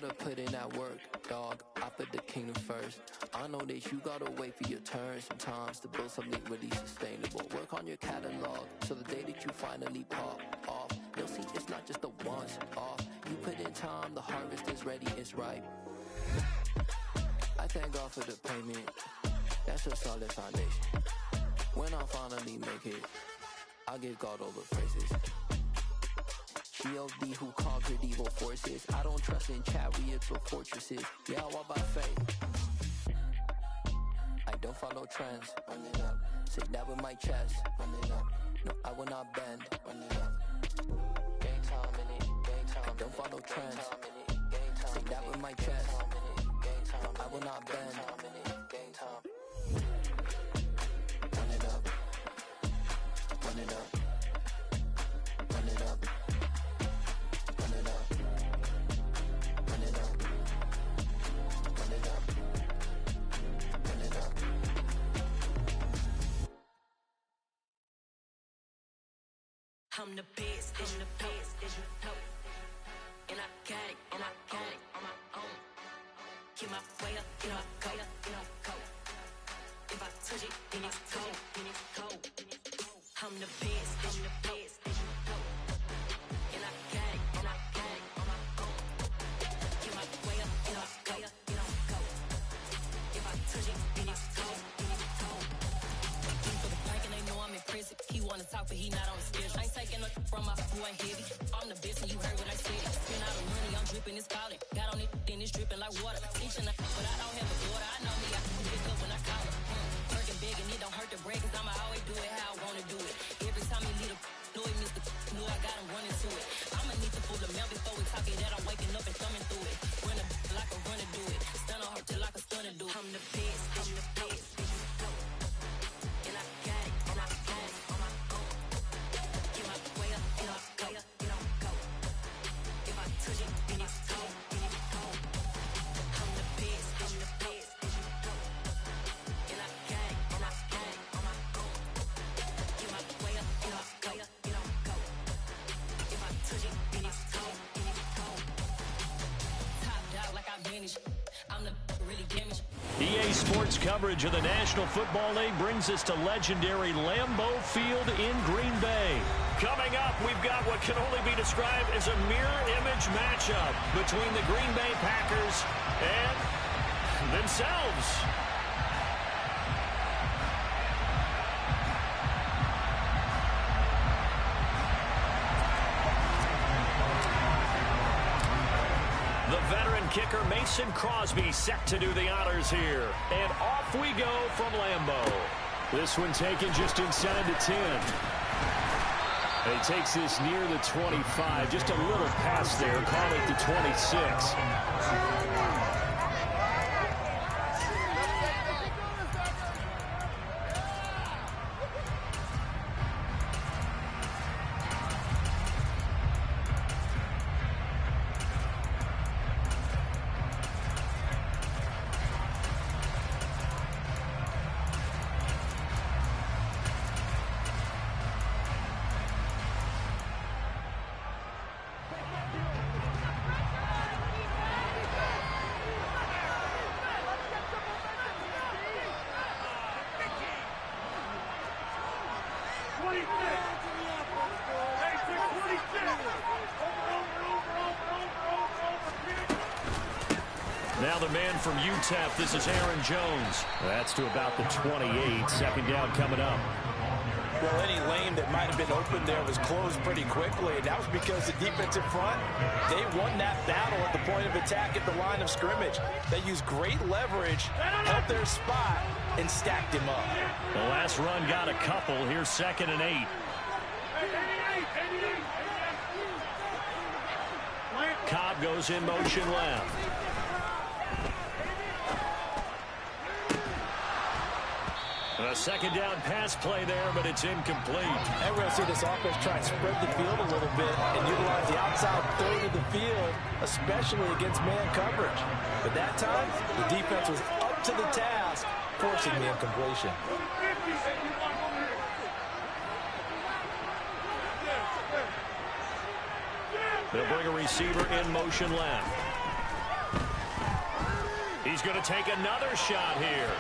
gotta put in that work, dog. I put the kingdom first. I know that you gotta wait for your turn sometimes to build something really sustainable. Work on your catalog, so the day that you finally pop off, you'll see it's not just a once off. You put in time, the harvest is ready, it's ripe. I thank God for the payment. That's a solid foundation. When I finally make it, I give God all the praises. G.O.D. who conquered evil forces. I don't trust in chariots or fortresses. Yeah, I walk by faith. I don't follow trends. Run it up. Say that with my chest. Run it up. No, I will not bend. Run it up. Game time in it. Game time. I don't follow trends. Say that with my chest. No, I will not bend. Game time. Run it up. Run it up. Run it up. Run it up. Run it up. Run it up. Run it up. I'm the best, I'm the best, as you know. And I got it, and I got it on my own. Get my way up, get my go, get my go. If I touch it, then it's cold, then it's cold. I'm the best, I'm the best, as you know. And I got it, and I got it on my own. Get my way up, get my go, get my go. If I touch it, then it's cold, then it's cold. For the plank and they know I'm in prison. He wanna talk, but he not on the schedule. I ain't taking nothing from my who ain't heavy. I'm the best and you heard what I said. Spend all the money, I'm dripping, it's calling. Got on it, then it's dripping like water. Teaching but I don't have a daughter. I know me, I can pick up when I call her. Working big and it don't hurt to break, cause I'ma always do it how I wanna do it. Every time he lead a know he missed the knew I got him running to it. I'ma need to pull the mail before we talk it that I'm waking up and thumbing through it. Run a like a runner do it. Stun on her till like a stunner do it. I'm the best, I'm the best. And I got it, and I got it on my own. Get my way up, get my go, get my go. If I touch it, then it's cold, then it's cold. I'm the best, I'm the best. And I got it, and I got it on my own. Get my way up, get my go, get my go. If I touch it, then it's cold, then it's cold. Top dog like I manage. I'm the really damaged. EA Sports coverage of the National Football League brings us to legendary Lambeau Field in Green Bay. Coming up, we've got what can only be described as a mirror image matchup between the Green Bay Packers and themselves. The veteran kicker Mason Crosby set to do the honors here. And off we go from Lambeau. This one taken just inside the 10. And he takes this near the 25. Just a little pass there. Call it the 26. Now the man from UTEP, this is Aaron Jones. That's to about the 28. Second down coming up. Well, any lane that might have been open there was closed pretty quickly, and that was because the defensive front, they won that battle at the point of attack at the line of scrimmage. They used great leverage, held their spot, and stacked him up. The last run got a couple. Here's 2nd and 8. Cobb goes in motion left. A second down pass play there, but it's incomplete. And we're going to see this offense try and spread the field a little bit and utilize the outside third of the field, especially against man coverage. But that time, the defense was up to the task, forcing the incompletion. They'll bring a receiver in motion left. He's going to take another shot here.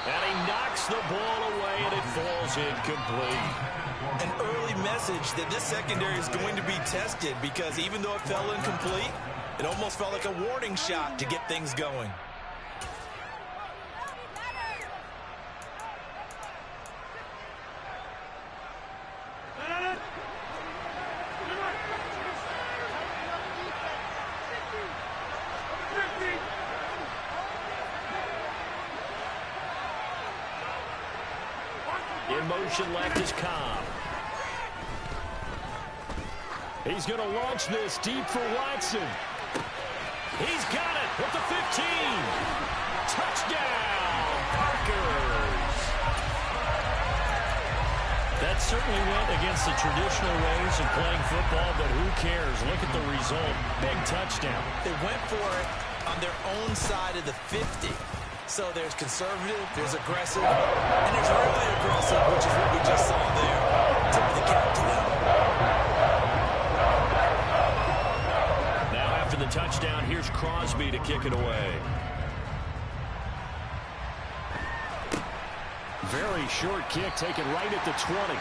And he knocks the ball away, and it falls incomplete. An early message that this secondary is going to be tested, because even though it fell incomplete, it almost felt like a warning shot to get things going. In motion left is Cobb. He's going to launch this deep for Watson. He's got it with the 15. Touchdown, Packers. That certainly went against the traditional ways of playing football, but who cares? Look at the result. Big touchdown. They went for it on their own side of the 50. So there's conservative, there's aggressive, and there's really aggressive, which is what we just saw there. Tip of the cap to them. Now after the touchdown, here's Crosby to kick it away. Very short kick, taken right at the 20.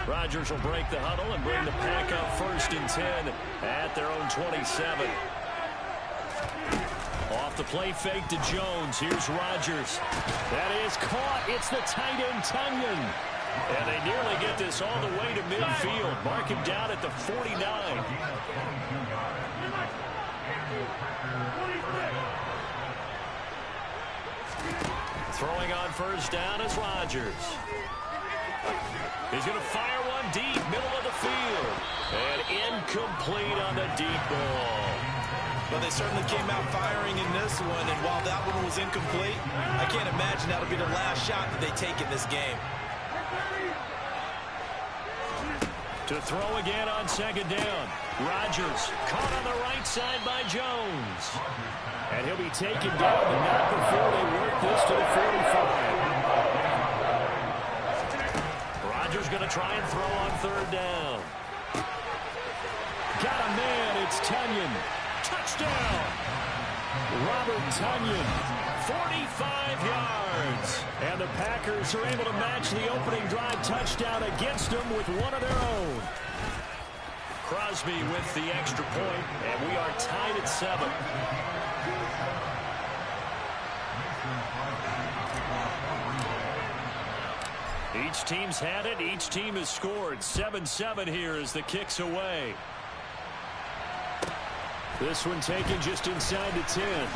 Rodgers will break the huddle and bring the Pack up 1st and 10 at their own 27. Off the play fake to Jones. Here's Rodgers. That is caught. It's the tight end, Tunyon. And they nearly get this all the way to midfield. Mark him down at the 49. Throwing on 1st down is Rodgers. He's going to fire one deep, middle of the field. And incomplete on the deep ball. Well, they certainly came out firing in this one, and while that one was incomplete, I can't imagine that'll be the last shot that they take in this game. To throw again on 2nd down. Rodgers caught on the right side by Jones. And he'll be taken down, but not before they work this to the 45. Rodgers going to try and throw on 3rd down. Got a man, it's Tunyon. Touchdown! Robert Tunyon, 45 yards. And the Packers are able to match the opening drive touchdown against them with one of their own. Crosby with the extra point, and we are tied at 7. Each team's had it. Each team has scored. 7-7 here as the kick's away. This one taken just inside the 10.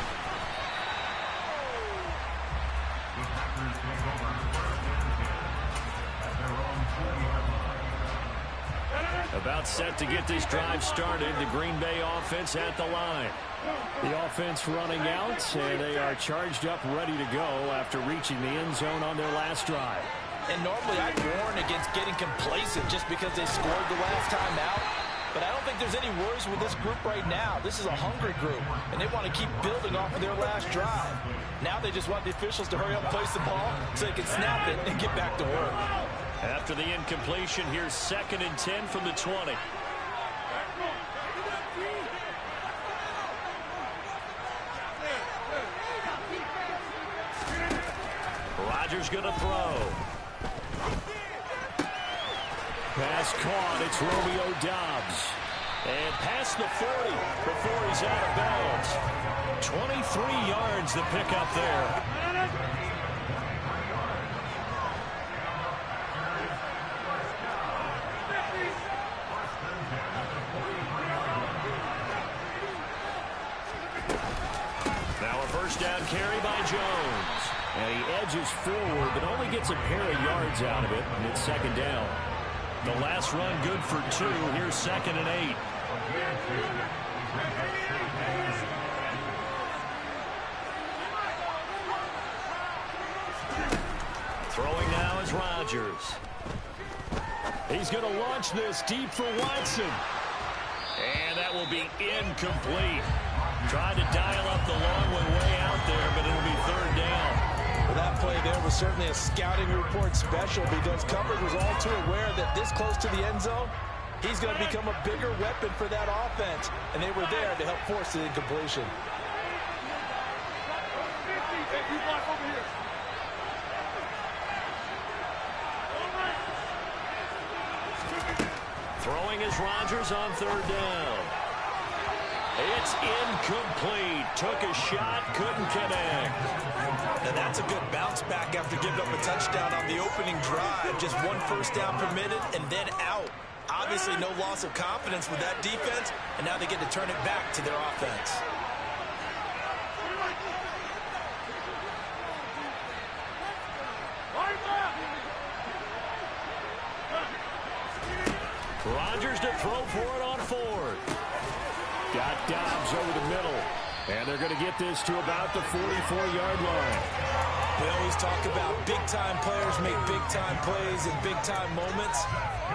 About set to get this drive started. The Green Bay offense at the line. The offense running out, and they are charged up, ready to go after reaching the end zone on their last drive. And normally I'd warn against getting complacent just because they scored the last time out. But I don't think there's any worries with this group right now. This is a hungry group, and they want to keep building off of their last drive. Now they just want the officials to hurry up and place the ball so they can snap it and get back to work. After the incompletion, here's 2nd and 10 from the 20. Rodgers going to throw. Pass caught. It's Romeo Doubs. And past the 40 before he's out of bounds. 23 yards the pickup there. Now a 1st down carry by Jones. And he edges forward, but only gets a pair of yards out of it, and it's 2nd down. The last run good for 2. Here's 2nd and 8. Throwing now is Rodgers. He's going to launch this deep for Watson. And that will be incomplete. Tried to dial up the long one way out there, but it'll be third down. Well, that play there was certainly a scouting report special because coverage was all too aware that this close to the end zone, he's going to become a bigger weapon for that offense. And they were there to help force the incompletion. Throwing is Rodgers on third down. It's incomplete. Took a shot, couldn't connect. And that's a good bounce back after giving up a touchdown on the opening drive. Just one first down permitted and then out. Obviously no loss of confidence with that defense, and now they get to turn it back to their offense. Rodgers to throw for it on fourth. Got Dobbs over the middle. And they're going to get this to about the 44-yard line. We always talk about big-time players make big-time plays in big-time moments.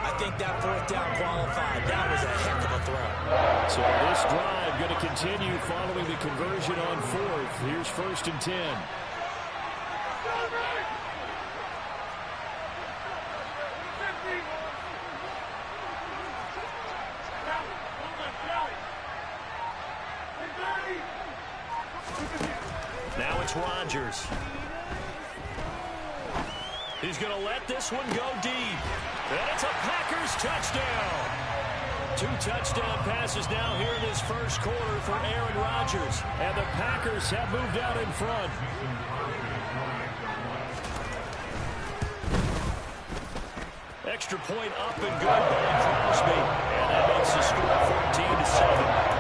I think that fourth down qualified. That was a heck of a throw. So this drive going to continue following the conversion on fourth. Here's 1st and 10. Now it's Rodgers. He's going to let this one go deep. And it's a Packers touchdown. 2 touchdown passes now here in this first quarter for Aaron Rodgers. And the Packers have moved out in front. Extra point up and good by Crosby. And that makes the score 14-7.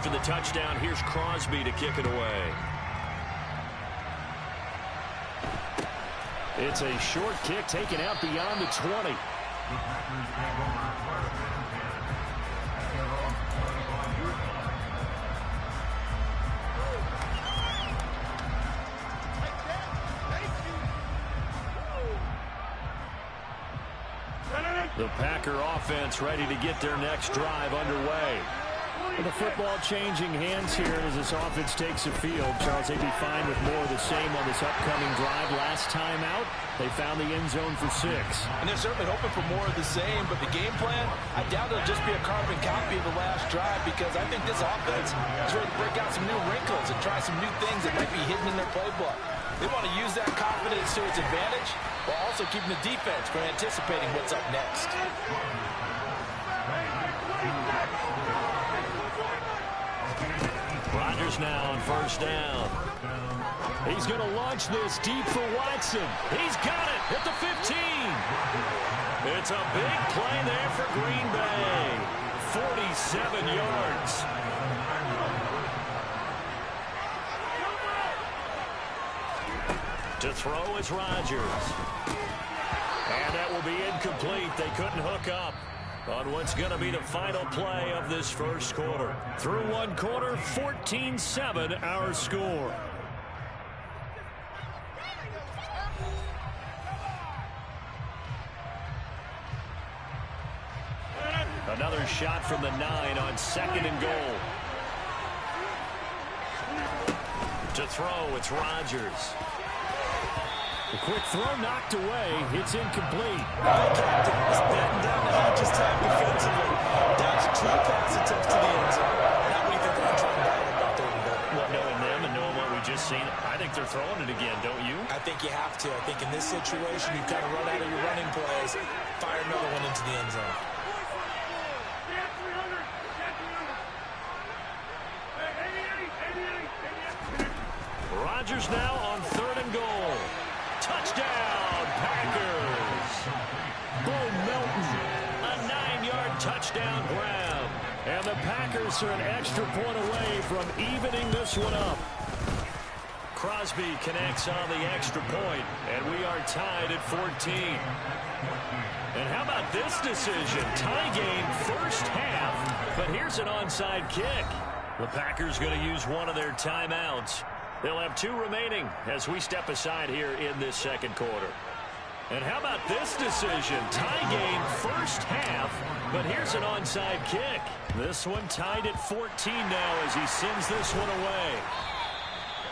After the touchdown, here's Crosby to kick it away. It's a short kick taken out beyond the 20. The Packer offense ready to get their next drive underway. The football changing hands here as this offense takes the field. Charles, they'd be fine with more of the same on this upcoming drive. Last time out, they found the end zone for 6. And they're certainly hoping for more of the same, but the game plan, I doubt it'll just be a carbon copy of the last drive because I think this offense is ready to break out some new wrinkles and try some new things that might be hidden in their playbook. They want to use that confidence to its advantage while also keeping the defense from anticipating what's up next. Rodgers now on first down. He's going to launch this deep for Watson. He's got it at the 15. It's a big play there for Green Bay. 47 yards. To throw is Rodgers. And that will be incomplete. They couldn't hook up on what's going to be the final play of this first quarter. Through one quarter, 14-7 our score. Another shot from the 9 on 2nd and goal. To throw, it's Rodgers. A quick throw knocked away. It's incomplete. Captain is batting down the hatches time defensively. That's 2 pass attempts to the end zone. Now what do you think they're trying to do about 3rd and goal? Well, knowing them and knowing what we just seen, I think they're throwing it again, don't you? I think you have to. I think in this situation, you kind of run out of your running plays, fire another one into the end zone. Rodgers now on 3rd and goal. Touchdown, Packers. Bo Melton, a 9-yard touchdown grab. And the Packers are an extra point away from evening this one up. Crosby connects on the extra point, and we are tied at 14. And how about this decision? Tie game first half, but here's an onside kick. The Packers going to use one of their timeouts. They'll have 2 remaining as we step aside here in this second quarter. And how about this decision? Tie game first half, but here's an onside kick. This one tied at 14 now as he sends this one away.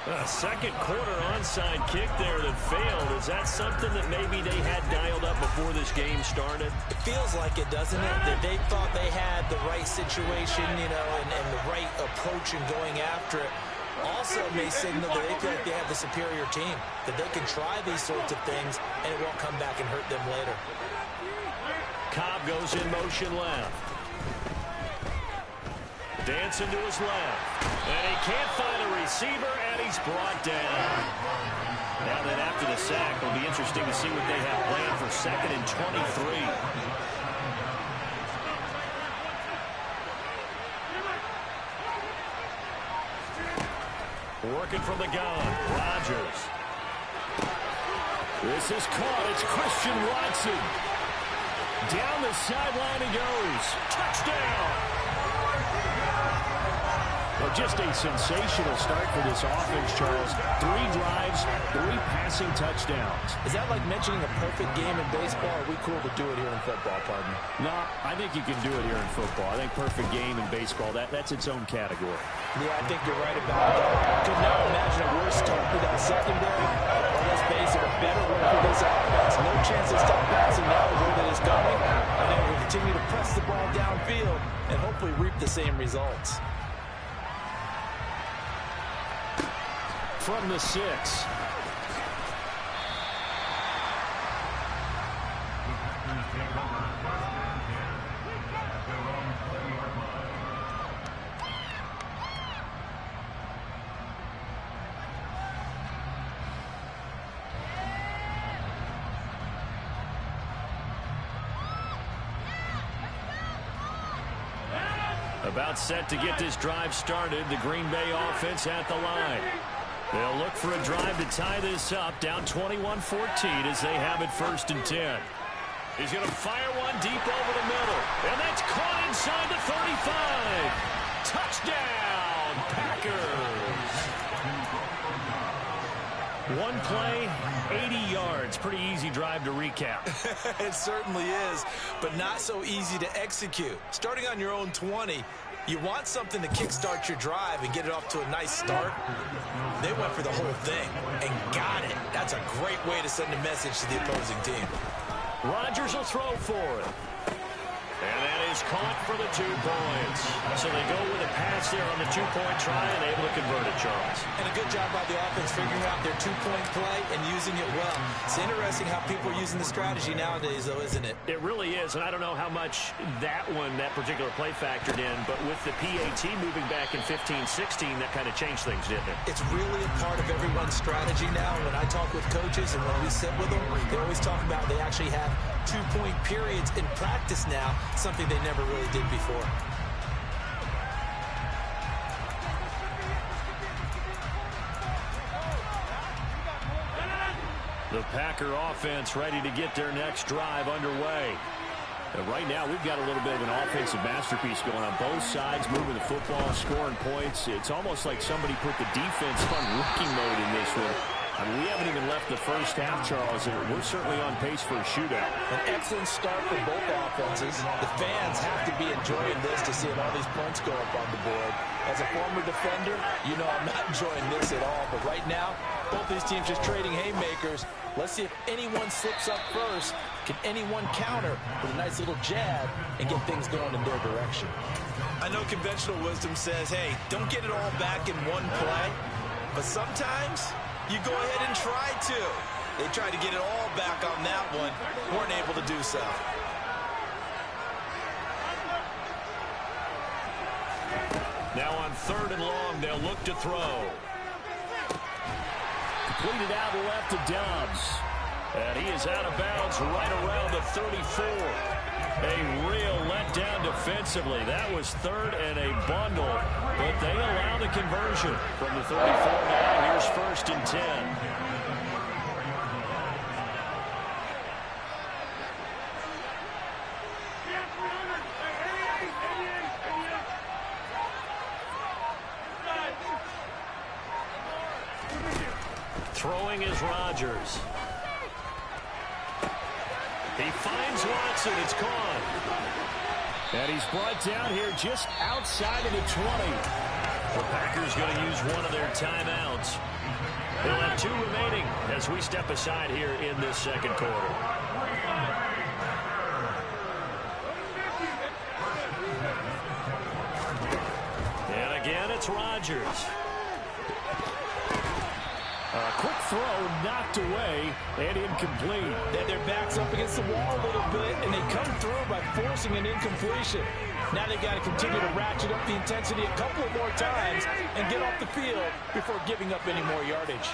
A second quarter onside kick there that failed. Is that something that maybe they had dialed up before this game started? It feels like it, doesn't it? That they thought they had the right situation, you know, and the right approach in going after it. Also may signal that they feel like they have the superior team, that they can try these sorts of things and it won't come back and hurt them later. Cobb goes in motion left. Dancing to his left. And he can't find a receiver, and he's brought down. Now that after the sack, it'll be interesting to see what they have planned for 2nd and 23. Working from the gun, Rodgers. This is caught. It's Christian Watson. Down the sideline he goes. Touchdown. Well, just a sensational start for this offense, Charles. 3 drives, 3 passing touchdowns. Is that like mentioning a perfect game in baseball? Or are we cool to do it here in football, partner? No, I think you can do it here in football. I think perfect game in baseball, that's its own category. Yeah, I think you're right about that. Could not imagine a worse start for that secondary. Or let's face it, a better one for this offense. No chance to stop passing now the way that it's going. I think we'll continue to press the ball downfield and hopefully reap the same results. From the 6. About set to get this drive started. The Green Bay offense at the line. They'll look for a drive to tie this up, down 21-14 as they have it 1st and 10. He's going to fire one deep over the middle, and that's caught inside the 35. Touchdown, Packers. One play, 80 yards. Pretty easy drive to recap. It certainly is, but not so easy to execute. Starting on your own 20, you want something to kickstart your drive and get it off to a nice start. They went for the whole thing and got it. That's a great way to send a message to the opposing team. Rodgers will throw for it. And that is caught for the 2 points. So they go with a pass there on the 2-point try and able to convert it, Charles. And a good job by the offense figuring out their 2-point play and using it well. It's interesting how people are using the strategy nowadays, though, isn't it? It really is, and I don't know how much that particular play factored in, but with the PAT moving back in 15-16, that kind of changed things, didn't it? It's really a part of everyone's strategy now. When I talk with coaches and when we sit with them, they always talk about they actually have 2-point periods in practice now, something they never really did before. The Packer offense ready to get their next drive underway. And right now, we've got a little bit of an offensive masterpiece going on both sides, moving the football, scoring points. It's almost like somebody put the defense on rookie mode in this one. I mean, we haven't even left the first half, Charles, and we're certainly on pace for a shootout. An excellent start for both offenses. The fans have to be enjoying this to see all these points go up on the board. As a former defender, you know I'm not enjoying this at all. But right now, both these teams just trading haymakers. Let's see if anyone slips up first. Can anyone counter with a nice little jab and get things going in their direction? I know conventional wisdom says, hey, don't get it all back in one play. But sometimes you go ahead and try to. They tried to get it all back on that one. Weren't able to do so. Now on 3rd and long, they'll look to throw. Completed out left to Dobbs. And he is out of bounds right around the 34. A real letdown to defensively. That was third and a bundle, but they allow the conversion. From the 34 now, here's first and 10. Throwing is Rodgers. He finds Watson. It's caught. And he's brought down here just outside of the 20. The Packers going to use one of their timeouts. They'll have 2 remaining as we step aside here in this second quarter. And again, it's Rodgers. Quick throw knocked away and incomplete. And their back's up against the wall a little bit, and they come through by forcing an incompletion. Now they've got to continue to ratchet up the intensity a couple of more times and get off the field before giving up any more yardage.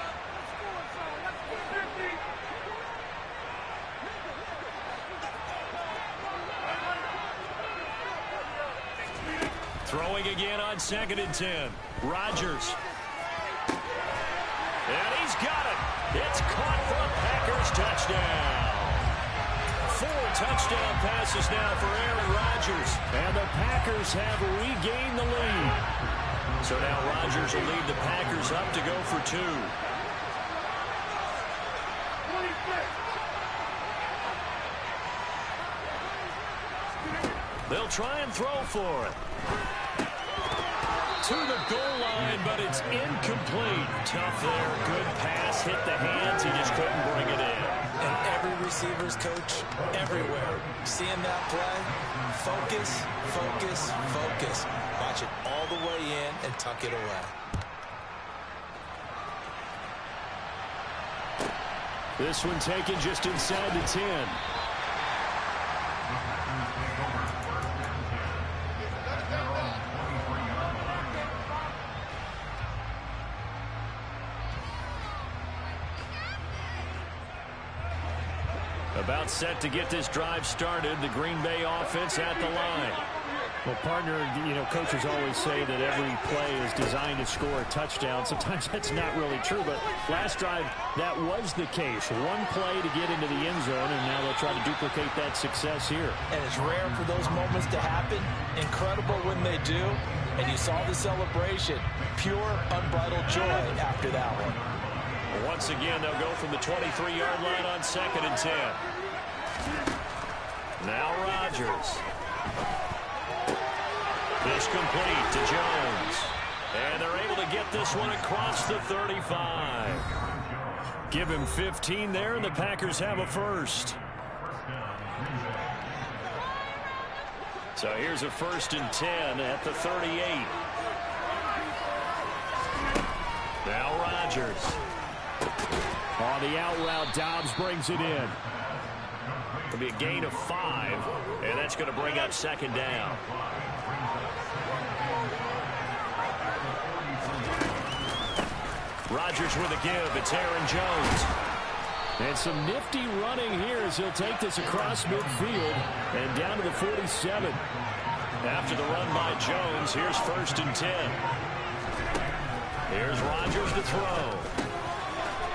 Throwing again on 2nd and 10. Rodgers. And he's got it. It's caught for a Packers touchdown. 4 touchdown passes now for Aaron Rodgers. And the Packers have regained the lead. So now Rodgers will lead the Packers up to go for 2. They'll try and throw for it. To the goal line, but it's incomplete. Tough there. Good pass. Hit the hands. He just couldn't bring it in. And every receiver's coach everywhere. Seeing that play, focus, focus, focus. Watch it all the way in and tuck it away. This one taken just inside the 10. About set to get this drive started. The Green Bay offense at the line. Well, partner, coaches always say that every play is designed to score a touchdown. Sometimes that's not really true, but last drive, that was the case. One play to get into the end zone, and now they'll try to duplicate that success here. And it's rare for those moments to happen. Incredible when they do. And you saw the celebration. Pure, unbridled joy after that one. Once again, they'll go from the 23-yard line on 2nd and 10. Now Rodgers. Pitch complete to Jones. And they're able to get this one across the 35. Give him 15 there, and the Packers have a first. So here's a 1st and 10 at the 38. Now Rodgers. On the out route, Dobbs brings it in. It'll be a gain of 5, and that's going to bring up 2nd down. Rodgers with a give. It's Aaron Jones. And some nifty running here as he'll take this across midfield and down to the 47. After the run by Jones, here's 1st and 10. Here's Rodgers to throw.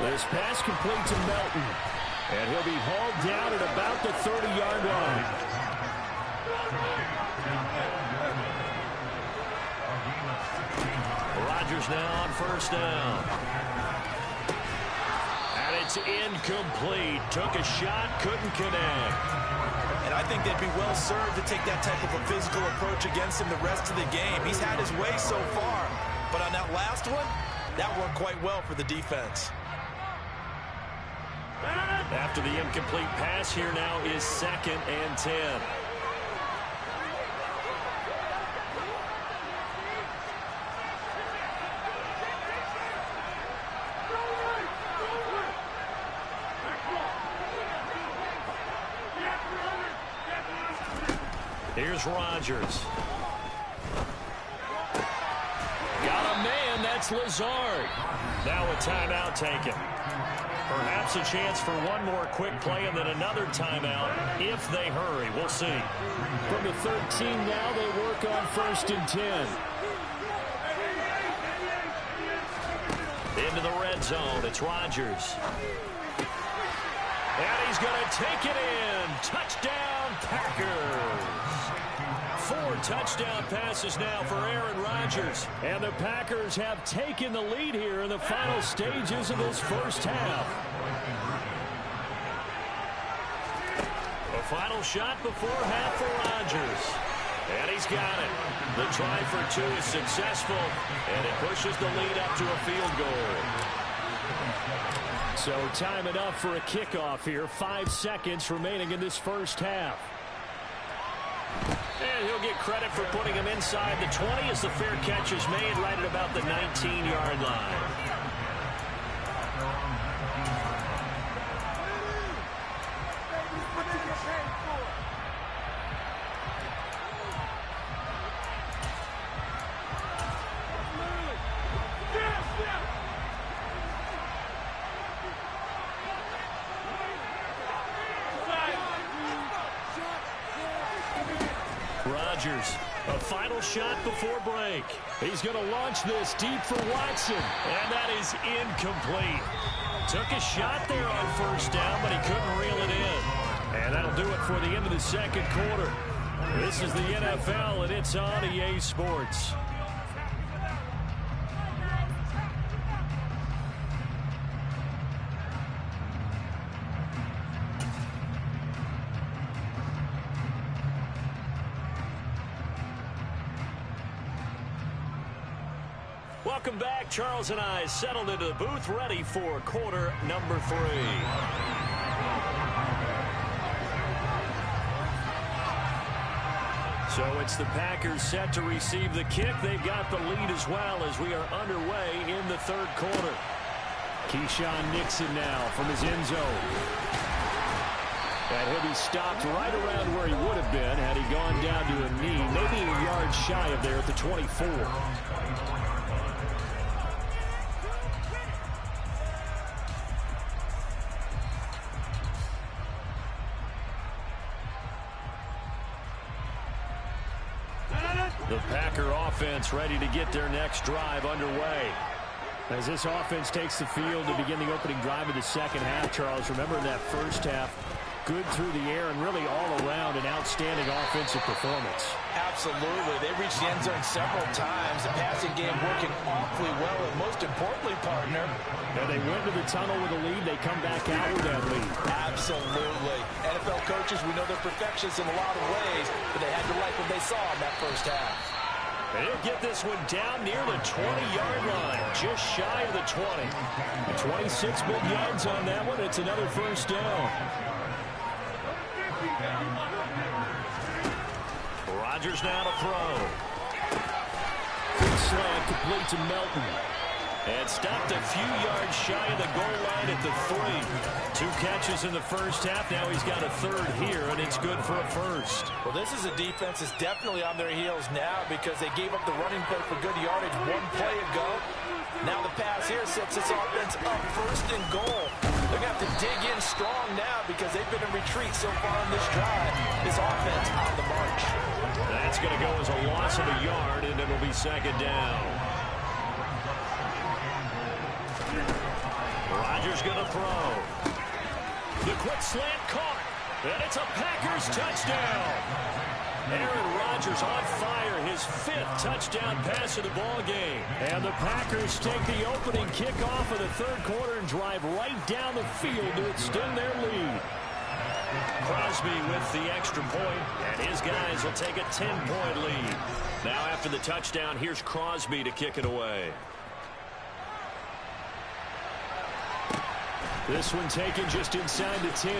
This pass complete to Melton. And he'll be hauled down at about the 30-yard line. Rodgers now on 1st down. And it's incomplete. Took a shot, couldn't connect. And I think they'd be well served to take that type of a physical approach against him the rest of the game. He's had his way so far. But on that last one, that worked quite well for the defense. After the incomplete pass, here now is 2nd and 10. Here's Rodgers. Got a man, that's Lazard. Now a timeout taken. Perhaps a chance for one more quick play and then another timeout if they hurry. We'll see. From the 13 now, they work on 1st and 10. Into the red zone, it's Rodgers. And he's going to take it in. Touchdown, Packers. 4 touchdown passes now for Aaron Rodgers. And the Packers have taken the lead here in the final stages of this first half. A final shot before half for Rodgers. And he's got it. The try for 2 is successful, and it pushes the lead up to a field goal. So time enough for a kickoff here. 5 seconds remaining in this first half. And he'll get credit for putting him inside the 20 as the fair catch is made right at about the 19-yard line. Rodgers, a final shot before break. He's going to launch this deep for Watson. And that is incomplete. Took a shot there on 1st down, but he couldn't reel it in. And that'll do it for the end of the second quarter. This is the NFL, and it's on EA Sports. Welcome back. Charles and I settled into the booth, ready for quarter number 3. So it's the Packers set to receive the kick. They've got the lead as well as we are underway in the 3rd quarter. Keyshawn Nixon now from his end zone. And he'll be stopped right around where he would have been had he gone down to a knee, maybe a yard shy of there at the 24. The Packer offense ready to get their next drive underway. As this offense takes the field to begin the opening drive of the second half, Charles, remember in that first half, good through the air and really all around an outstanding offensive performance. Absolutely. They reached the end zone several times. The passing game working awfully well, and most importantly, partner, and they went to the tunnel with a lead. They come back out with that lead. Absolutely. NFL coaches, we know they're perfectionists in a lot of ways, but they had to like what they saw in that first half. And he'll get this one down near the 20-yard line, just shy of the 20. 26 big yards on that one. It's another first down. Rodgers now to throw. Good slant complete to Melton. And stopped a few yards shy of the goal line at the 3. 2 catches in the first half. Now he's got a 3rd here, and it's good for a first. Well, this is a defense that's definitely on their heels now because they gave up the running play for good yardage 1 play ago. Now the pass here sets this offense up 1st and goal. They're going to have to dig in strong now because they've been in retreat so far in this drive. This offense on the march. That's going to go as a loss of a yard, and it'll be 2nd down. Rodgers going to throw. The quick slant caught, and it's a Packers touchdown. Aaron Rodgers on fire, his 5th touchdown pass of the ball game. And the Packers take the opening kickoff of the 3rd quarter and drive right down the field to extend their lead. Crosby with the extra point, and his guys will take a 10-point lead. Now after the touchdown, here's Crosby to kick it away. This one taken just inside the 10.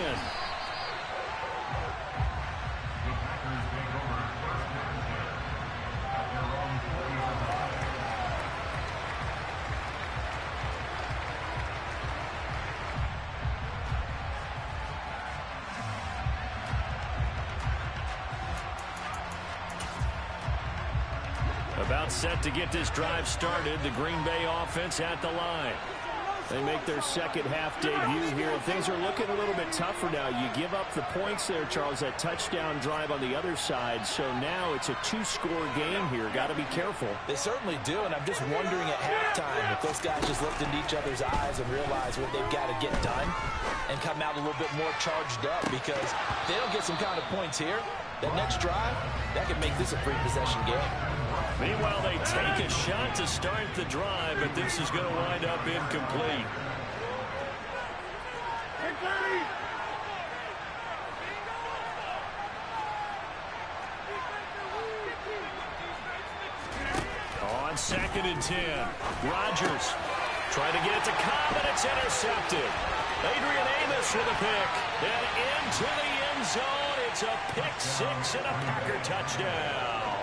About set to get this drive started. The Green Bay offense at the line. They make their second half debut here, and things are looking a little bit tougher now. You give up the points there, Charles, that touchdown drive on the other side. So now it's a two-score game here. Got to be careful. They certainly do, and I'm just wondering at halftime if those guys just looked into each other's eyes and realize what they've got to get done and come out a little bit more charged up, because if they don't get some kind of points here, that next drive, that could make this a free possession game. Meanwhile, they take a shot to start the drive, but this is going to wind up incomplete. On 2nd and 10, Rodgers trying to get it to Cobb, and it's intercepted. Adrian Amos with a pick, and into the end zone. It's a pick six and a Packer touchdown.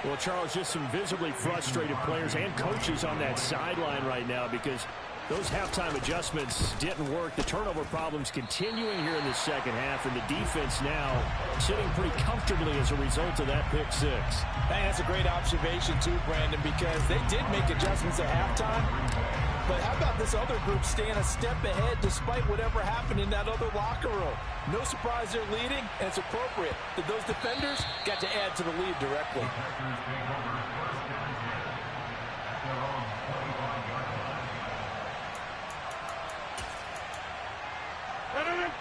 Well, Charles, just some visibly frustrated players and coaches on that sideline right now because those halftime adjustments didn't work. The turnover problems continuing here in the second half, and the defense now sitting pretty comfortably as a result of that pick six. Hey, that's a great observation too, Brandon, because they did make adjustments at halftime. But how about this other group staying a step ahead despite whatever happened in that other locker room? No surprise they're leading, and it's appropriate that those defenders got to add to the lead directly.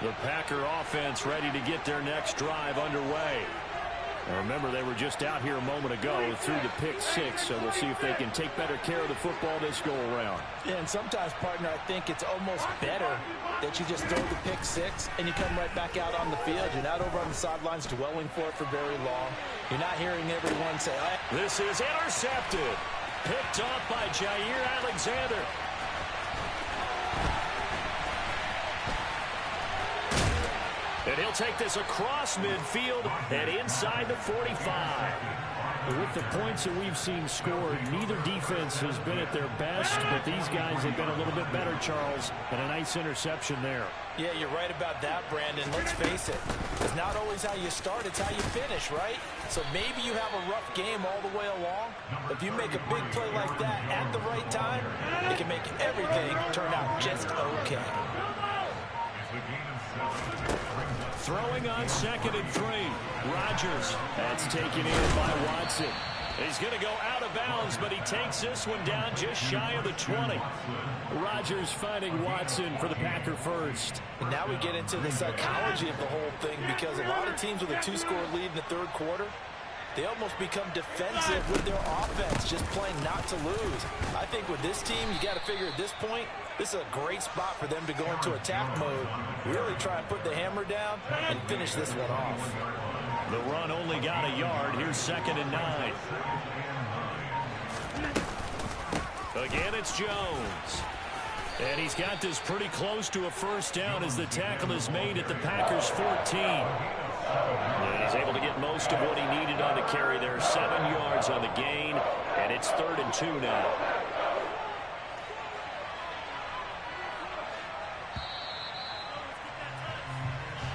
The Packer offense ready to get their next drive underway. Now remember, they were just out here a moment ago through the pick six, so we'll see if they can take better care of the football this go around. Yeah, and sometimes, partner, I think it's almost better that you just throw the pick six and you come right back out on the field. You're not over on the sidelines dwelling for it for very long. You're not hearing everyone say, oh. This is intercepted. Picked off by Jair Alexander. And he'll take this across midfield and inside the 45. With the points that we've seen scored, neither defense has been at their best, but these guys have been a little bit better, Charles, and a nice interception there. Yeah, you're right about that, Brandon. Let's face it. It's not always how you start, it's how you finish, right? So maybe you have a rough game all the way along. If you make a big play like that at the right time, it can make everything turn out just okay. Throwing on 2nd and 3. Rodgers. That's taken in by Watson. He's going to go out of bounds, but he takes this one down just shy of the 20. Rodgers finding Watson for the Packer first. And now we get into the psychology of the whole thing, because a lot of teams with a two-score lead in the third quarter, they almost become defensive with their offense, just playing not to lose. I think with this team, you got to figure at this point, this is a great spot for them to go into attack mode, really try and put the hammer down and finish this one off. The run only got a yard. Here's 2nd and 9. Again, it's Jones. And he's got this pretty close to a first down as the tackle is made at the Packers' 14. And he's able to get most of what he needed on the carry there. 7 yards on the gain, and it's 3rd and 2 now.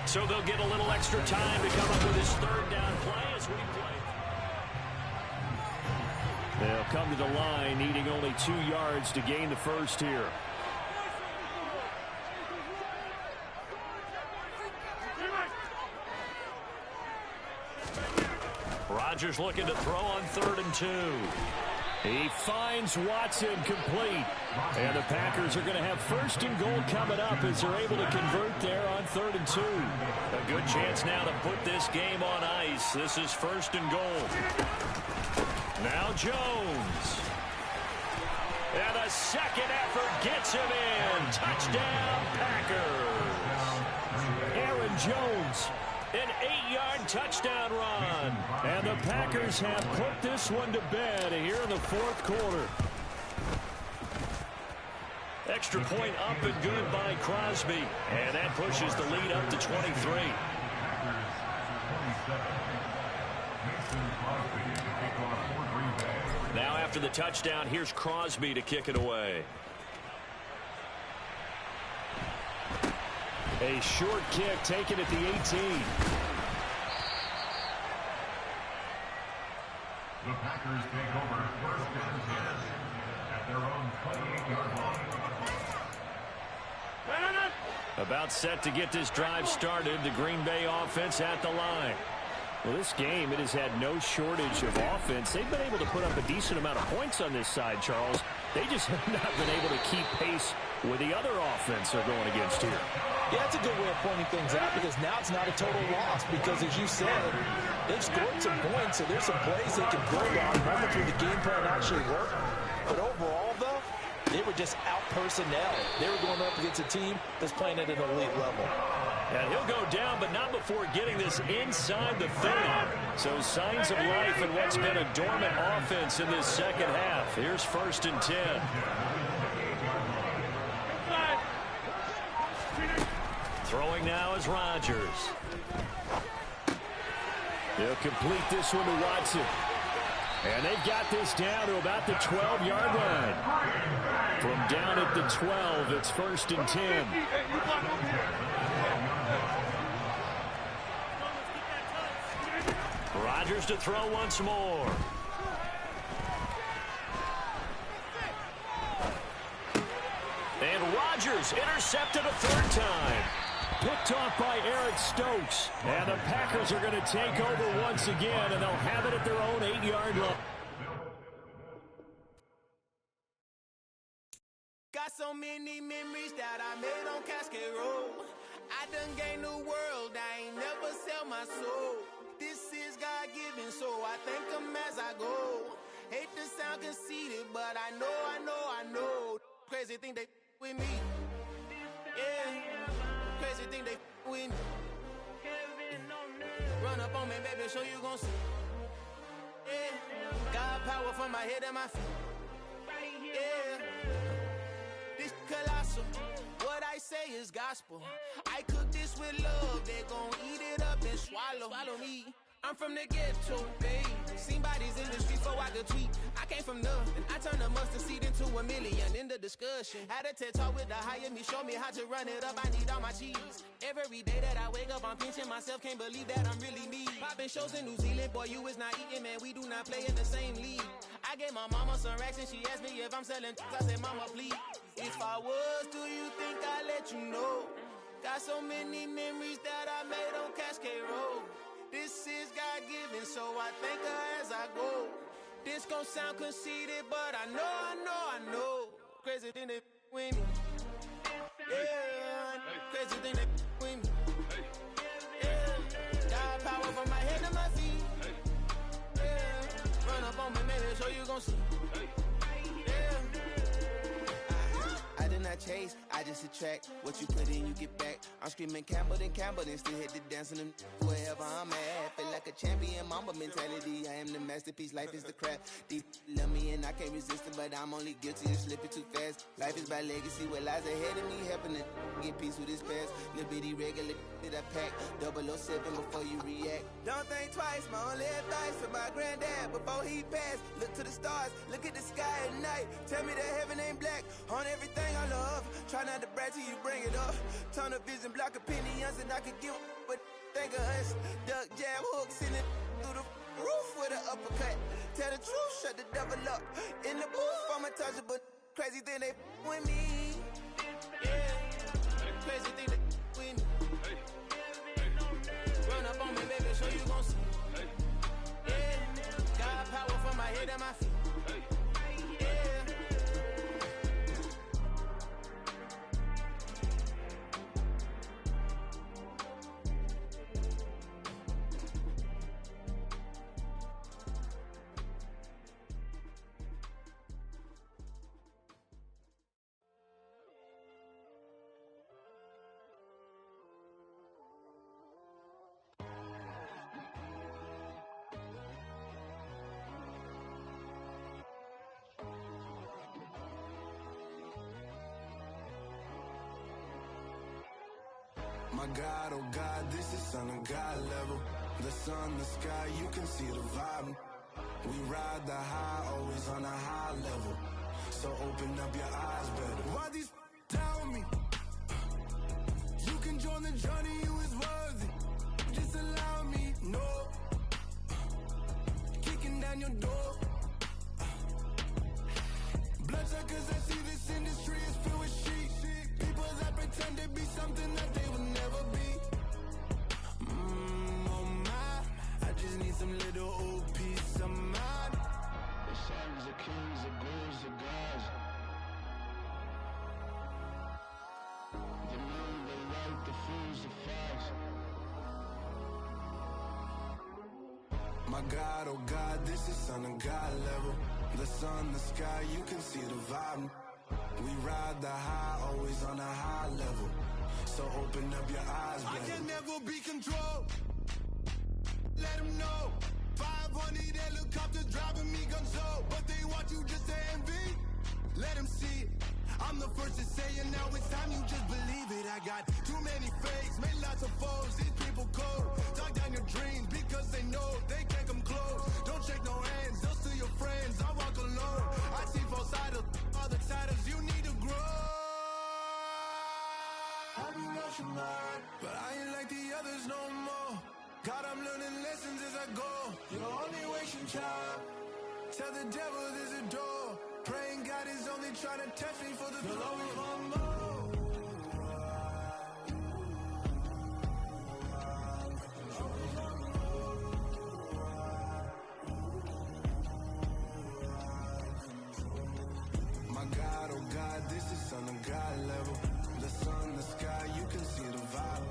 So they'll get a little extra time to come up with his 3rd down play as we play. They'll come to the line needing only 2 yards to gain the first here. Rodgers looking to throw on 3rd and 2. He finds Watson complete. And the Packers are going to have 1st and goal coming up as they're able to convert there on 3rd and 2. A good chance now to put this game on ice. This is 1st and goal. Now Jones. And a second effort gets him in. Touchdown, Packers. Aaron Jones. An 8-yard touchdown run. And the Packers have put this one to bed here in the 4th quarter. Extra point up and good by Crosby. And that pushes the lead up to 23. Now after the touchdown, here's Crosby to kick it away. A short kick taken at the 18. The Packers take over 1st and 10 at About set to get this drive started, the Green Bay offense at the line. Well, this game, it has had no shortage of offense. They've been able to put up a decent amount of points on this side, Charles. They just have not been able to keep pace with the other offense they're going against here. Yeah, that's a good way of pointing things out because now it's not a total loss because, as you said, they've scored some points, so there's some plays they can build on, moments where the game plan actually worked. But overall, though, they were just out-personnel. They were going up against a team that's playing at an elite level. And he'll go down, but not before getting this inside the 30. So signs of life in what's been a dormant offense in this second half. Here's 1st and 10. Throwing now is Rodgers. He'll complete this one to Watson. And they've got this down to about the 12-yard line. From down at the 12, it's 1st and 10. Rodgers to throw once more. And Rodgers intercepted a 3rd time. Picked off by Eric Stokes. And the Packers are going to take over once again, and they'll have it at their own 8-yard line. Got so many memories that I made on Cascade Road. I done gained the world, I ain't never sell my soul. This is God-given, so I thank him as I go. Hate to sound conceited, but I know. Crazy thing they with me. Yeah, crazy thing they with me. Run up on me, baby, so you gon' see. Yeah, God power from my head and my feet. Yeah, this colossal. What I say is gospel. I cook this with love. They gon' eat it up and swallow me. I'm from the ghetto, babe. Seen bodies in the streets before I could tweet. I came from nothing. I turned a mustard seed into a million in the discussion. Had a TED talk with the higher me, show me how to run it up. I need all my cheese. Every day that I wake up, I'm pinching myself. Can't believe that I'm really me. Popping shows in New Zealand, boy, you is not eating, man. We do not play in the same league. I gave my mama some racks and she asked me if I'm selling. I said, mama, please. If I was, do you think I'd let you know? Got so many memories that I made on Cascade Road. This is God-given, so I thank her as I go. This gon' sound conceited, but I know. Crazy thing they with me. Yeah, crazy thing they with me. Yeah, God power from my head to my feet. Yeah, run up on me, maybe, so you gon' see. Yeah. I did not chase, I just attract. What you put in, you get back. I'm screaming Campbell, then still hit the dance and them wherever I'm at. Feel like a champion, mamba mentality. I am the masterpiece, life is the crap. These love me and I can't resist it, but I'm only guilty of slipping too fast. Life is by legacy, what lies ahead of me, helping to get peace with this past. Little bitty regular that I pack, 007 before you react. Don't think twice, my only advice for my granddad before he passed. Look to the stars, look at the sky at night. Tell me that heaven ain't black on everything I love. Try not to brag till you bring it up. Tunnel vision, block opinions, and I could give but think of us. Duck, jab, hooks in it through the roof with an uppercut. Tell the truth, shut the devil up. In the booth, I'm untouchable. Crazy thing they with me. Yeah, crazy thing they with me. Run up on me, baby, so you gon' see. Yeah, God power from my head and my feet. My God, oh God, this is Son of God level. The sun, the sky, you can see the vibe. We ride the high, always on a high level. So open up your eyes better. Why these tell me? You can join the journey, you is worthy. Just allow me, no. Kicking down your door. Bloodshot cause I see this industry is filled with sheep. People that pretend to be something that they will never be. Oh my, I just need some little old peace of mind. The sons of kings, the ghouls, the gods. The moon, the light, the fools, the facts. My God, oh God, this is Son of God level. The sun, the sky, you can see the vibe. We ride the high, always on a high level. So open up your eyes, baby. I can never be controlled. Let them know. 500 helicopters driving me gonzo. But they want you just to envy. Let them see it. I'm the first to say it, now it's time you just believe it. I got too many fakes, made lots of foes. These people cold. Talk down your dreams because they know they can't come close. Don't shake no hands, those to your friends. I walk alone. I see both sides, other siders. You need to grow. I be rushing hard, but I ain't like the others no more. God, I'm learning lessons as I go. You're only wasting time. Tell the devil there's a door. Praying God is only trying to touch me for the glory of more. My God, oh God, this is Son of God level. The sun, the sky, you can see the vibe.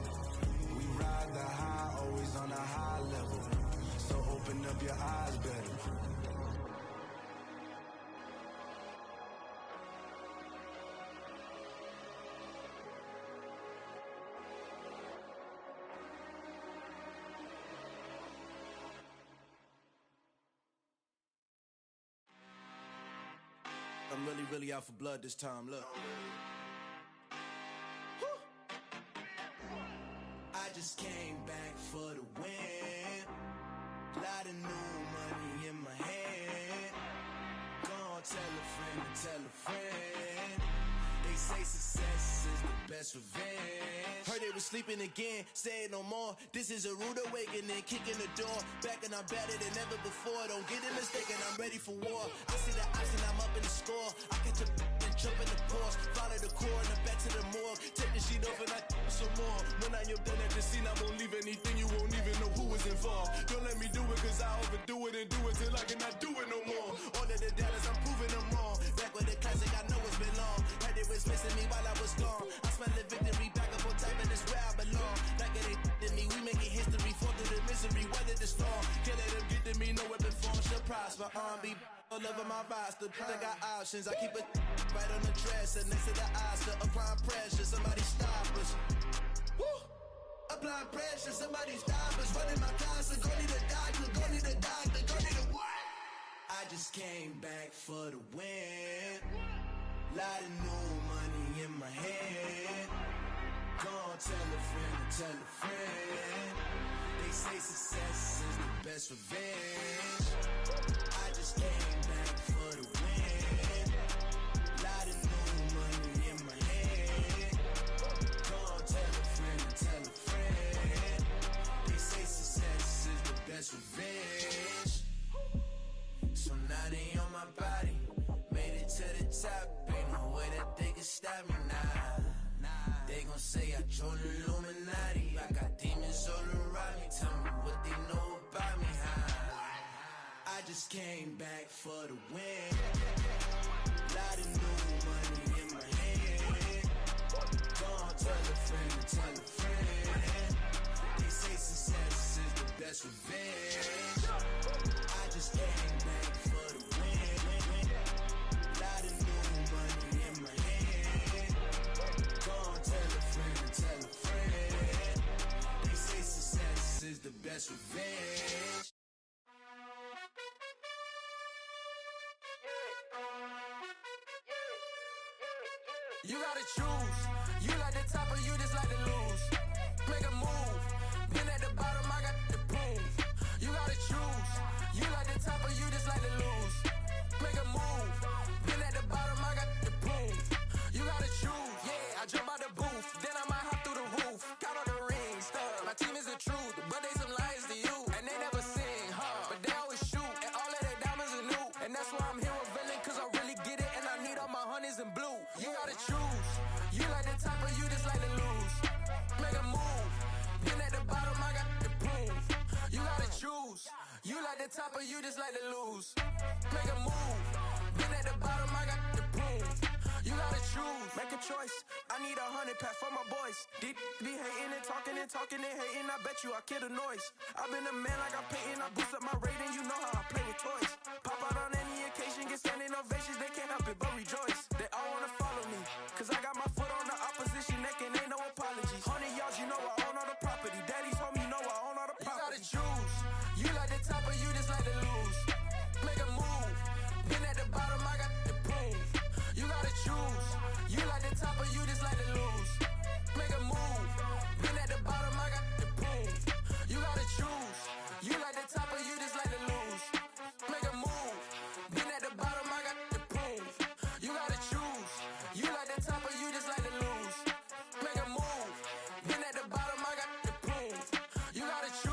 We ride the high, always on a high level. So open up your eyes, baby. I'm really out for blood this time, look. Woo. I just came back for the win. Lot of new money in my hand. Gonna tell a friend to tell a friend. They say success is the best revenge. Heard they was sleeping again, say it no more. This is a rude awakening, kicking the door. Back and I'm better than ever before. Don't get it mistaken, I'm ready for war. I see the option, I'm up in the score. I catch a and jump in the Porsche. Follow the core and the back to the morgue. Take the sheet off and I some more. When I am done at the scene, I won't leave anything. You won't even know who was involved. Don't let me do it cause I overdo it and do it till I cannot do it no more. All of the doubters, I'm proving them wrong. Back with the classic, I know it's been long. Heard they was missing me while I was gone. I smell the victory, back up on time and it's where I belong. Like it ain't to me, we making history. Fall through the misery, weather the storm. Can't let them get to me, no weapon form should prosper. R&B all over my roster, I got options. I keep it right on the dresser, next to the Oscar. Applying pressure, somebody stop us. Woo! Applying pressure, somebody stop us. Running my closet, go need a doctor, go need a doctor, go need a what? I just came back for the win. Lot of new money in my hand. Gonna tell a friend to tell a friend. They say success is the best revenge. I just came back for the win. Lot of new money in my hand. Gonna tell a friend to tell a friend. They say success is the best revenge. So now they on my body. Made it to the top. Ain't no way that they can stop me now. They gon' say I joined the Illuminati. I got demons all around me. Tell me what they know about me, huh? I just came back for the win. Lot of new money in my hand. Gonna tell a friend to tell a friend. They say success is the best revenge. I just came back for the win. Lot of new money in my hand. Gonna tell a friend to tell a friend. They say success is the best revenge. You gotta choose. You like the top or you just like to lose. Make a move. Been at the bottom, I got the proof. You gotta choose. You like the top or you just like to lose. Make a move. Been at the bottom, I got the proof. You gotta choose. Yeah, I jump out the booth. Then I might hop through the roof. Count on the rings. My team is the truth, but they some liars to you. And they never sing, huh? But they always shoot. And all of their diamonds are new. And that's why I'm here with villain, cause I really get it. And I need all my like the top or you just like to lose? Make a move. Been at the bottom, I got the proof. You gotta choose, make a choice. I need 100 pack for my boys. Deep be hating and talking and talking and hating. I bet you I kill the noise. I've been a man like I'm painting. I boost up my rating. You know how I play with toys. Pop out on any occasion, get standing ovations. They can't help it but rejoice. They all wanna follow me, cause I got my foot on the opposition neck and ain't no apologies. 100 yards, you know I own all the property. Daddy's home, you know I own all the property. You gotta choose. You like the top or you just like to lose? Make a move. Been at the bottom, I got the proof. You gotta choose. You like the top or you just like to lose? Make a move. Been at the bottom, I got the proof. You gotta choose. You like the top or you just like to lose? Make a move. Been at the bottom, I got the proof. You gotta choose. You like the top or you just like to lose? Make a move. Been at the bottom, I got the proof. You gotta choose.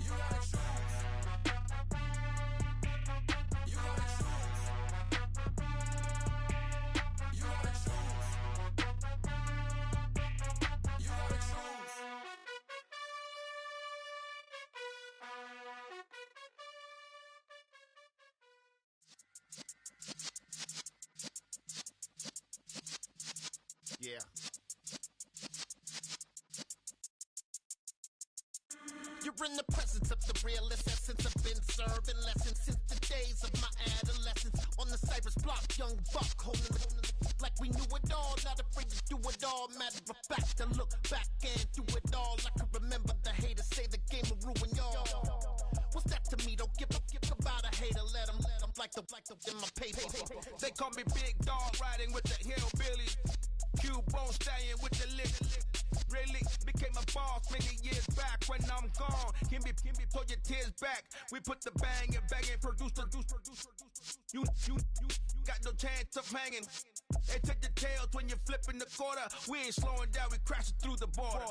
You gotta choose. You gotta choose. You gotta choose. You gotta choose. Yeah. You're in the presence of the realest essence. I've been serving lessons since the days of my adolescence. On the Cypress block, young buck holding it like we knew it all. Not afraid to do it all. Matter of fact, to look back and do it all. I can remember the haters say the game will ruin y'all. What's that to me? Don't give about a hater. Let them like the in my paper. They call me Big Dog, riding with the hillbillies. Cubone stallion with the lick. Really became a boss many years back. When I'm gone, can be pull your tears back. We put the bang and produce. You got no chance of hanging. They take the tails when you're flipping the quarter. We ain't slowing down, we crashing through the border.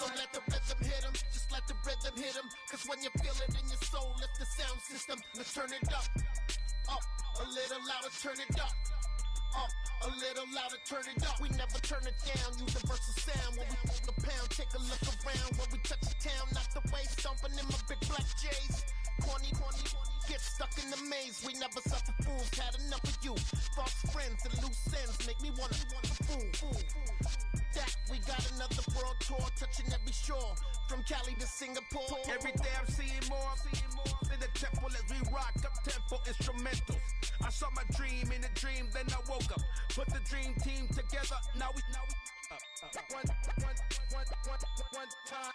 So let the rhythm hit him, just let the rhythm hit him. Cause when you feel it in your soul, lift the sound system. Let's turn it up, a little louder, turn it up, a little louder, turn it up. We never turn it down, universal sound. When we hold the pound, take a look around. When we touch the town, not the way, stomping in my big black J's. Corny, get stuck in the maze. We never suffer fools, had enough of you. False friends and loose ends make me wanna fool. That we got another world tour, touching every shore, from Cali to Singapore. Every day I'm seeing more in the temple as we rock up tempo instrumentals. I saw my dream in a dream, then I woke up. Put the dream team together, now we one time.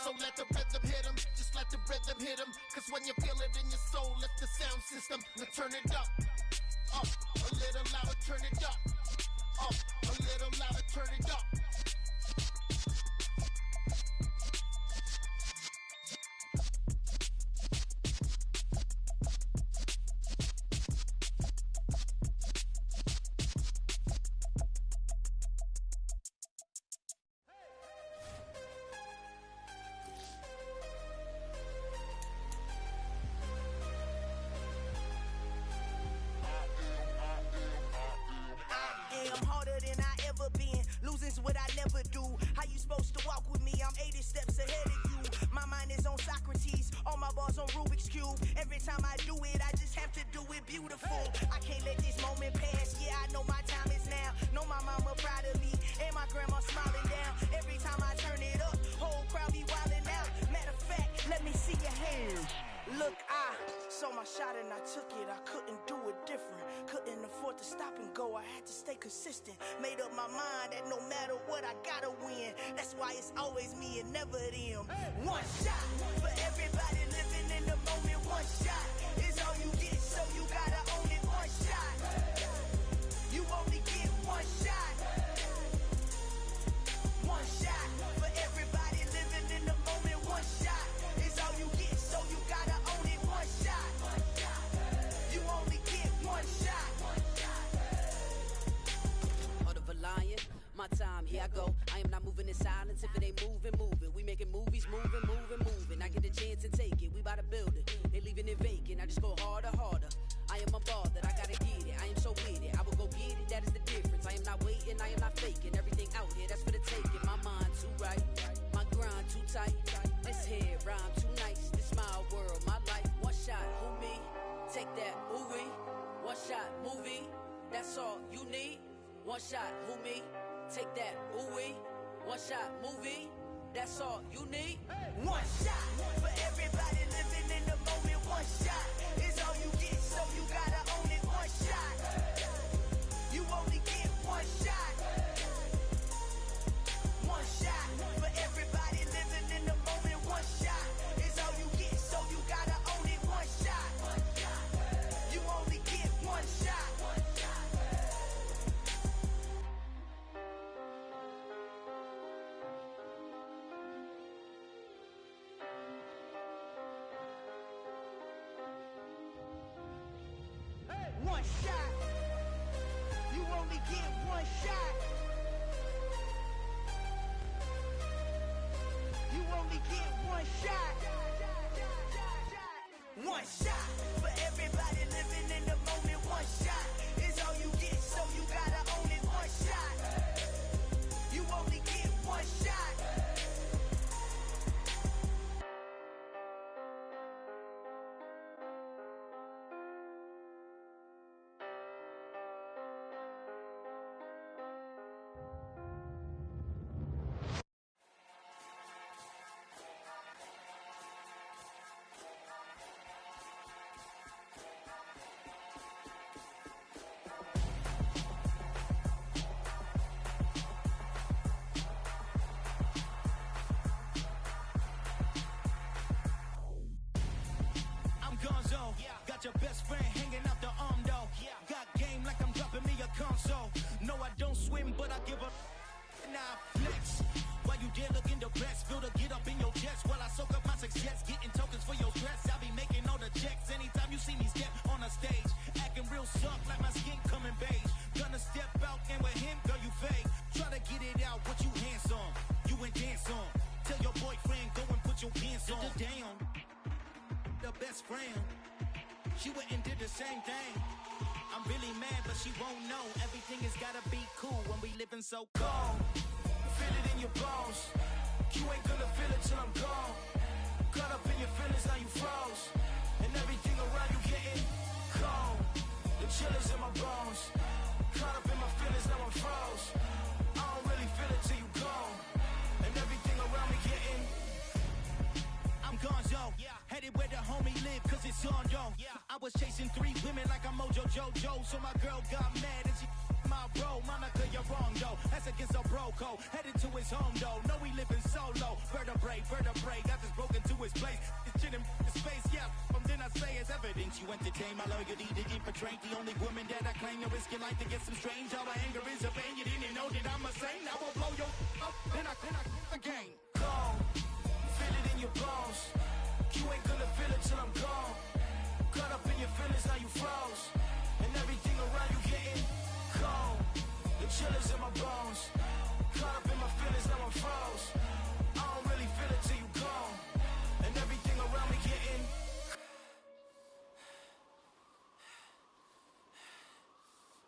So let the rhythm hit him, just let the rhythm hit him. Cause when you feel it in your soul, lift the sound system. Now turn it up, a little louder, turn it up, a little louder, turn it up. What I never do. How you supposed to walk with me? I'm 80 steps ahead of you. My mind is on Socrates, all my bars on Rubik's Cube. Every time I do it, I just have to do it beautiful. I can't let this moment pass. Yeah, I know my time is now. Know my mama proud of me, and my grandma smiling down. Every time I turn it up, whole crowd be wilding out. Matter of fact, let me see your hands. Look, I saw my shot and I took it. I couldn't do it different. Couldn't afford to stop and go. I had to stay consistent. Made up my mind that no matter what, I gotta win. That's why it's always me and never them. One shot for everybody living in the moment. One shot is all you get, so you gotta own it. One shot. You only get one shot. One shot for everybody living in the moment. One shot is all you get, so you gotta own it. One shot. You only get one shot. Heart of a lion, my time, here I go. I am not moving in silence. If it ain't moving, move it. We making movies, moving. I get a chance and take it. We bout to build it. Ain't leaving it vacant. I just go harder. I am a ball that I gotta get it. I am so with it. I will go get it. That is the difference. I am not waiting. I am not faking. Everything out here, that's for the taking. My mind too right. My grind too tight. This head rhyme too nice. This my world, my life. One shot, who me? Take that, who we? One shot, movie. That's all you need. One shot, who me? Take that, ooh wee. One shot, movie. That's all you need. One shot for everybody living in the moment. One shot is all you get, so you gotta own it. One shot. You only get one shot. One shot for everybody living in the moment. One shot is all you get, so you gotta own it. One shot. You only get one shot. One shot. You only get one shot. You only get one shot. One shot for everybody living in the moment. One shot is all you get, so you gotta own it. One shot. You only get one shot. Got your best friend hanging out the arm though. Got game like I'm dropping me a console. No, I don't swim, but I give a now flex. While you there looking depressed, feel the get up in your chest while I soak up my success, getting tokens for your stress. I be making all the checks anytime you see me step on a stage, acting real soft like my skin coming beige. Gonna step out and with him, girl, you fake. Try to get it out, what you hands on, you ain't dance on. Tell your boyfriend go and put your pants on. Down, the best friend. She went and did the same thing. I'm really mad, but she won't know. Everything has gotta be cool when we living so cold. Feel it in your bones. You ain't gonna feel it till I'm gone. Caught up in your feelings, now you froze. And everything around you getting cold. The chill is in my bones. Caught up in my feelings, now I'm froze. I don't really feel it till you gone. And everything around me getting I'm gonzo. Headed where the homie live, cause it's on, yo. I was chasing 3 women like I'm Mojo Jojo, so my girl got mad and she my bro. Monica, you're wrong, though. That's against a bro code. Headed to his home, though. No, we living solo. Vertebrae. Got this broken to his place. This shit in his face, yeah. Then I say it's evidence you entertain my loyalty to infiltrate. The only woman that I claim to risk your life to get some strange. All my anger is a pain. You didn't know that I'm a saint. I will blow your up, then I again. Gone. Feel it in your bones. You ain't gonna feel it till I'm gone. Caught up in your feelings, now you froze. And everything around you getting cold. The chill is in my bones. Caught up in my feelings, now I'm froze. I don't really feel it till you gone. And everything around me getting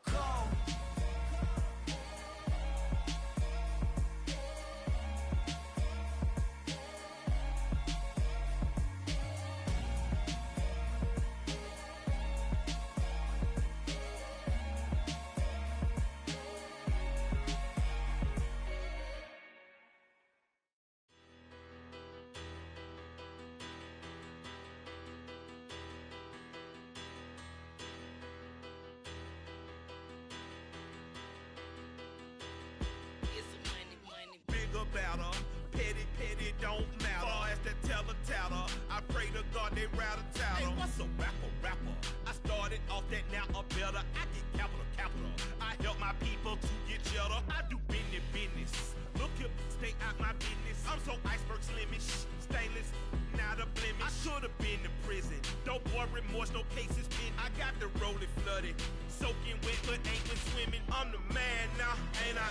cold. Better. Petty don't matter. Far as that teller, I pray to God they rattle tattle. Hey, what's a rapper? I started off that now a better. I get capital. I help my people to get cheddar. I do business. Look here, stay out my business. I'm so iceberg slimish, stainless, not a blemish. I should've been in prison. Don't boy remorse, no cases pinned. I got the rolling flooded, soaking wet, but ain't been swimming. I'm the man now, ain't I?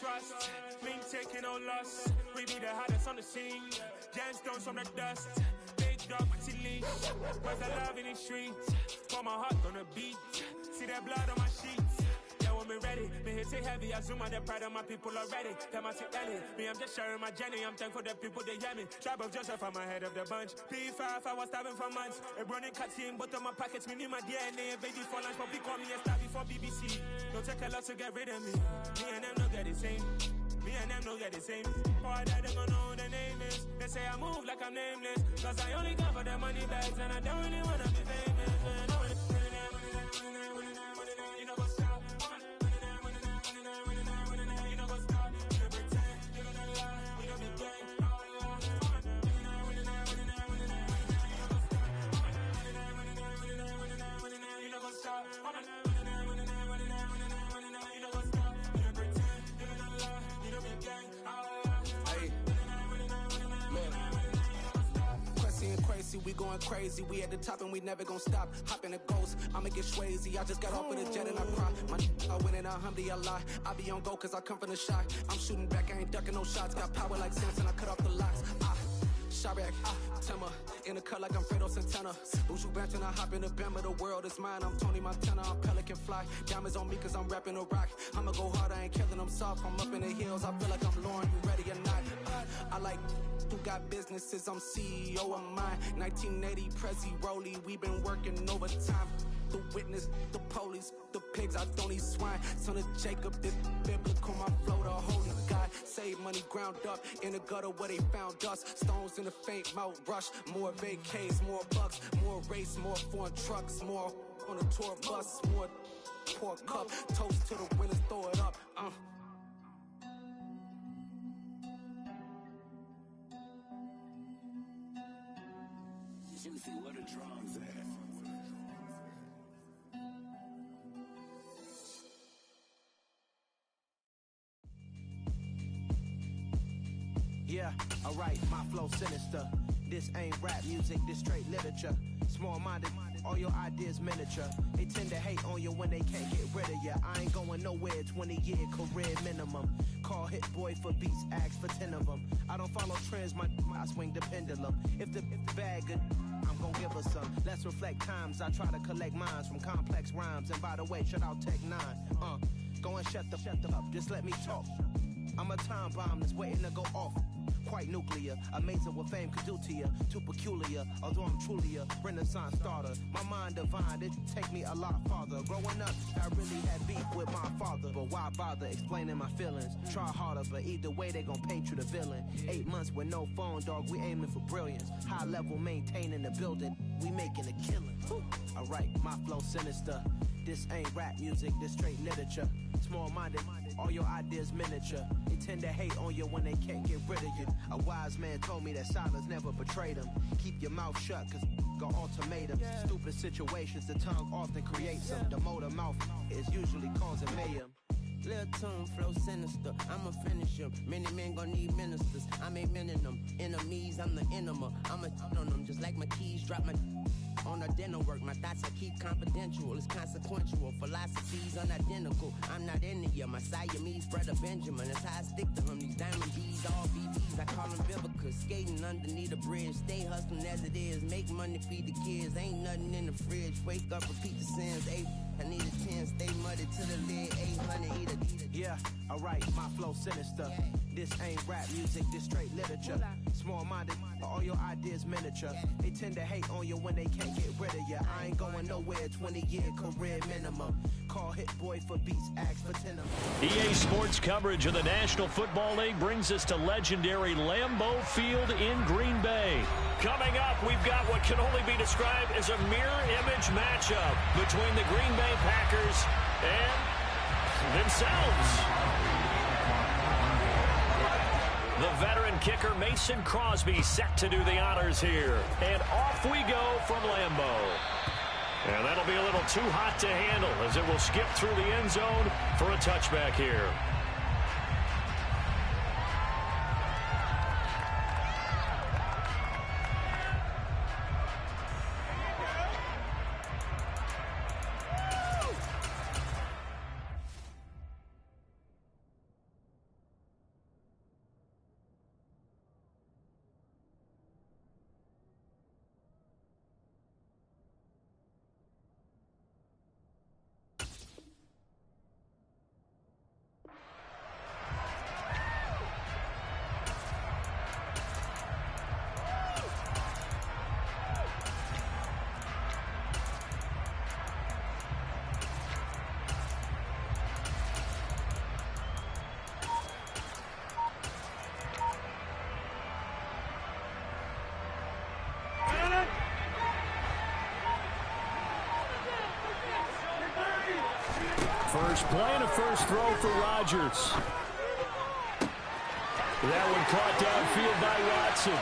trust. Been taking no loss. We be the hottest on the scene. Gemstones from the dust. Big dog, Matty leash. Where's the love in the streets? Pour my heart on the beat. See that blood on my sheets. Yeah, when we ready, me hit it heavy. I zoom on the pride of my people already. Them I see Ellie. Me, I'm just sharing my journey. I'm thankful the people they hear me. Tribe of Joseph, I'm ahead of the bunch. P5, I was starving for months. A running cut in bottom of my pockets. Me need my DNA. Baby for lunch, but call me a star before BBC. Don't take a lot to get rid of me. Me and them don't get the same. Me and them don't get the same. Boy, that them don't know who the name is. They say I move like I'm nameless. Cause I only come for the money bags. And I don't really wanna be famous. You know what's up? You know what's up? You pretend. You don't lie. You don't be gang. You know what's up? We going crazy, we at the top and we never gon' stop. Hop in a ghost, I'ma get Swayze. I just got off with a jet and I cry. I win in a Alhamdulillah. I be on go cause I come from the shot. I'm shooting back, I ain't ducking no shots. Got power like Samson, I cut off the locks. Shabak, Timmer, in the cut like I'm Fredo Santana. Buju Banton, I hop in the Bama, the world is mine. I'm Tony Montana, I'm Pelican Fly. Diamonds on me cause I'm rapping a rock. I'ma go hard, I ain't killing them soft. I'm up in the hills, I feel like I'm Lauren, you ready or not? I like who got businesses, I'm CEO of mine. 1980 Prezi Rolly, we been working overtime. The witness, the police, the pigs, I don't eat swine. Son of Jacob, this biblical, my flow, the holy God. Save money ground up in the gutter where they found us. Stones in the faint mouth rush. More vacays, more bucks, more race, more foreign trucks, more on a tour bus, more pour cup. Toast to the winners, throw it up. Juicy, where the drums at? Yeah, alright, my flow sinister. This ain't rap music, this straight literature. Small-minded, all your ideas miniature. They tend to hate on you when they can't get rid of you. I ain't going nowhere, 20-year career minimum. Call Hit Boy for beats, ask for 10 of them. I don't follow trends, I swing the pendulum. If the bag good, I'm gon' give her some. Let's reflect times, I try to collect minds from complex rhymes. And by the way, shout out Tech 9. Go and shut the up, just let me talk. I'm a time bomb that's waiting to go off. Quite nuclear, amazing what fame could do to you. Too peculiar, although I'm truly a Renaissance starter. My mind divine, it take me a lot farther. Growing up, I really had beef with my father. But why bother explaining my feelings? Try harder, but either way they gon' paint you the villain. 8 months with no phone, dog, we aiming for brilliance. High level maintaining the building, we making a killing. Alright, my flow sinister. This ain't rap music, this straight literature. Small-minded, all your ideas miniature. They tend to hate on you when they can't get rid of you. A wise man told me that silence never betrayed him. Keep your mouth shut, cause got ultimatums. Stupid situations, the tongue often creates them. The motor mouth is usually causing mayhem. Lil' tune, flow sinister, I'ma finish him. Many men gon' need ministers, I'm aiming them. Enemies, I'm the enema. I'ma on them, just like my keys, drop my on a dinner work. My thoughts I keep confidential, it's consequential. Philosophies unidentical, I'm not into you. My Siamese brother Benjamin, that's how I stick to him. These diamond D's, all BBs, I call them Vivica. Skating underneath the bridge, stay hustling as it is. Make money, feed the kids, ain't nothing in the fridge. Wake up, repeat the sins, I need a 10, stay muddy to the lid, 800, eat a. Yeah, alright, my flow sinister. This ain't rap music, this straight literature. Small-minded, all your ideas miniature. They tend to hate on you when they can't get rid of you. I ain't going nowhere, 20-year career minimum. Call Hit Boy for beats, ask for 10 of them. EA Sports coverage of the National Football League brings us to legendary Lambeau Field in Green Bay. Coming up, we've got what can only be described as a mirror image matchup between the Green Bay Packers and themselves. The veteran kicker Mason Crosby set to do the honors here. And off we go from Lambeau. And that'll be a little too hot to handle as it will skip through the end zone for a touchback here. Packers playing a first throw for Rodgers. That one caught downfield by Watson.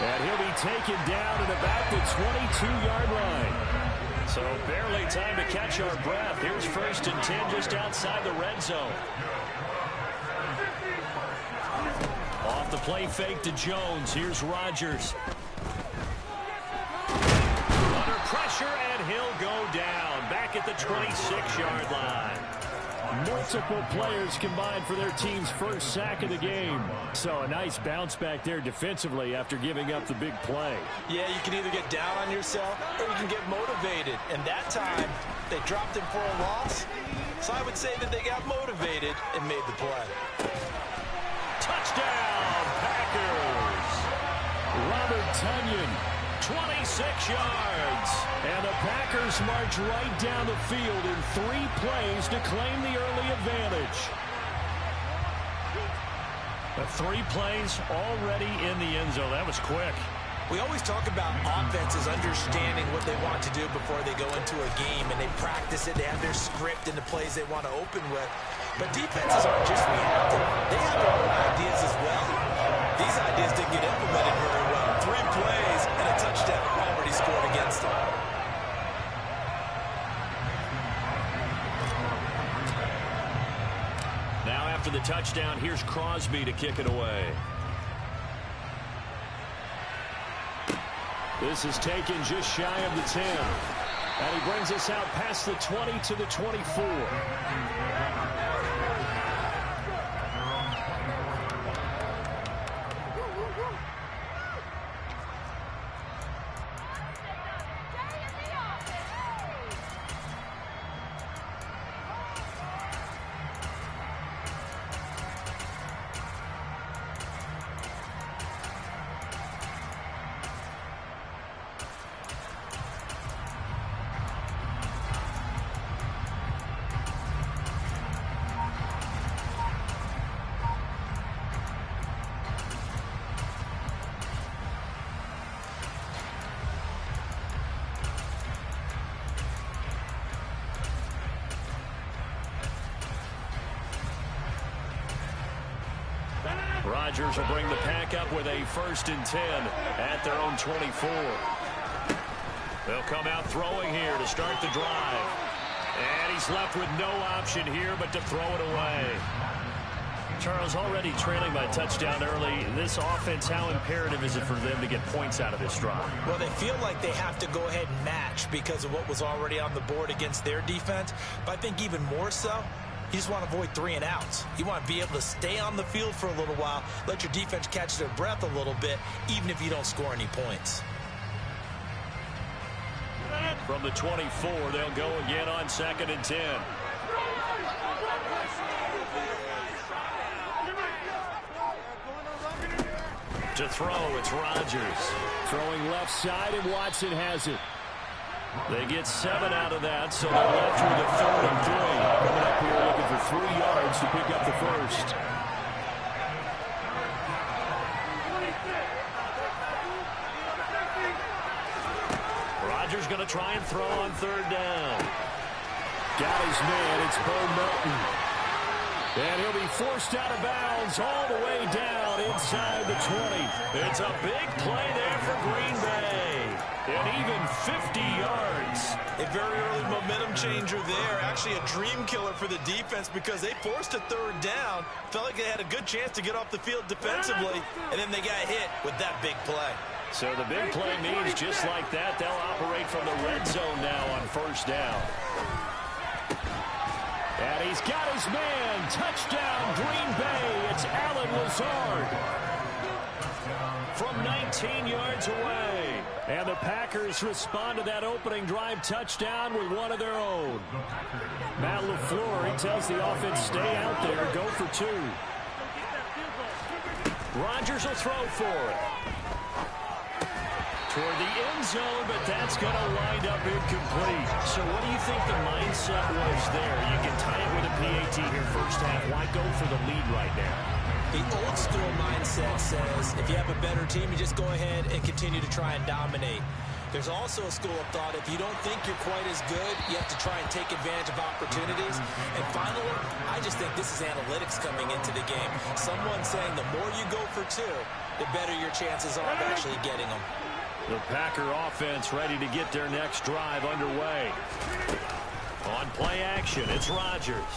And he'll be taken down at about the 22-yard line. So barely time to catch our breath. Here's 1st and 10 just outside the red zone. Off the play fake to Jones. Here's Rodgers. Under pressure, and he'll go down. Back at the 26-yard line. Multiple players combined for their team's first sack of the game. So a nice bounce back there defensively after giving up the big play. Yeah, you can either get down on yourself or you can get motivated. And that time, they dropped him for a loss. So I would say that they got motivated and made the play. Touchdown, Packers! Robert Tonyan, 26 yards. And the Packers march right down the field in 3 plays to claim the early advantage. 3 plays already in the end zone. That was quick. We always talk about offenses understanding what they want to do before they go into a game, and they practice it. They have their script and the plays they want to open with. But defenses aren't just reactive. They have their own ideas as well. These ideas didn't get implemented very well. 3 plays and a touchdown already scored against them. Now after the touchdown, here's Crosby to kick it away. This is taken just shy of the 10. And he brings us out past the 20 to the 24. Rodgers will bring the pack up with a 1st and 10 at their own 24. They'll come out throwing here to start the drive. And he's left with no option here but to throw it away. Charles, already trailing by touchdown early. This offense, how imperative is it for them to get points out of this drive? Well, they feel like they have to go ahead and match because of what was already on the board against their defense. But I think even more so, you just want to avoid 3 and outs. You want to be able to stay on the field for a little while, let your defense catch their breath a little bit, even if you don't score any points. From the 24, they'll go again on 2nd and 10. To throw, it's Rodgers. Throwing left side, and Watson has it. They get 7 out of that, so they're left with a 3rd and 3. Coming up here looking for 3 yards to pick up the first. Rodgers going to try and throw on 3rd down. Got his man, it's Bo Melton. And he'll be forced out of bounds all the way down inside the 20. It's a big play there for Green Bay. And even 50 yards. A very early momentum changer there. Actually a dream killer for the defense because they forced a 3rd down. Felt like they had a good chance to get off the field defensively. And then they got hit with that big play. So the big play means just like that, they'll operate from the red zone now on 1st down. And he's got his man. Touchdown, Green Bay. It's Allen Lazard. From 19 yards away. And the Packers respond to that opening drive touchdown with one of their own. Matt LaFleur, he tells the offense, stay out there, go for 2. Rodgers will throw for it. Toward the end zone, but that's going to wind up incomplete. So what do you think the mindset was there? You can tie it with a PAT here first half. Why go for the lead right now? The old school mindset says if you have a better team, you just go ahead and continue to try and dominate. There's also a school of thought, if you don't think you're quite as good, you have to try and take advantage of opportunities. And finally, I just think this is analytics coming into the game. Someone saying the more you go for two, the better your chances are of actually getting them. The Packer offense ready to get their next drive underway. On play action, it's Rodgers.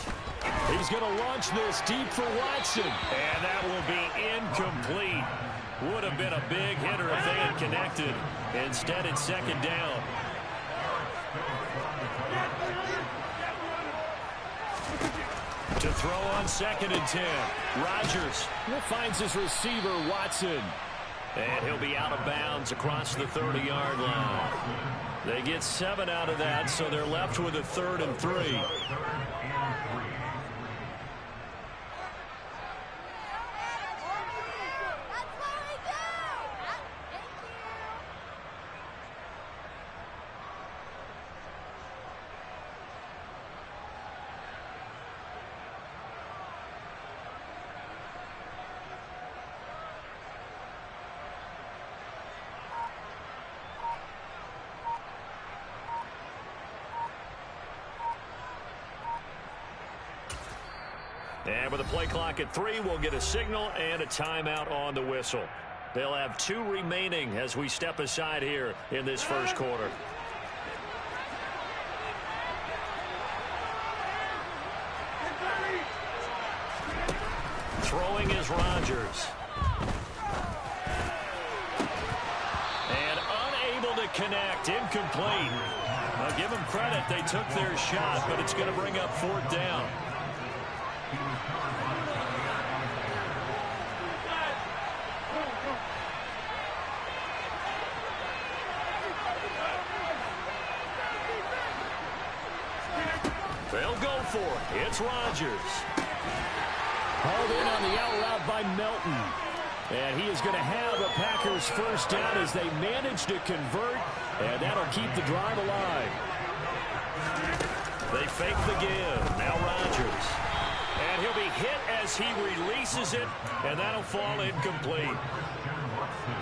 He's going to launch this deep for Watson. And that will be incomplete. Would have been a big hitter if they had connected. Instead, it's second down. To throw on 2nd and 10. Rodgers finds his receiver, Watson. And he'll be out of bounds across the 30-yard line. They get 7 out of that, so they're left with a 3rd and 3. And with the play clock at 3, we'll get a signal and a timeout on the whistle. They'll have 2 remaining as we step aside here in this first quarter. Throwing is Rodgers. And unable to connect. Incomplete. I'll give them credit. They took their shot, but it's going to bring up 4th down. They'll go for it. It's Rodgers. Hauled in on the out route by Melton. And he is going to have a Packers first down as they manage to convert. And that'll keep the drive alive. They fake the give. Now Rodgers. And he'll be hit as he releases it. And that'll fall incomplete.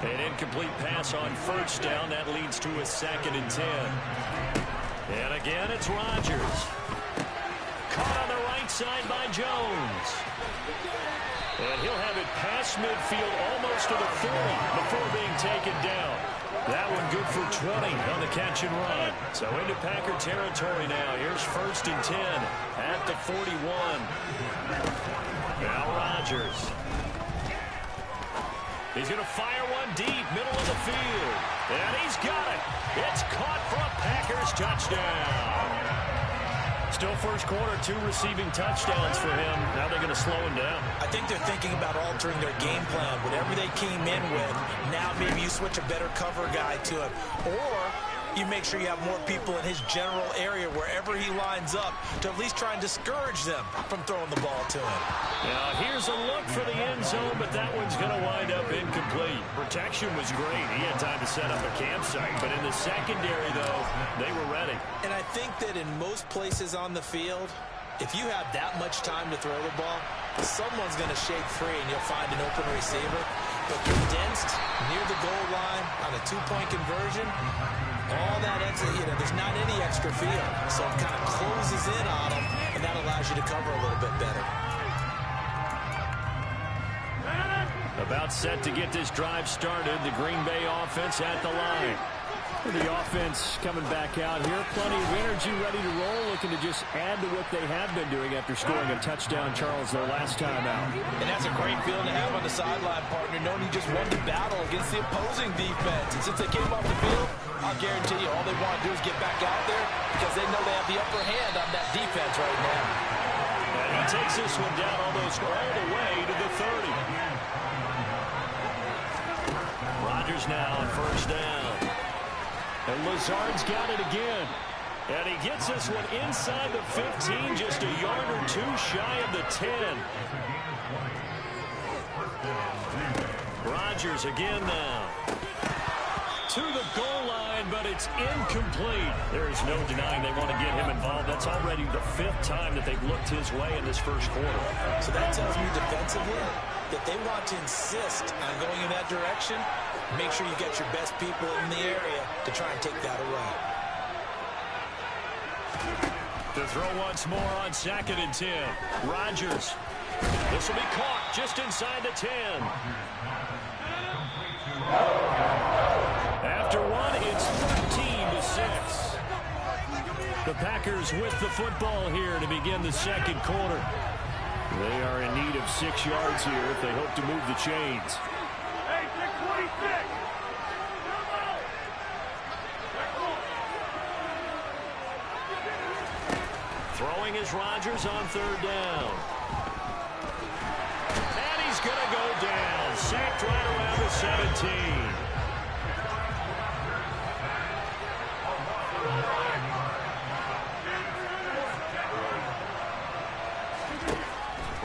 An incomplete pass on first down. That leads to a 2nd and 10. And again, it's Rodgers. Caught on the right side by Jones. And he'll have it past midfield almost to the 40 before being taken down. That one good for 20 on the catch and run. So into Packer territory now. Here's 1st and 10 at the 41. Now Rodgers. He's going to fire one deep, middle of the field. And he's got it. It's caught for a Packers touchdown. Still first quarter, 2 receiving touchdowns for him. Now they're going to slow him down. I think they're thinking about altering their game plan. Whatever they came in with, now maybe you switch a better cover guy to him. Or you make sure you have more people in his general area wherever he lines up to at least try and discourage them from throwing the ball to him. Now here's a look for the end zone, but that one's going to wind up incomplete. Protection was great. He had time to set up a campsite, but in the secondary, though, they were ready. And I think that in most places on the field, if you have that much time to throw the ball, someone's going to shake free and you'll find an open receiver. But condensed near the goal line on a 2-point conversion, all that extra, there's not any extra field. So it kind of closes in on them, and that allows you to cover a little bit better. About set to get this drive started. The Green Bay offense at the line. The offense coming back out here. Plenty of energy, ready to roll, looking to just add to what they have been doing after scoring a touchdown, Charles, their last time out. And that's a great feeling to have on the sideline, partner, knowing you just won the battle against the opposing defense. And since they came off the field, I'll guarantee you all they want to do is get back out there because they know they have the upper hand on that defense right now. And he takes this one down almost all the way to the 30. Rodgers now on first down. And Lazard's got it again. And he gets this one inside the 15, just a yard or 2 shy of the 10. Rodgers again now. To the goal line, but it's incomplete. There is no denying they want to get him involved. That's already the 5th time that they've looked his way in this first quarter. So that tells me defensively that they want to insist on going in that direction. make sure you get your best people in the area to try and take that away. To throw once more on 2nd and 10. Rodgers. This will be caught just inside the 10. After one, it's 13-6. The Packers with the football here to begin the second quarter. They are in need of 6 yards here if they hope to move the chains. Throwing is Rodgers on 3rd down. And he's going to go down. Sacked right around the 17.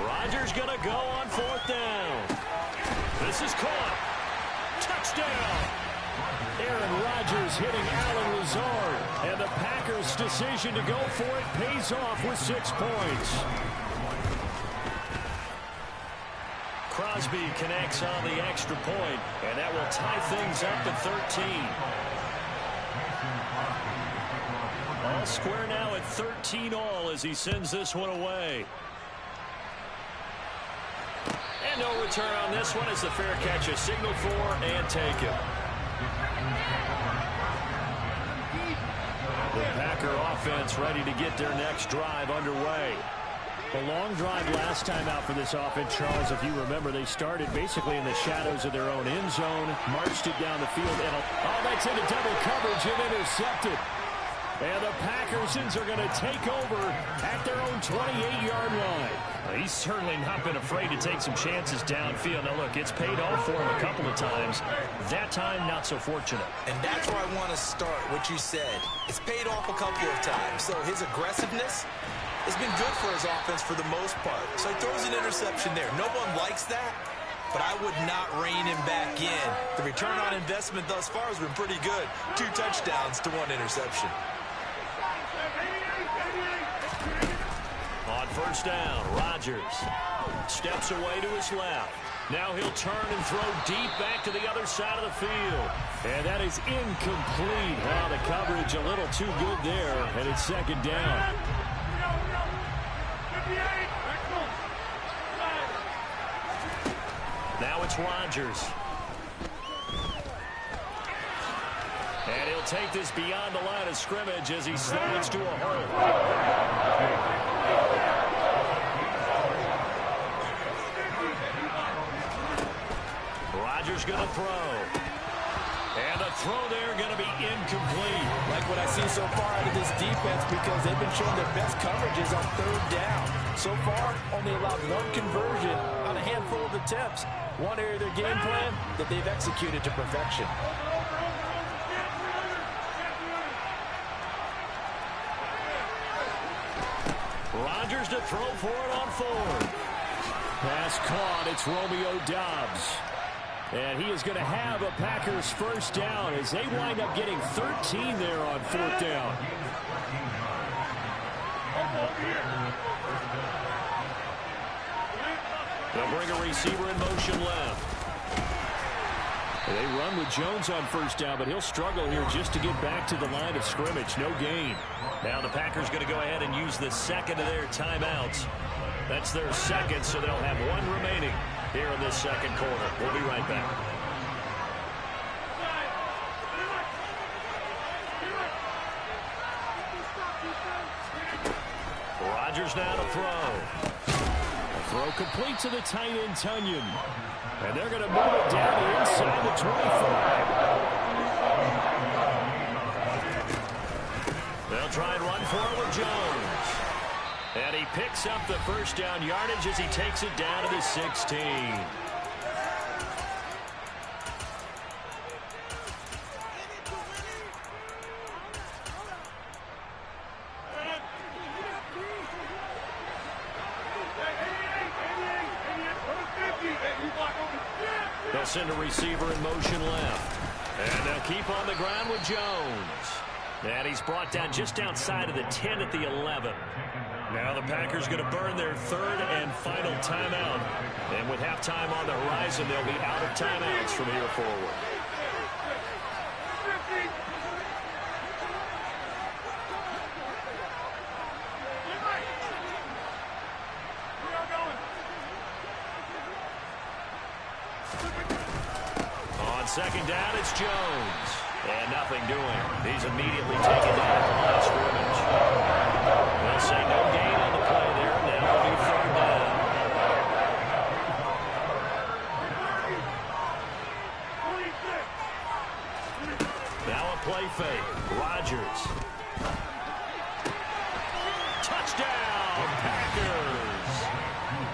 Rodgers going to go on 4th down. This is caught. Touchdown. Aaron Rodgers hitting Allen Lazard. And the Packers' decision to go for it pays off with 6 points. Crosby connects on the extra point, and that will tie things up at 13. All square now at 13 all as he sends this one away. And no return on this one as the fair catch is signaled for and taken. The Packer offense ready to get their next drive underway. A long drive last time out for this offense, Charles. If you remember, they started basically in the shadows of their own end zone, marched it down the field, and that's into double coverage and intercepted. And the Packers are going to take over at their own 28-yard line. He's certainly not been afraid to take some chances downfield. Now, look, it's paid off for him a couple of times. That time, not so fortunate. And that's where I want to start, what you said. It's paid off a couple of times. So his aggressiveness has been good for his offense for the most part. So he throws an interception there. No one likes that, but I would not rein him back in. The return on investment thus far has been pretty good. 2 touchdowns to 1 interception. On 1st down, Rodgers steps away to his left. Now he'll turn and throw deep back to the other side of the field. And that is incomplete. Wow, the coverage a little too good there, and it's 2nd down. Now it's Rodgers. And he'll take this beyond the line of scrimmage as he slides to a hole. Rodgers going to throw. And the throw there going to be incomplete. Like what I see so far out of this defense, because they've been showing their best coverages on 3rd down. So far, only allowed 1 conversion on a handful of attempts. One area of their game plan that they've executed to perfection. Rodgers to throw for it on 4th. Pass caught. It's Romeo Doubs. And he is going to have a Packers 1st down as they wind up getting 13 there on 4th down. They'll bring a receiver in motion left. They run with Jones on 1st down, but he'll struggle here just to get back to the line of scrimmage. No gain. Now the Packers going to go ahead and use the 2nd of their timeouts. That's their 2nd, so they'll have 1 remaining here in this 2nd quarter. We'll be right back. Rodgers now to throw. A throw complete to the tight end, Tunyon. And they're going to move it down to inside the 25. They'll try and run for it with Jones. And he picks up the 1st down yardage as he takes it down to the 16. They'll send a receiver in motion left. And they'll keep on the ground with Jones. And he's brought down just outside of the 10 at the 11. Now the Packers going to burn their 3rd and final timeout. And with halftime on the horizon, they'll be out of timeouts from here forward. On second down, it's Jones. And nothing doing. He's immediately taken down at the line of scrimmage. They'll say no gain on the play there. Now it'll be third down. Now a play fake. Rodgers. Touchdown, Packers.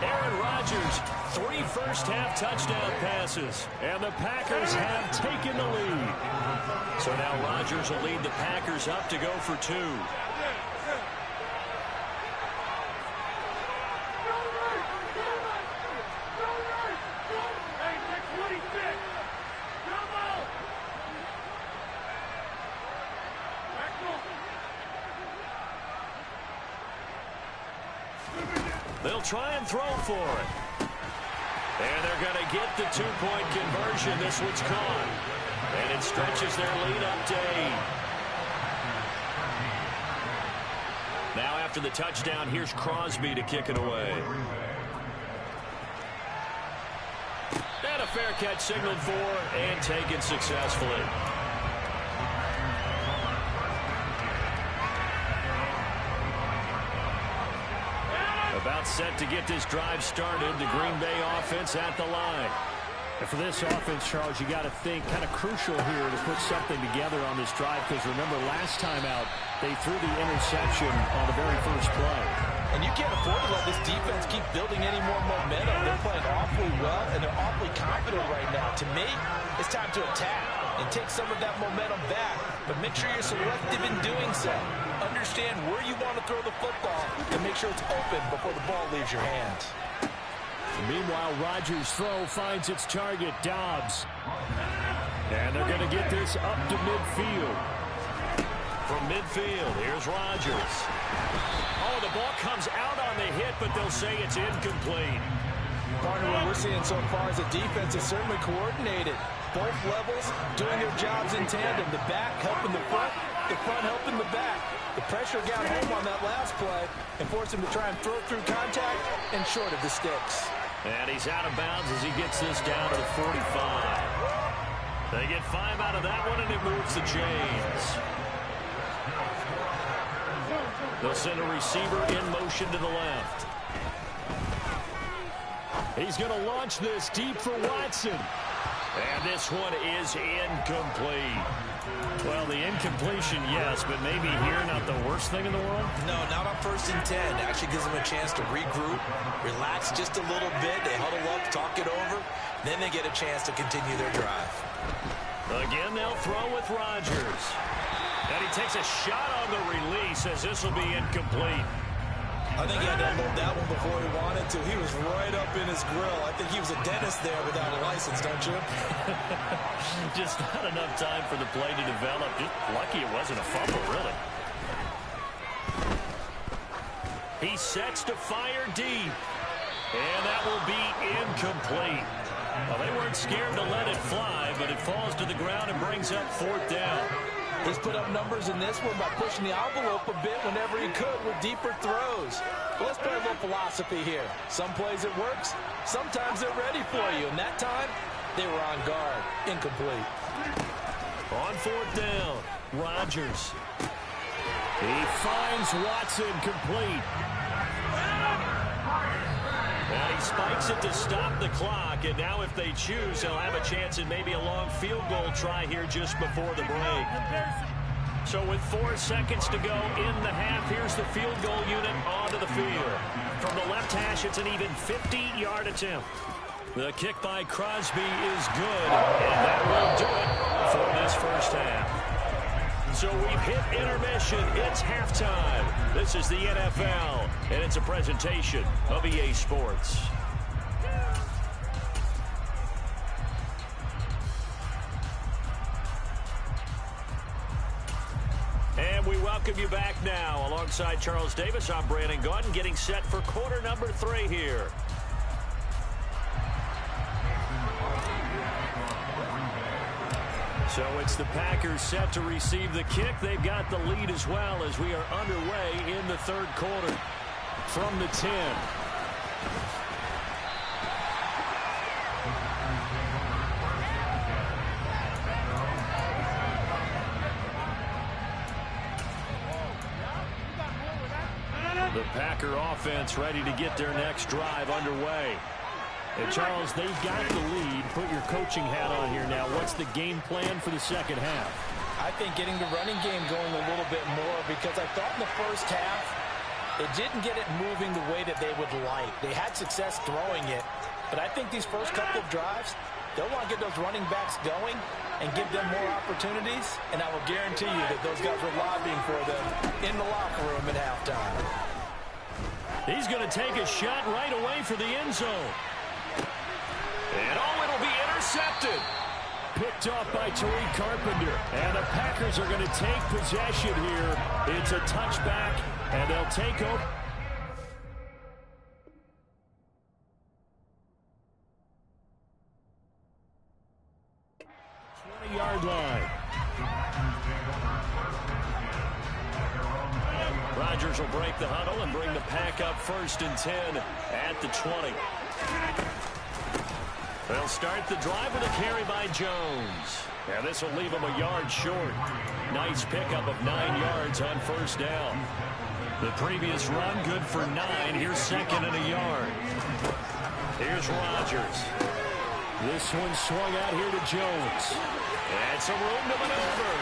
Aaron Rodgers, 3 first-half touchdown passes, and the Packers have taken the lead. So now Rodgers will lead the Packers up to go for 2. They'll try and throw for it. And they're going to get the 2-point conversion. This one's caught. And it stretches their lead up to 8. Now after the touchdown, here's Crosby to kick it away. And a fair catch signaled for and taken successfully. About set to get this drive started. The Green Bay offense at the line. And for this offense, Charles, you got to think kind of crucial here to put something together on this drive, because remember last time out they threw the interception on the very first play. And you can't afford to let this defense keep building any more momentum. They're playing awfully well, and they're awfully confident right now. To me, it's time to attack and take some of that momentum back. But make sure you're selective in doing so. Understand where you want to throw the football and make sure it's open before the ball leaves your hands. Meanwhile, Rodgers' throw finds its target, Dobbs. And they're going to get this up to midfield. From midfield, here's Rodgers. Oh, the ball comes out on the hit, but they'll say it's incomplete. Partner, what we're seeing so far is the defense is certainly coordinated. Both levels doing their jobs in tandem. The back helping the front helping the back. The pressure got home on that last play and forced him to try and throw through contact and short of the sticks. And he's out of bounds as he gets this down to the 45. They get 5 out of that one, and it moves the chains. They'll send a receiver in motion to the left. He's going to launch this deep for Watson. And this one is incomplete. Well, the incompletion, yes, but maybe here not the worst thing in the world? No, not on 1st and 10. Actually gives them a chance to regroup, relax just a little bit. They huddle up, talk it over. Then they get a chance to continue their drive. Again, they'll throw with Rodgers. And he takes a shot on the release as this will be incomplete. I think he had to unload that one before he wanted to. He was right up in his grill. I think he was a dentist there without a license, don't you? Just not enough time for the play to develop. Just lucky it wasn't a fumble, really. He sets to fire deep. And that will be incomplete. Well, they weren't scared to let it fly, but it falls to the ground and brings up 4th down. He's put up numbers in this one by pushing the envelope a bit whenever he could with deeper throws. But let's play a little philosophy here. Some plays it works, sometimes they're ready for you. And that time, they were on guard. Incomplete. On 4th down, Rodgers. He finds Watson complete. And he spikes it to stop the clock, and now if they choose, they'll have a chance at maybe a long field goal try here just before the break. So with 4 seconds to go in the half, here's the field goal unit onto the field. From the left hash, it's an even 50-yard attempt. The kick by Crosby is good, and that will do it for this first half. So we've hit intermission. It's halftime. This is the NFL, and it's a presentation of EA Sports. And we welcome you back now. Alongside Charles Davis, I'm Brandon Gaudin, getting set for quarter number 3 here. So it's the Packers set to receive the kick. They've got the lead as well as we are underway in the 3rd quarter. From the 10. The Packer offense ready to get their next drive underway. And, Charles, they've got the lead. Put your coaching hat on here now. What's the game plan for the second half? I think getting the running game going a little bit more, because I thought in the first half it didn't get it moving the way that they would like. They had success throwing it, but I think these first couple of drives, they'll want to get those running backs going and give them more opportunities, and I will guarantee you that those guys were lobbying for them in the locker room at halftime. He's going to take a shot right away for the end zone. And it'll be intercepted. Picked off by Tariq Carpenter. And the Packers are going to take possession here. It's a touchback, and they'll take over. Yard line. Rodgers will break the huddle and bring the Pack up 1st and 10 at the 20. They'll start the drive with a carry by Jones. And this will leave him a yard short. Nice pickup of 9 yards on 1st down. The previous run good for 9. Here's 2nd and a yard. Here's Rodgers. This one swung out here to Jones. And some room to maneuver.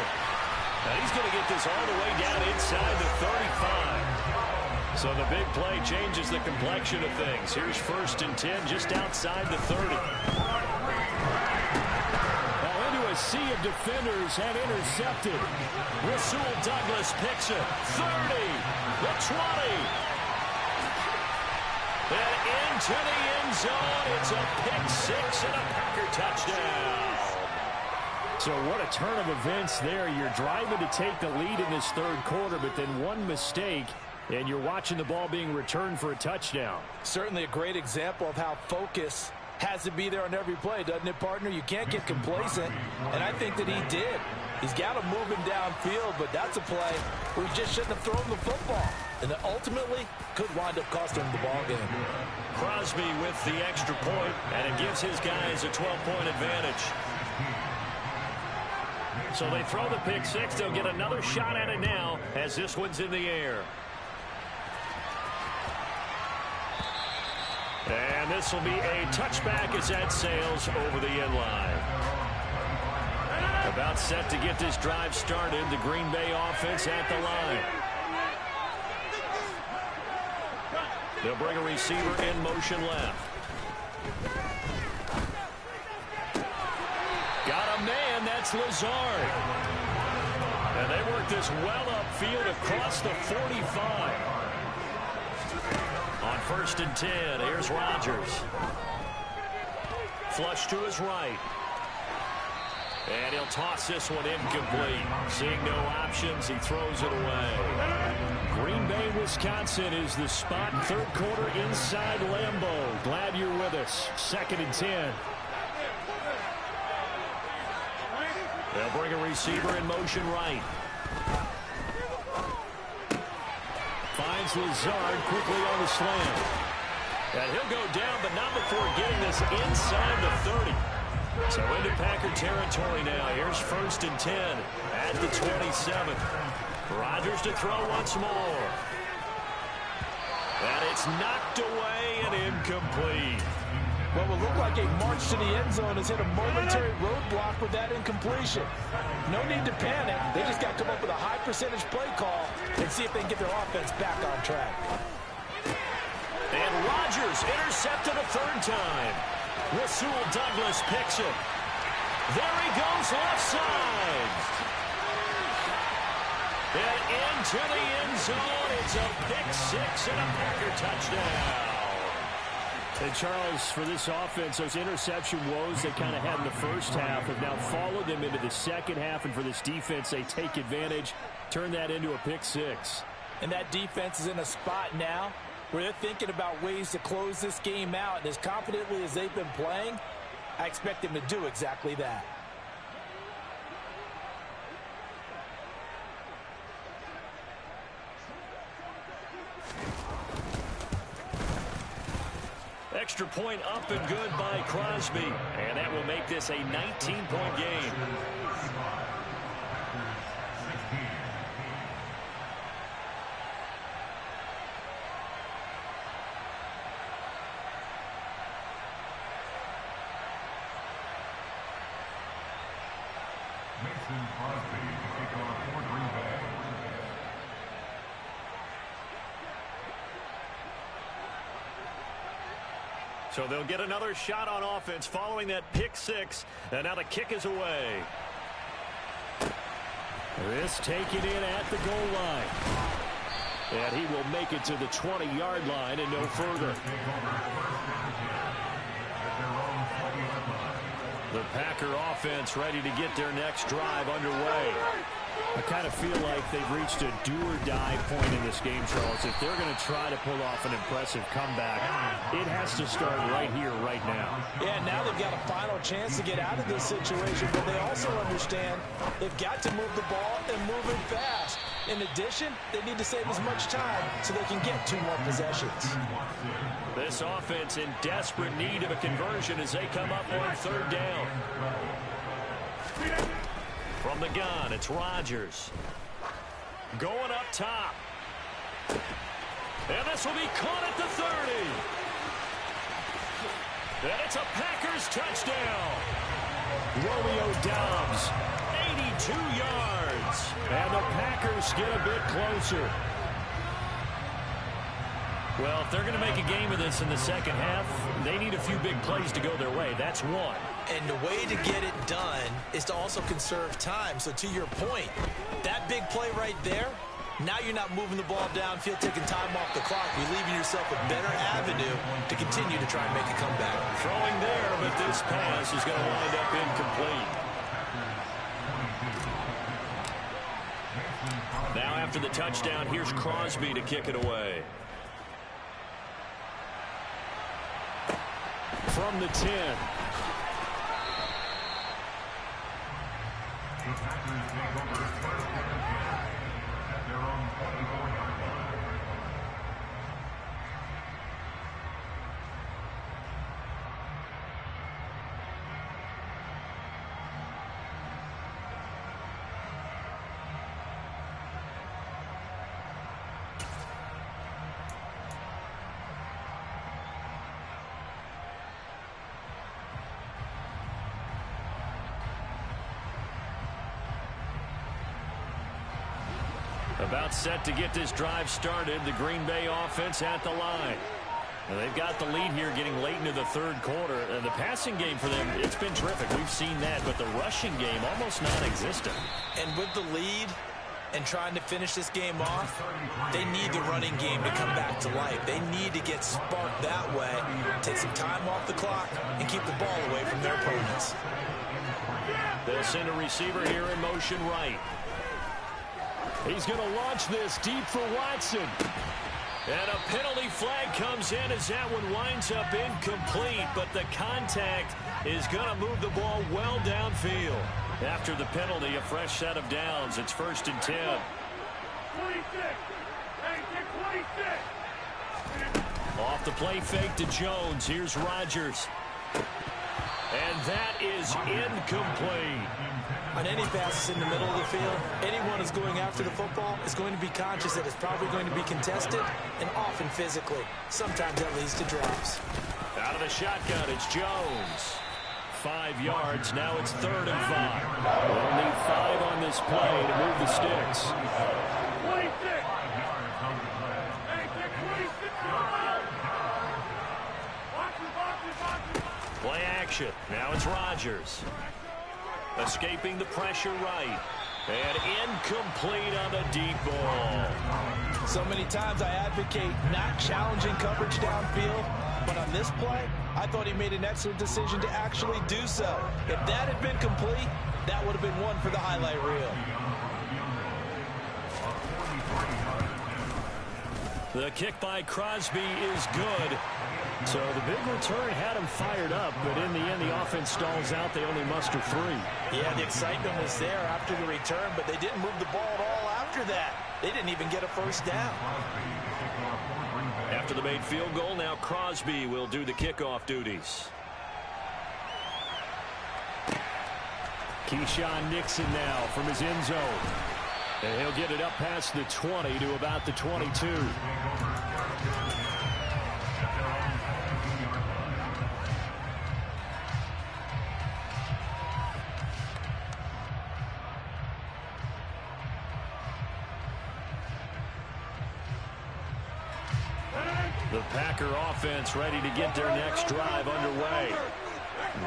And he's going to get this all the way down inside the 35. So the big play changes the complexion of things. Here's 1st and 10 just outside the 30. Now into a sea of defenders and intercepted. Rasul Douglas picks it. 30. The 20. And into the end zone. It's a pick 6 and a Packer touchdown. So what a turn of events there. You're driving to take the lead in this 3rd quarter, but then one mistake, and you're watching the ball being returned for a touchdown. Certainly a great example of how focus has to be there on every play, doesn't it, partner? You can't get complacent, and I think that he did. He's got him moving downfield, but that's a play where he just shouldn't have thrown the football, and that ultimately could wind up costing him the ball game. Crosby with the extra point, and it gives his guys a 12-point advantage. So they throw the pick 6. They'll get another shot at it now as this one's in the air. And this will be a touchback as that sails over the end line. About set to get this drive started. The Green Bay offense at the line. They'll bring a receiver in motion left. Got a man, that's Lazard. And they work this well upfield across the 45. On 1st and 10, here's Rodgers. Flush to his right. And he'll toss this one incomplete. Seeing no options, he throws it away. Green Bay, Wisconsin is the spot. 3rd quarter inside Lambeau. Glad you're with us. 2nd and 10. They'll bring a receiver in motion right. Finds Lazard quickly on the slant. And he'll go down, but not before getting this inside the 30. So into Packer territory now. Here's 1st and 10 at the 27. Rodgers to throw once more. And it's knocked away and incomplete. What will look like a march to the end zone has hit a momentary roadblock with that incompletion. No need to panic. They just got to come up with a high percentage play call and see if they can get their offense back on track. And Rodgers intercepted a 3rd time. Rasul Douglas picks it. There he goes left side. And into the end zone. It's a pick 6 and a Packer touchdown. And Charles, for this offense, those interception woes they kind of had in the first half have now followed them into the second half. And for this defense, they take advantage, turn that into a pick 6. And that defense is in a spot now where they're thinking about ways to close this game out. And as confidently as they've been playing, I expect them to do exactly that. Extra point up and good by Crosby. And that will make this a 19-point game. So they'll get another shot on offense following that pick six, and now the kick is away. This taken in at the goal line. And he will make it to the 20-yard line and no further. The Packer offense ready to get their next drive underway. I kind of feel like they've reached a do-or-die point in this game, Charles. If they're going to try to pull off an impressive comeback, it has to start right here, right now. Yeah, now they've got a final chance to get out of this situation, but they also understand they've got to move the ball and move it fast. In addition, they need to save as much time so they can get 2 more possessions. This offense in desperate need of a conversion as they come up on 3rd down. From the gun, it's Rodgers. Going up top. And this will be caught at the 30. And it's a Packers touchdown. Romeo Doubs, 82 yards. And the Packers get a bit closer. Well, if they're going to make a game of this in the second half, they need a few big plays to go their way. That's one. And the way to get it done is to also conserve time. So to your point, that big play right there, now you're not moving the ball downfield, taking time off the clock. You're leaving yourself a better avenue to continue to try and make a comeback. Throwing there, but this pass is going to wind up incomplete. Now after the touchdown, here's Crosby to kick it away. From the 10. About set to get this drive started. The Green Bay offense at the line. Now they've got the lead here getting late into the 3rd quarter. And the passing game for them, it's been terrific. We've seen that. But the rushing game, almost non-existent. And with the lead and trying to finish this game off, they need the running game to come back to life. They need to get sparked that way, take some time off the clock, and keep the ball away from their opponents. They'll send a receiver here in motion right. He's going to launch this deep for Watson. And a penalty flag comes in as that one winds up incomplete. But the contact is going to move the ball well downfield. After the penalty, a fresh set of downs. It's 1st and 10. 26. Off the play fake to Jones. Here's Rodgers. And that is incomplete. On any passes in the middle of the field, anyone who's going after the football is going to be conscious that it's probably going to be contested and often physically. Sometimes that leads to drops. Out of the shotgun, it's Jones. 5 yards. Now it's 3rd and 5. They'll need 5 on this play to move the sticks. 26. Play action. Now it's Rodgers. Escaping the pressure right. And incomplete on the deep ball. So many times I advocate not challenging coverage downfield, but on this play, I thought he made an excellent decision to actually do so. If that had been complete, that would have been one for the highlight reel. The kick by Crosby is good. So the big return had him fired up, but in the end, the offense stalls out. They only muster 3. Yeah, the excitement was there after the return, but they didn't move the ball at all after that. They didn't even get a 1st down. After the made field goal, now Crosby will do the kickoff duties. Keyshawn Nixon now from his end zone. And he'll get it up past the 20 to about the 22. The Packer offense ready to get their next drive underway.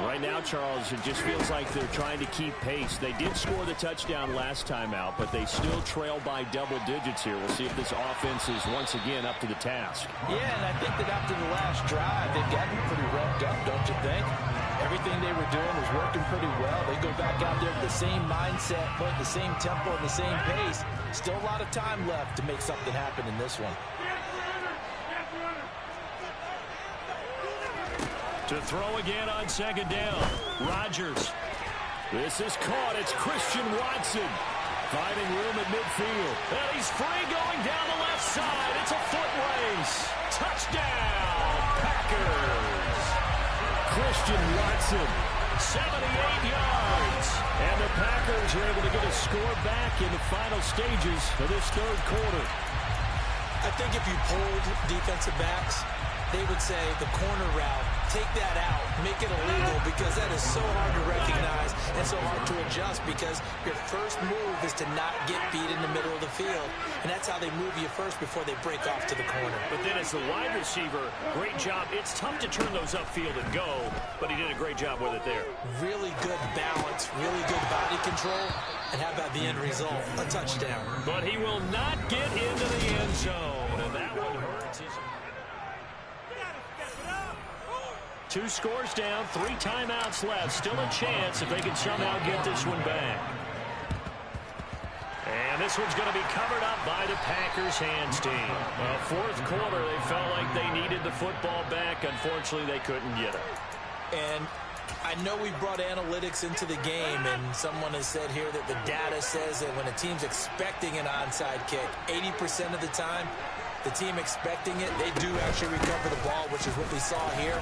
Right now, Charles, it just feels like they're trying to keep pace. They did score the touchdown last time out, but they still trail by double digits here. We'll see if this offense is once again up to the task. Yeah, and I think that after the last drive, they've gotten pretty revved up, don't you think? Everything they were doing was working pretty well. They go back out there with the same mindset, put the same tempo and the same pace. Still a lot of time left to make something happen in this one. To throw again on second down. Rodgers. This is caught. It's Christian Watson. Finding room at midfield. And he's free going down the left side. It's a foot race. Touchdown, Packers. Christian Watson, 78 yards. And the Packers are able to get a score back in the final stages of this third quarter. I think if you polled defensive backs, they would say the corner route, take that out, make it illegal, because that is so hard to recognize and so hard to adjust, because your first move is to not get beat in the middle of the field, and that's how they move you first before they break off to the corner. But then as the wide receiver, great job. It's tough to turn those upfield and go, but he did a great job with it there. Really good balance, really good body control, and how about the end result? A touchdown. But he will not get into the end zone, and that one hurts. 2 scores down, 3 timeouts left. Still a chance if they can somehow get this one back. And this one's going to be covered up by the Packers hands team. Well, fourth quarter, they felt like they needed the football back. Unfortunately, they couldn't get it. And I know we brought analytics into the game, and someone has said here that the data says that when a team's expecting an onside kick, 80% of the time, the team expecting it, they do actually recover the ball, which is what we saw here.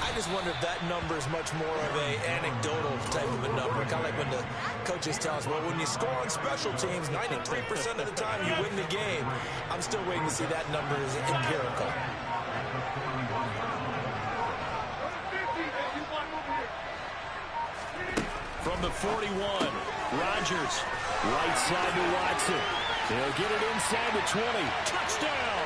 I just wonder if that number is much more of an anecdotal type of a number. Kind of like when the coaches tell us, well, when you score on special teams, 93% of the time you win the game. I'm still waiting to see that number is empirical. From the 41, Rodgers, right side to Watson. He'll get it inside the 20. Touchdown!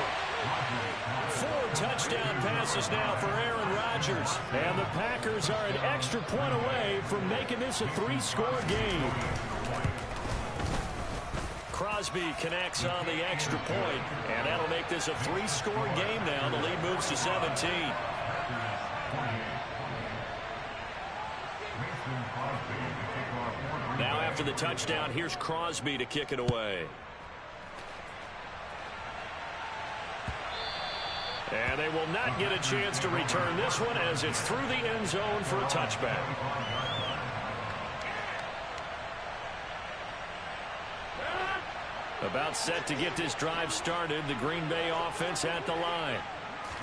4 touchdown passes now for Aaron Rodgers. And the Packers are an extra point away from making this a 3-score game. Crosby connects on the extra point, and that'll make this a 3-score game now. The lead moves to 17. Now after the touchdown, here's Crosby to kick it away. And they will not get a chance to return this one as it's through the end zone for a touchback. About set to get this drive started. The Green Bay offense at the line.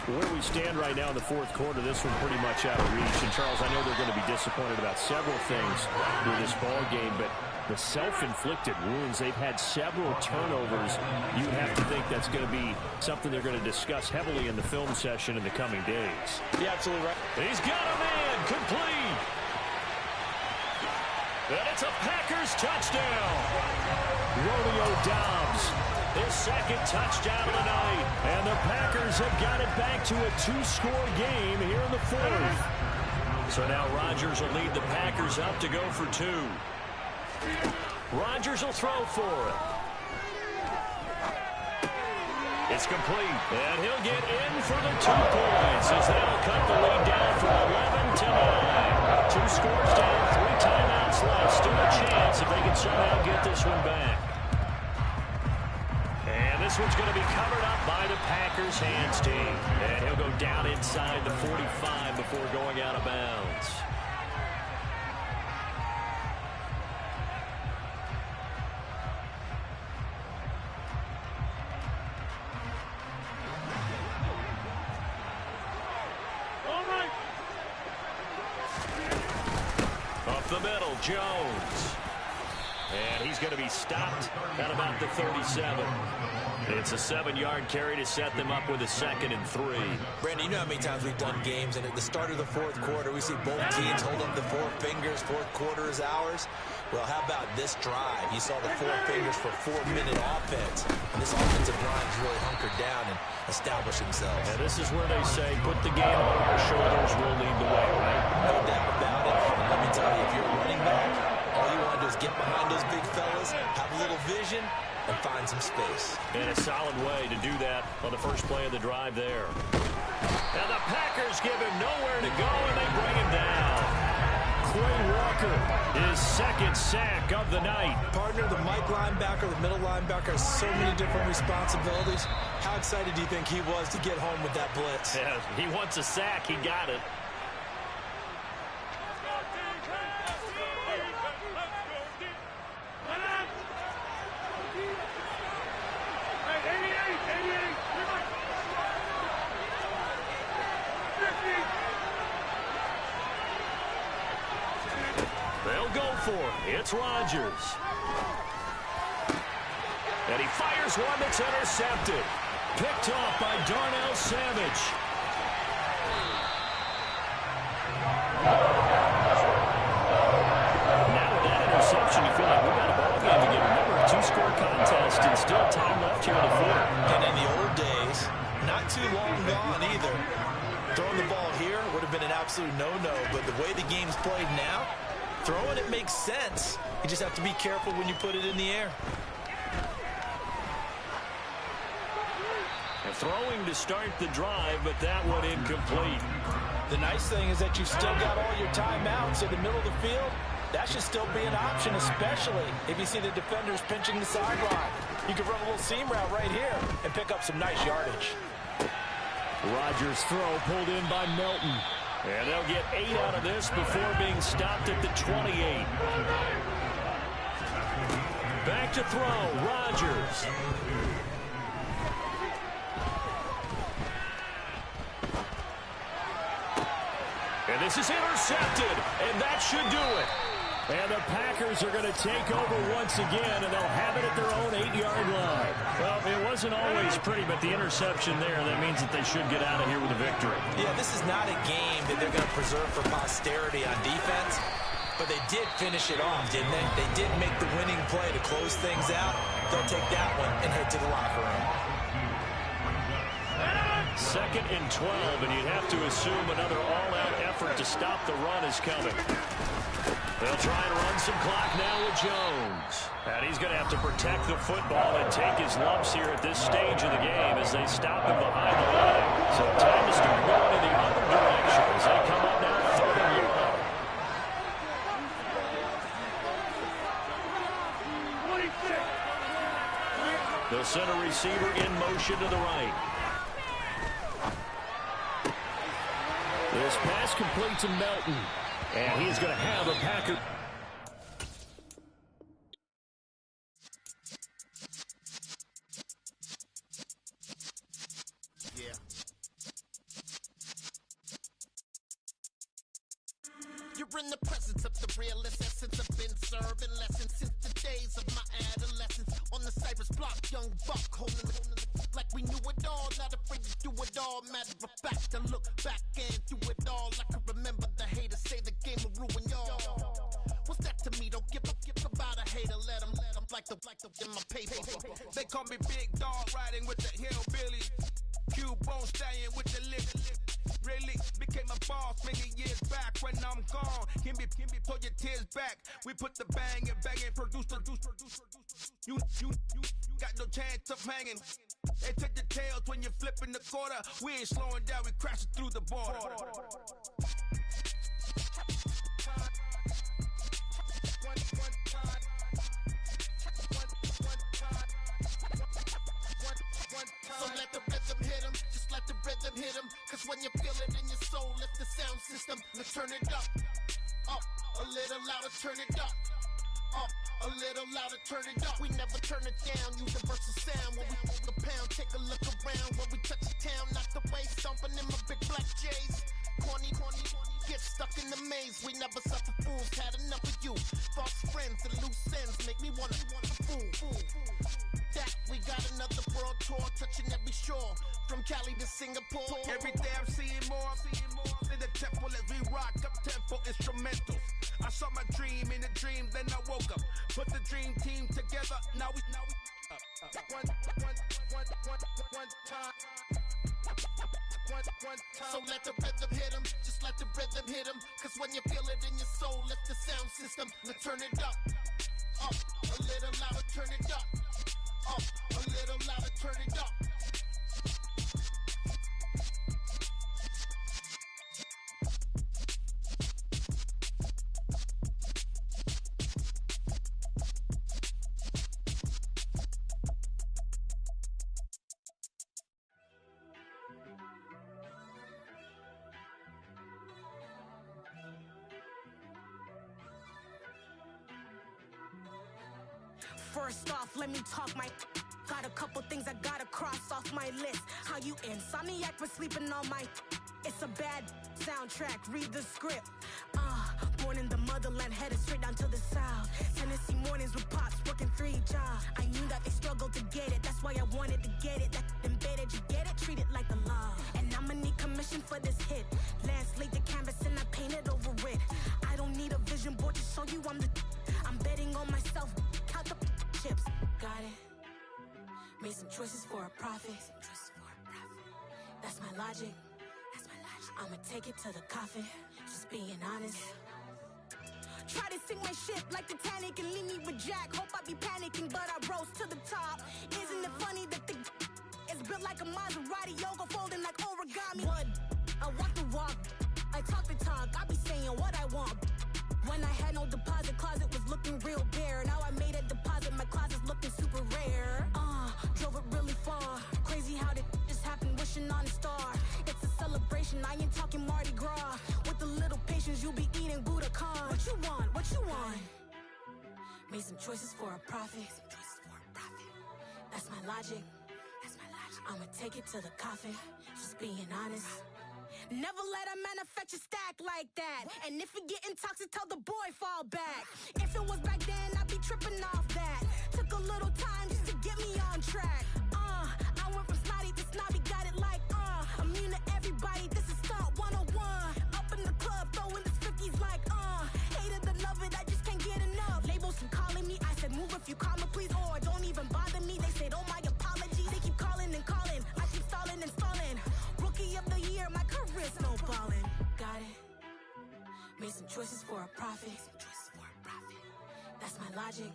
Where we stand right now in the fourth quarter, this one pretty much out of reach. And, Charles, I know they're going to be disappointed about several things with this ball game, but the self-inflicted wounds, they've had several turnovers. You have to think that's going to be something they're going to discuss heavily in the film session in the coming days. Yeah, absolutely right. He's got a man complete. And it's a Packers touchdown. Romeo Doubs, his second touchdown of the night. And the Packers have got it back to a 2-score game here in the fourth. So now Rodgers will lead the Packers up to go for 2. Rodgers will throw for it. It's complete, and he'll get in for the 2 points as they'll cut the lead down from 11 to 9. 2 scores down, 3 timeouts left. Still a chance if they can somehow get this one back. And this one's going to be covered up by the Packers hands team. And he'll go down inside the 45 before going out of bounds. The middle, Jones. And he's going to be stopped at about the 37. It's a 7-yard carry to set them up with a 2nd and 3. Brandon, you know how many times we've done games, and at the start of the fourth quarter, we see both teams hold up the 4 fingers. Fourth quarter is ours. Well, how about this drive? You saw the 4 fingers for 4-minute offense. And this offensive line has really hunkered down and established themselves. And this is where they say, put the game on our shoulders, we'll lead the way, right? No doubt about it. And let me tell you, if you're a running back, all you want to do is get behind those big fellas, have a little vision, and find some space. And a solid way to do that on the first play of the drive there. And the Packers give him nowhere to go, and they bring him down. Quay Walker, his second sack of the night. Partner, the Mike linebacker, the middle linebacker has so many different responsibilities. How excited do you think he was to get home with that blitz? Yeah, he wants a sack. He got it. They'll go for it. It's Rodgers. And he fires one that's intercepted. Picked off by Darnell Savage. Now with that interception, you feel like we've got a ball game again. Remember, a 2-score contest and still time left here in the fourth. And in the old days, not too long gone either. Throwing the ball here would have been an absolute no-no, but the way the game's played now, throwing it makes sense. You just have to be careful when you put it in the air. And throwing to start the drive, but that one incomplete. The nice thing is that you've still got all your timeouts in the middle of the field. That should still be an option, especially if you see the defenders pinching the sideline. You can run a little seam route right here and pick up some nice yardage. Rodgers' throw pulled in by Melton. And they'll get 8 out of this before being stopped at the 28. Back to throw, Rodgers. And this is intercepted, and that should do it. And the Packers are going to take over once again, and they'll have it at their own 8-yard line. Well, it wasn't always pretty, but the interception there, that means that they should get out of here with a victory. Yeah, this is not a game that they're going to preserve for posterity on defense, but they did finish it off, didn't they? They did make the winning play to close things out. They'll take that one and head to the locker room. 2nd and 12, and you'd have to assume another all-out effort to stop the run is coming. They'll try and run some clock now with Jones. And he's going to have to protect the football and take his lumps here at this stage of the game as they stop him behind the line. So time to start going in the other direction as they come up now 3rd and long. They'll send a receiver in motion to the right. This pass complete to Melton. And he's going to have a Packer. Yeah. You're in the presence of the realest essence. I've been serving lessons since the days of my adolescence. On the Cypress block, young buck holding it like we knew it all. Not afraid to do it all. Matter of fact, to look back and do it all. I can remember the haters say the game will ruin y'all. What's that to me? Don't give about a hater. Let them like the in my paper. They call me Big Dog, riding with the hillbilly. Cubone staying with the lip. Really became a boss many years back. When I'm gone, can be pull your tears back. We put the bang and produce. You got no chance of hanging. They take the tails when you're flipping the quarter. We ain't slowing down, we crashing through the border. So let the rhythm hit him, just let the rhythm hit him. Cause when you feel it in your soul, lift the sound system. Let's turn it up, a little louder, turn it up. A little louder, turn it up. We never turn it down, universal sound. When we hold the pound, take a look around. When we touch the town, knock the way, stomping in my big black J's. Corny, get stuck in the maze. We never suffer fools, had enough of you. False friends and loose ends make me wanna fool. That we got another world tour, touching every shore. From Cali to Singapore. Every day I'm seeing more in the temple as we rock up tempo instrumentals. I saw my dream in a dream, then I woke now we one time. One time. So let the rhythm hit him, just let the rhythm hit him. Cause when you feel it in your soul, lift the sound system. Now turn it up, a little louder, turn it up, a little louder, turn it up. First off, let me talk my. Got a couple things I gotta cross off my list. How you insomniac for sleeping on my. It's a bad soundtrack, read the script. Born in the motherland, headed straight down to the south. Tennessee mornings with pops, working 3 jobs. I knew that they struggled to get it, that's why I wanted to get it. That embedded, you get it? Treat it like the law. And I'ma need commission for this hit. Lance laid the canvas and I painted over it. I don't need a vision board to show you I'm the. I'm betting on myself, count the chips. Got it. Made some choices for a profit. That's my logic. I'ma take it to the coffin. Just being honest. Try to sink my ship like Titanic and leave me with Jack. Hope I be panicking, but I rose to the top. Isn't it funny that the is built like a Maserati, yoga folding like origami? What? I walk the walk, I talk the talk. I be saying what I want. When I had no deposit, closet was looking real bare. Now I made a deposit, my closet's looking super rare. Drove it really far. Crazy how did just happen, wishing on a star. It's a celebration, I ain't talking Mardi Gras. With a little patience, you'll be eating Budokan. What you want? What you want? Made some choices for a profit. That's my logic. I'ma take it to the coffin. Just being honest. Never let a manufacture stack like that. And if it getting toxic, tell the boy fall back. If it was back then, I'd be tripping off that. Took a little time just to get me on track. I went from snotty to snobby, got it like immune to everybody, this is Stunt 101. Up in the club, throwing this 50s like hate it or love it, I just can't get enough. Labels keep calling me, I said move if you call me please, or don't even bother me. They said oh my apologies, they keep calling and calling. I keep stalling and stalling. Rookie of the year, my career's no ballin'. Got it. Made some choices for a profit. That's my logic.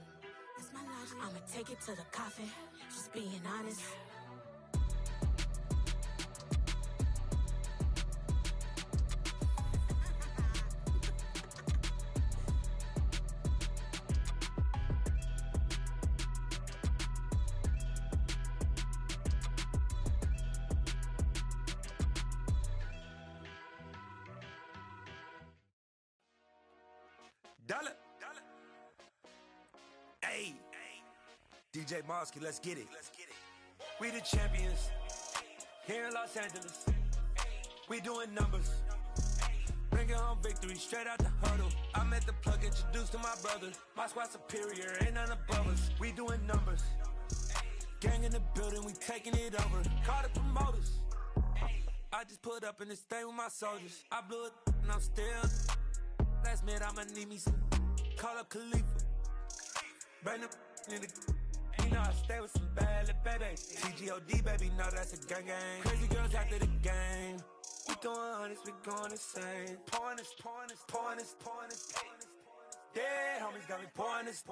I'ma take it to the coffin. Just being honest. Dollar. Hey, DJ Mosky, let's get it. We the champions here in Los Angeles. We doing numbers. Bringing home victory straight out the huddle. I'm at the plug, introduced to my brother. My squad superior, ain't none above us. We doing numbers. Gang in the building, we taking it over. Call the promoters. I just put up in this thing with my soldiers. I blew it and I'm still. Last minute I'ma need me some. Call up Khalifa. Bring them in the. You know I stay with some bad little babies. TGOD baby, know that's a gang gang. Crazy girls after the game. We throwing hundreds, we going insane. Pouring this. Yeah, homies got me pouring this.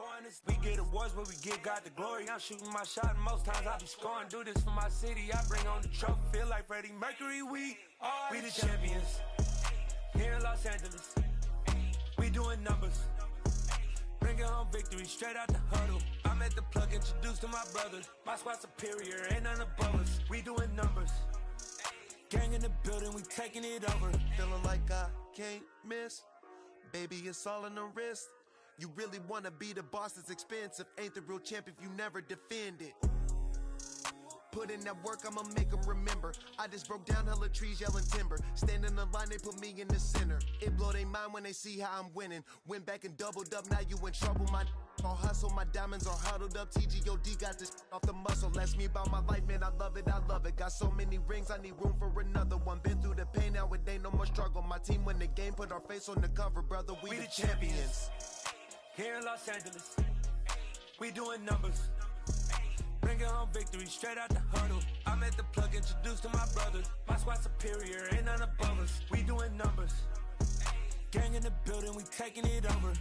We get awards where we give God the glory. I'm shooting my shot and most times I be scoring. Do this for my city, I bring on the trophy. Feel like Freddie Mercury, we the champions. Here in Los Angeles, we doing numbers. Bringing home victory straight out the huddle. I'm at the plug, introduced to my brother. My squad superior, ain't none above us. We doing numbers. Gang in the building, we taking it over. Feeling like I can't miss. Baby, it's all in the wrist. You really wanna be the boss, it's expensive. Ain't the real champ if you never defend it. Put in that work, I'ma make them remember. I just broke down hella trees, yelling timber. Stand in the line, they put me in the center. It blow their mind when they see how I'm winning. Went back and doubled up, now you in trouble. My all hustle, my diamonds are huddled up. TGOD got this off the muscle. Ask me about my life, man, I love it. Got so many rings, I need room for another one. Been through the pain, now it ain't no more struggle. My team win the game, put our face on the cover, brother. We the champions. Here in Los Angeles, we doing numbers. Bringing home victory straight out the huddle. I'm at the plug, introduced to my brothers. My squad superior, ain't none above us. We doing numbers. Gang in the building, we taking it over.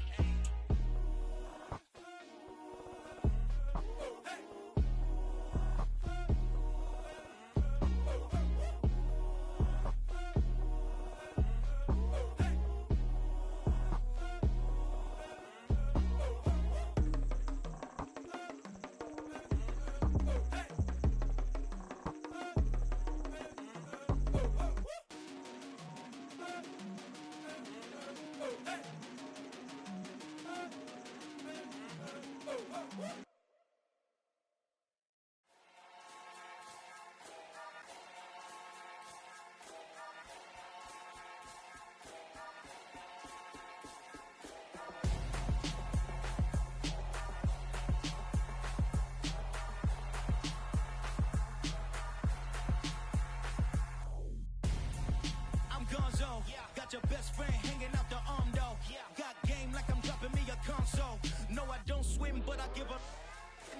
Your best friend hanging out the arm though. Got game like I'm dropping me a console. No, I don't swim, but I give a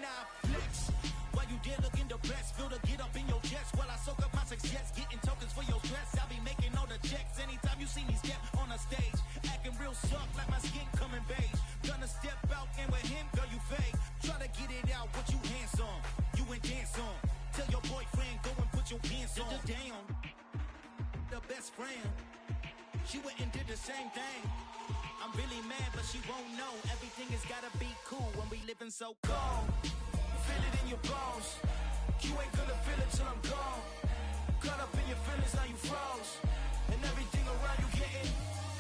now flex. While you there looking depressed, feel the get up in your chest while I soak up my success, getting tokens for your stress. I'll be making all the checks anytime you see me step on a stage, acting real soft like my skin coming beige. Gonna step out and with him, girl, you fake. Try to get it out, but you handsome. You ain't dance on. Tell your boyfriend go and put your pants on. Down. The best friend. She went and did the same thing. I'm really mad, but she won't know. Everything has gotta be cool when we living so cold. Feel it in your bones. You ain't gonna feel it till I'm gone. Caught up in your feelings, now you froze. And everything around you getting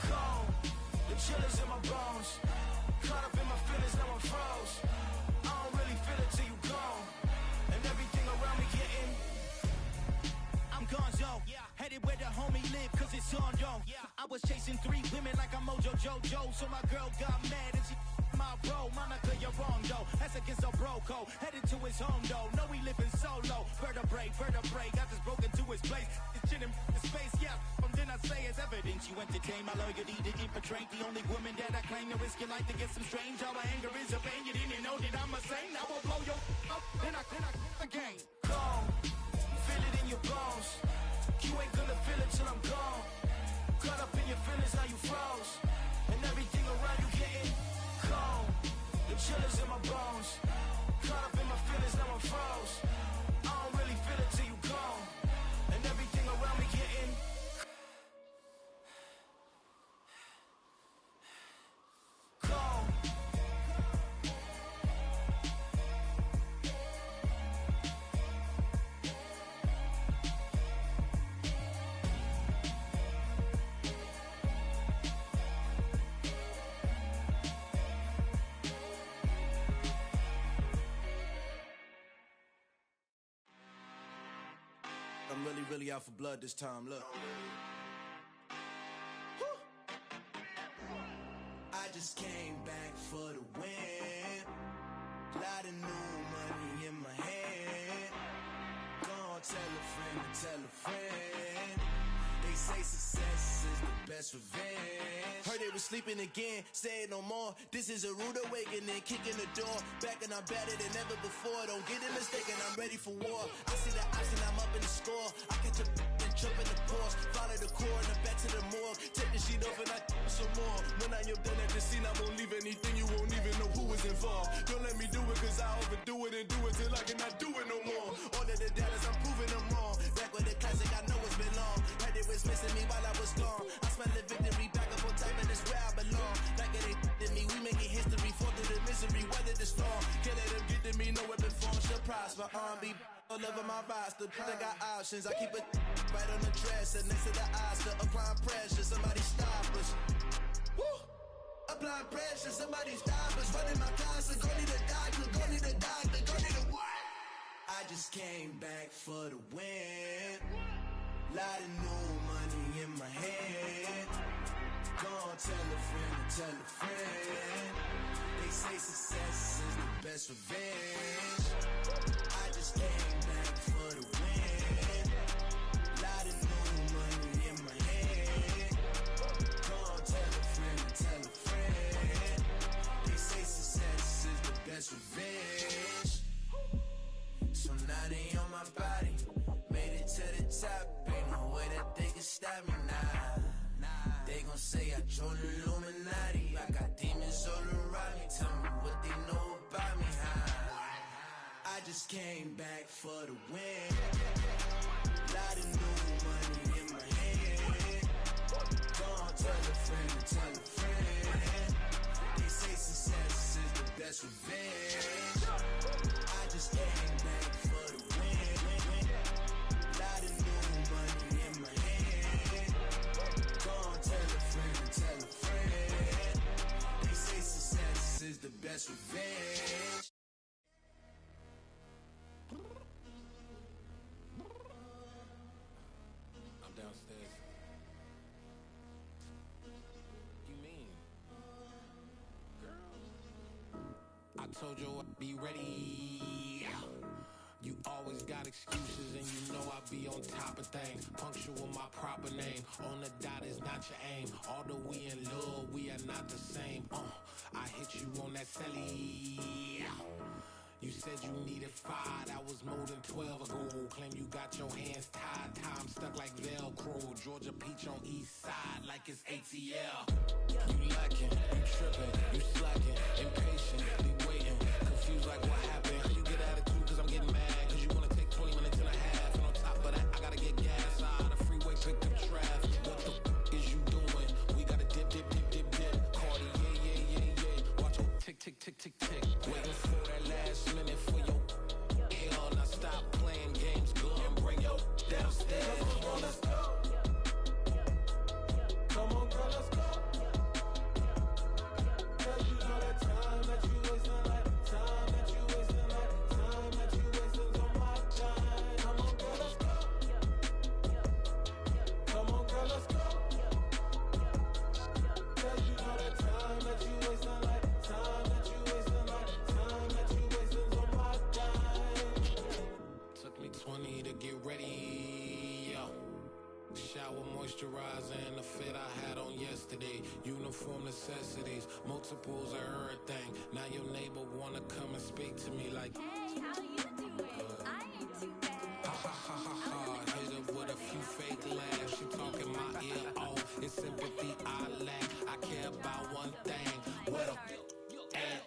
cold. The chill is in my bones. Caught up in my feelings, now I'm froze. I don't really feel it till you gone. And everything around me getting I'm gonzo. Headed where the homie live, cause it's on, yo. I was chasing 3 women like I'm Mojo Jojo. So my girl got mad and she my bro. Monica, you're wrong, though. That's against a bro code. Headed to his home, though. No, we living solo. Vertebrae. Got this broken to his place. It's chin in space, yeah. From then I say it's evidence. You entertain my loyalty to infiltrate. The only woman that I claim to risk your life to get some strange. All my anger is a pain. You didn't know that I'm a saint. Now I'll blow your up. Then I again. Gone. Feel it in your bones. You ain't gonna feel it till I'm gone. Caught up in your feelings, now you froze. And everything around you getting cold. The chill is in my bones. Caught up in my feelings, now I'm froze. I don't really feel it till you gone. And everything around me getting cold. I'm really out for blood this time, look. I just came back for the win. Lot of new money in my hand. Gonna tell a friend. They say success is the best revenge. Heard they was sleeping again, say it no more. This is a rude awakening, kicking the door. Back and I'm better than ever before. Don't get it mistaken, I'm ready for war. I see the option, I'm up in the score. I catch a and jump in the Porsche. Follow the core and the back to the morgue. Take the sheet off and I some more. When I am done at the scene, I won't leave anything. You won't even know who was involved. Don't let me do it cause I overdo it and do it till I cannot do it no more. All of the doubters, I'm proving them wrong. Back with the classic, I know it's been long. Heard it was missing me while I was gone. I smell the victory back up on top and it's where I belong. Like it ain't to me, we making history. Fall through the misery, weather the storm. Can't let them get to me, no weapon form should prosper. R&B all over my roster. I got options, I keep it right on the dresser. Next to the Oscar, applying pressure. Somebody stop us. Woo! Applying pressure, somebody stop us. Running my closet, go need a doctor, go need a doctor, go need a what? I just came back for the win. Lot of new money in my hand. Gonna tell a friend. They say success is the best revenge. I just came back for the win. Lot of new money in my hand. Gonna tell a friend. They say success is the best revenge. say I joined the Illuminati. I got demons all around me. Tell me what they know about me. I just came back for the win. Lot of new money in my hand. Go on, tell a friend to tell a friend. They say success is the best revenge. I just came back for the win. Lot of new money in my hand. Go on, tell a friend to tell a friend. They say success is the best revenge. I told you I'd be ready. You always got excuses and you know I be on top of things. Punctual my proper name. On the dot is not your aim. Although we in love, we are not the same. I hit you on that celly. You said you needed 5, that was more than 12 ago. Claim you got your hands tied, time stuck like Velcro. Georgia Peach on east side like it's ATL. You lacking, you tripping, you slacking, impatient, be waiting, confused like what happened. How you get attitude cause I'm getting mad, cause you wanna take 20 minutes and a half. And on top of that, I gotta get gas out of the freeway, pick up traffic. What the is you doing? We gotta dip, dip, dip, dip, dip. Cardi, yeah. Watch your tick, tick, tick, tick, tick. Waiting for that last minute for your hell. Now stop playing games, go and bring your downstairs. Come on, let's go. Come on, girl, let's go. Cause you know that time that you wasting, like time that you wasting, like time that you wasting on my time. Come on, girl, let's go. Come on, girl, let's go. Cause you know that time that you wasting, like time that you wasting, like time that you wasting on my time. Took me 20 to get ready. Shower moisturizer and the fit I had on yesterday. Uniform necessities, multiples of everything. Now your neighbor wanna come and speak to me like, hey, how you doing? I ain't too bad. Ha ha ha ha ha. Hit her with a few fake laughs. She talking my ear off. It's sympathy I lack. I care about one thing. What a at.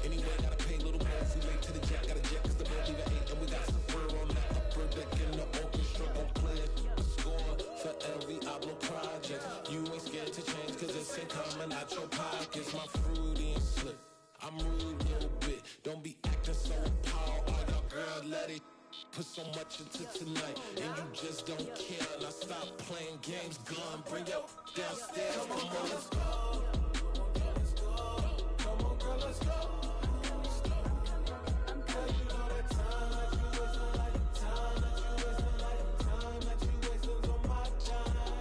Anyway, gotta pay a little more. We late to the jet, gotta jet cause the boat leave at 8. And we got some fur on the upper deck in the orchestra. Gon' play it. For every Ablo project, you ain't scared to change cause it's ain't coming out your pockets. My fruity and slip, I'm rude a little bit. Don't be acting so appalled. All y'all girl, let it put so much into tonight, and you just don't care. Now stop playing games, gun, bring your downstairs. Come on, girl, let's go. Come on, girl, let's go. Cause you know that time that you wasting, like time that you wasting, like time that you wasting on my time.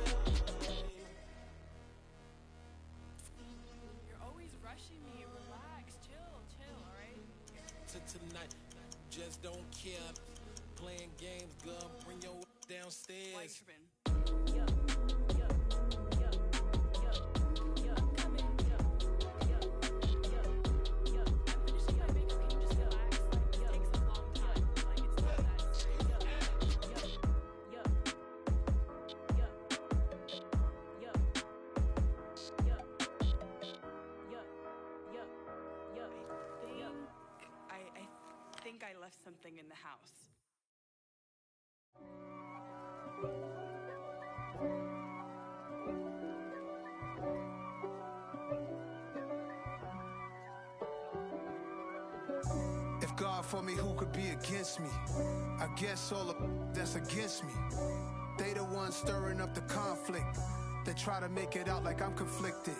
You're always rushing me. Relax, chill, alright? Tonight, just don't care. Playing games, girl, bring your downstairs. Why you tripping? I think I left something in the house. If God for me, who could be against me? I guess all of that's against me. They the ones stirring up the conflict. They try to make it out like I'm conflicted.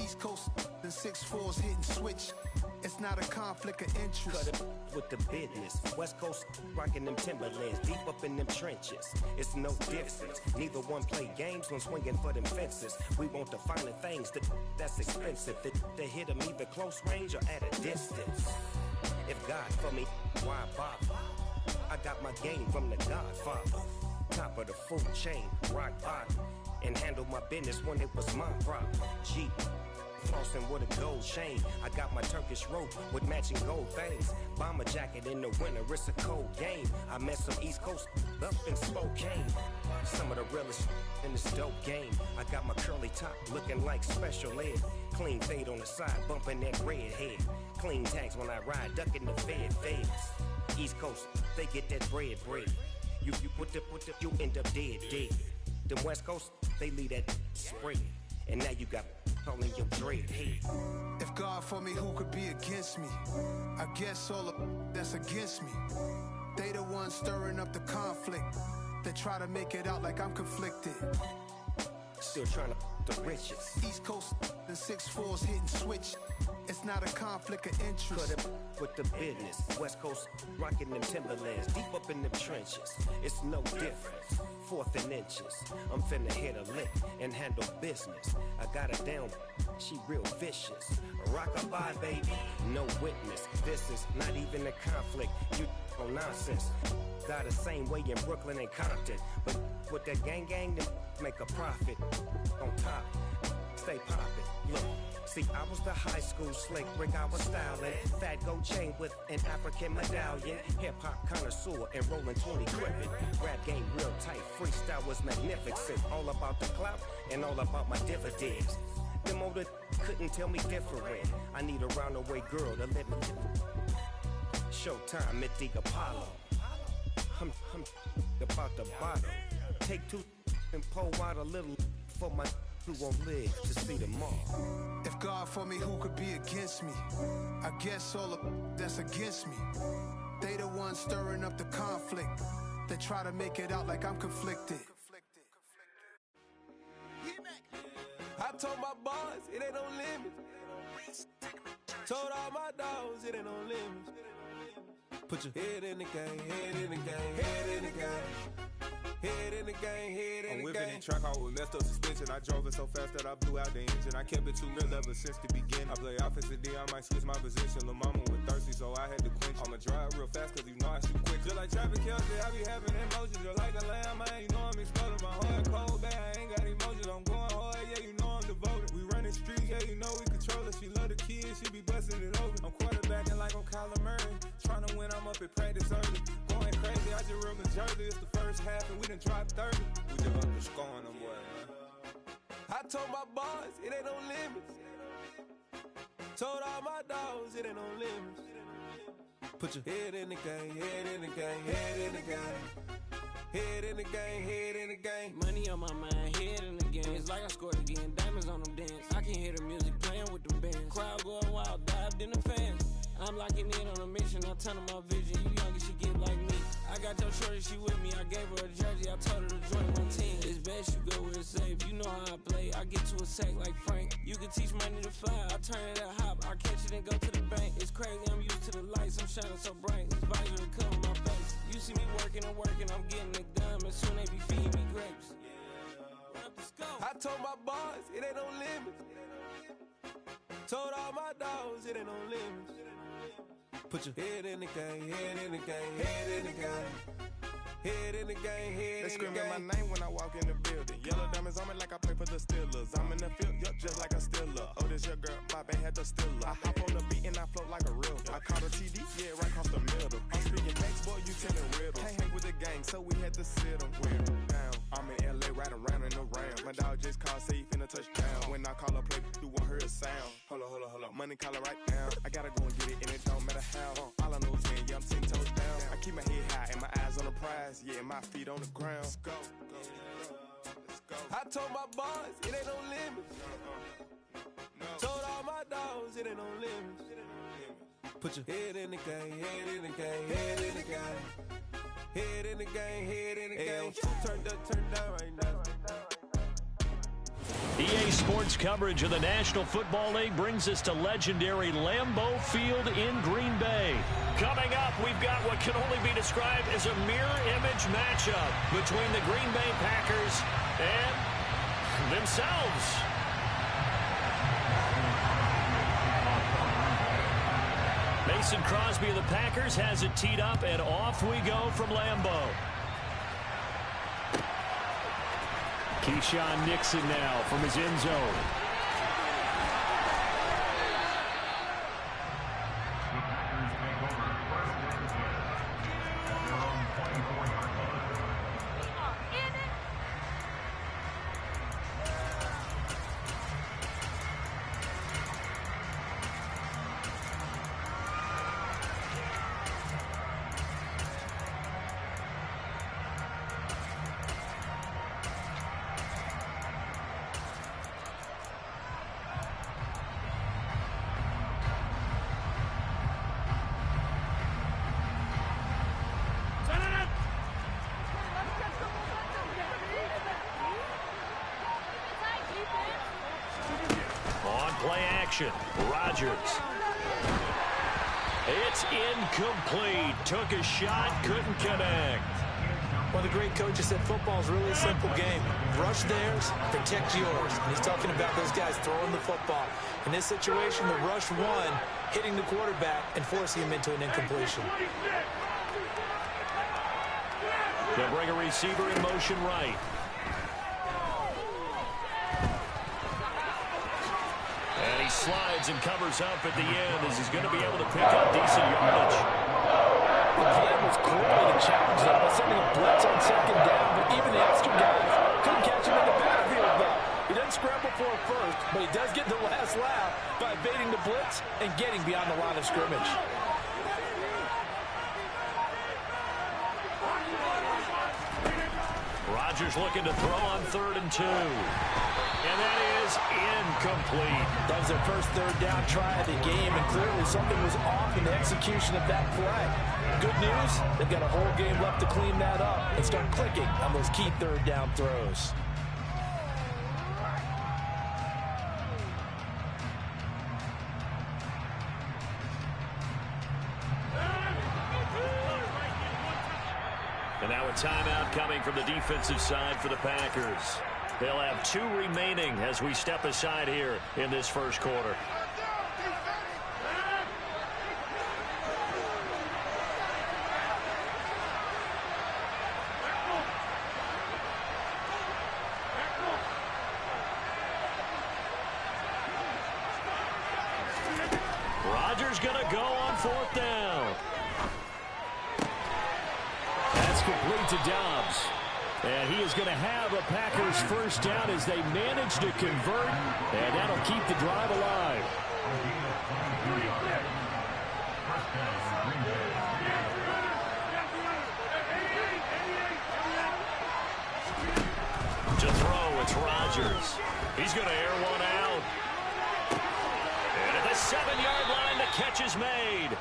East Coast and 6'4's hitting switch. It's not a conflict of interest. Cut it with the business. West Coast rocking them Timberlands, deep up in them trenches. It's no difference. Neither one play games when swinging for them fences. We want the finer things that's expensive. That hit them either close range or at a distance. If God for me, why bother? I got my game from the Godfather. Top of the food chain, rock bottom. And handle my business when it was my problem. Jeep. Flossing with a gold chain. I got my Turkish rope with matching gold things. Bomber jacket in the winter, it's a cold game. I met some East Coast up in Spokane. Some of the realest in this dope game. I got my curly top looking like special ed. Clean fade on the side, bumping that red head. Clean tags when I ride, ducking the feds. East Coast, they get that bread. You you end up dead. Them West Coast, they leave that spread. And now you got calling your dread head. If God for me, who could be against me? I guess all of that's against me. They the ones stirring up the conflict. They try to make it out like I'm conflicted. Still trying to the riches. East Coast, the 6'4s hitting switch. It's not a conflict of interest. Cut up with the business. West Coast rocking them Timberlands. Deep up in them trenches. It's no difference. 4th and inches. I'm finna hit a lick and handle business. I got her down. She real vicious. Rock-a-bye, baby. No witness. This is not even a conflict. You on nonsense. Got the same way in Brooklyn and Compton. But with that gang, then make a profit. On top, stay poppin'. Look. See, I was the high school slick Rick, I was styling. Fat gold chain with an African medallion. Hip-hop connoisseur and rolling 20 crippin'. Rap game real tight, freestyle was magnificent. All about the clout and all about my dividends. Them older couldn't tell me different. I need a roundaway girl to let me Showtime at the Apollo. I'm about the bottle. Take 2 and pour out a little for my who won't live to see tomorrow. If God for me, who could be against me? I guess all of that's against me. They the ones stirring up the conflict. They try to make it out like I'm conflicted. I told my boys it ain't no limits. Told all my dogs it ain't no limits. Put your head in the game, head in the game, head in the game. Head in the game, head in the game. I'm whipping the track out with messed up suspension. I drove it so fast that I blew out the engine. I kept it too real ever since the beginning. I play offensive D, I might switch my position. Lil' mama was thirsty, so I had to quench. I'ma drive real fast, cause you know I shoot quick. Just like Travis Kelce, I be having emotions. Just like a lamb, man, you know I'm exploding. My heart cold, bad, I ain't got emotions. I'm going hard, yeah, you know I'm devoted. We running streets, yeah, you know we control it. She love the kids, she be busting it over. I'm quarterbacking like I'm Kyler Murray. Trying to win, I'm up at practice early. Going crazy, I just real Jersey. It's the first half and we done dropped 30. We just underscoring them, boy, man. I told my boys it ain't no limits. Told all my dogs it ain't no limits. Put your head in the game, head in the game, head in the game. Head in the game, head in the game. Money on my mind, head in the game. It's like I scored again, diamonds on them dance. I can hear the music playing with them bands. Crowd going wild, dived in the fans. I'm locking in on a mission, I turn on my vision. You young and she get like me. I got your shorty, she with me. I gave her a jersey, I told her to join my team. It's best you go where it's safe. You know how I play. I get to a sack like Frank. You can teach money to fly. I turn it at hop. I catch it and go to the bank. It's crazy, I'm used to the lights. I'm shining so bright. This visor to cover my face. You see me working and working. I'm getting it done. And soon they be feeding me grapes. I told my boys it ain't no limits. Told all my dogs it ain't no limits. Put your head in the game, head in the game, head in the game. Head in the game, head in the game. They screaming my name when I walk in the building. Yellow diamonds on me like I play for the Steelers. I'm in the field, yup, just like a Steeler. Oh, this your girl, my band had the Steeler. I hop on the beat and I float like a river. I caught a TD, yeah, right across the middle. I'm speaking facts, boy, you telling riddles. Can't hang with the gang, so we had to sit them down. I'm in LA, riding around in the round. My dog just called, say he finna touch down. When I call a play, you won't hear a sound. Hold up, money call it right now. I gotta go and get it, and it don't matter how. All I know is yeah, I'm 10 toes down. I keep my head high and my eyes on the prize. Yeah, my feet on the ground. Let's go. I told my boys it ain't no limits. Told all my dogs it ain't no limits. Put your head in the game, head in the game, head in the game. Head in the game, head in the game. Turned up, turned down right now. EA Sports coverage of the National Football League brings us to legendary Lambeau Field in Green Bay. Coming up, we've got what can only be described as a mirror image matchup between the Green Bay Packers and themselves. Mason Crosby of the Packers has it teed up, and off we go from Lambeau. Keyshawn Nixon now from his end zone. action. Rodgers. It's incomplete. Took a shot, couldn't connect. Well, the great coaches said football is really a simple game. Rush theirs, protect yours. And he's talking about those guys throwing the football. In this situation, the rush one, hitting the quarterback and forcing him into an incompletion. They'll bring a receiver in motion right. And he slides and covers up at the end as he's going to be able to pick up decent yardage. The plan was clearly to challenge them by sending a blitz on second down, but even the extra guys couldn't catch him in the backfield, though. He doesn't scramble for it first, but he does get the last laugh by evading the blitz and getting beyond the line of scrimmage. Rodgers looking to throw on 3rd and 2. And that is incomplete. That was their first third down try of the game, and clearly something was off in the execution of that play. Good news, they've got a whole game left to clean that up and start clicking on those key third down throws. And now a timeout coming from the defensive side for the Packers. They'll have 2 remaining as we step aside here in this first quarter. Rodgers going to go on 4th down. That's complete to Dobbs. And he is going to have a Packers first down as they manage to convert, and that'll keep the drive alive. To throw, it's Rodgers. He's going to air one out. And at the 7-yard line, the catch is made.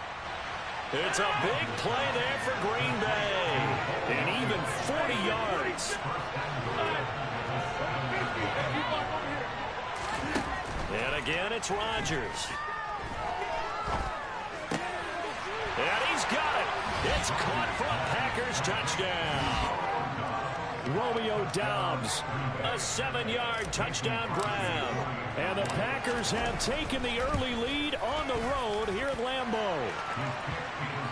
It's a big play there for Green Bay. And even 40 yards. And again, it's Rodgers. And he's got it. It's caught for a Packers touchdown. Romeo Dobbs, a 7-yard touchdown grab. And the Packers have taken the early lead on the road here at Lambeau.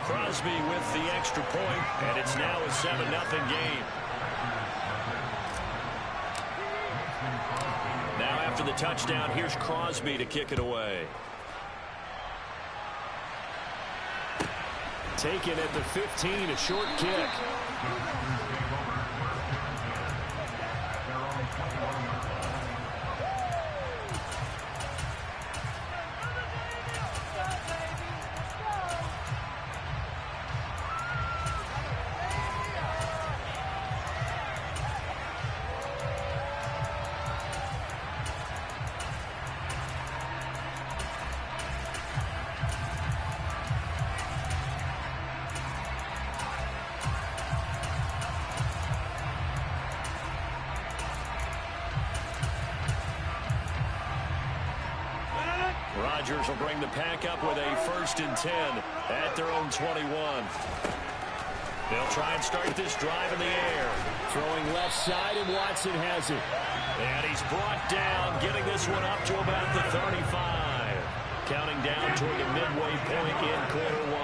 Crosby with the extra point, and it's now a 7-0 game. Now after the touchdown, here's Crosby to kick it away. Taken at the 15, a short kick. Rodgers will bring the pack up with a 1st and 10 at their own 21. They'll try and start this drive in the air. Throwing left side, and Watson has it. And he's brought down, getting this one up to about the 35. Counting down toward the midway point in quarter 1.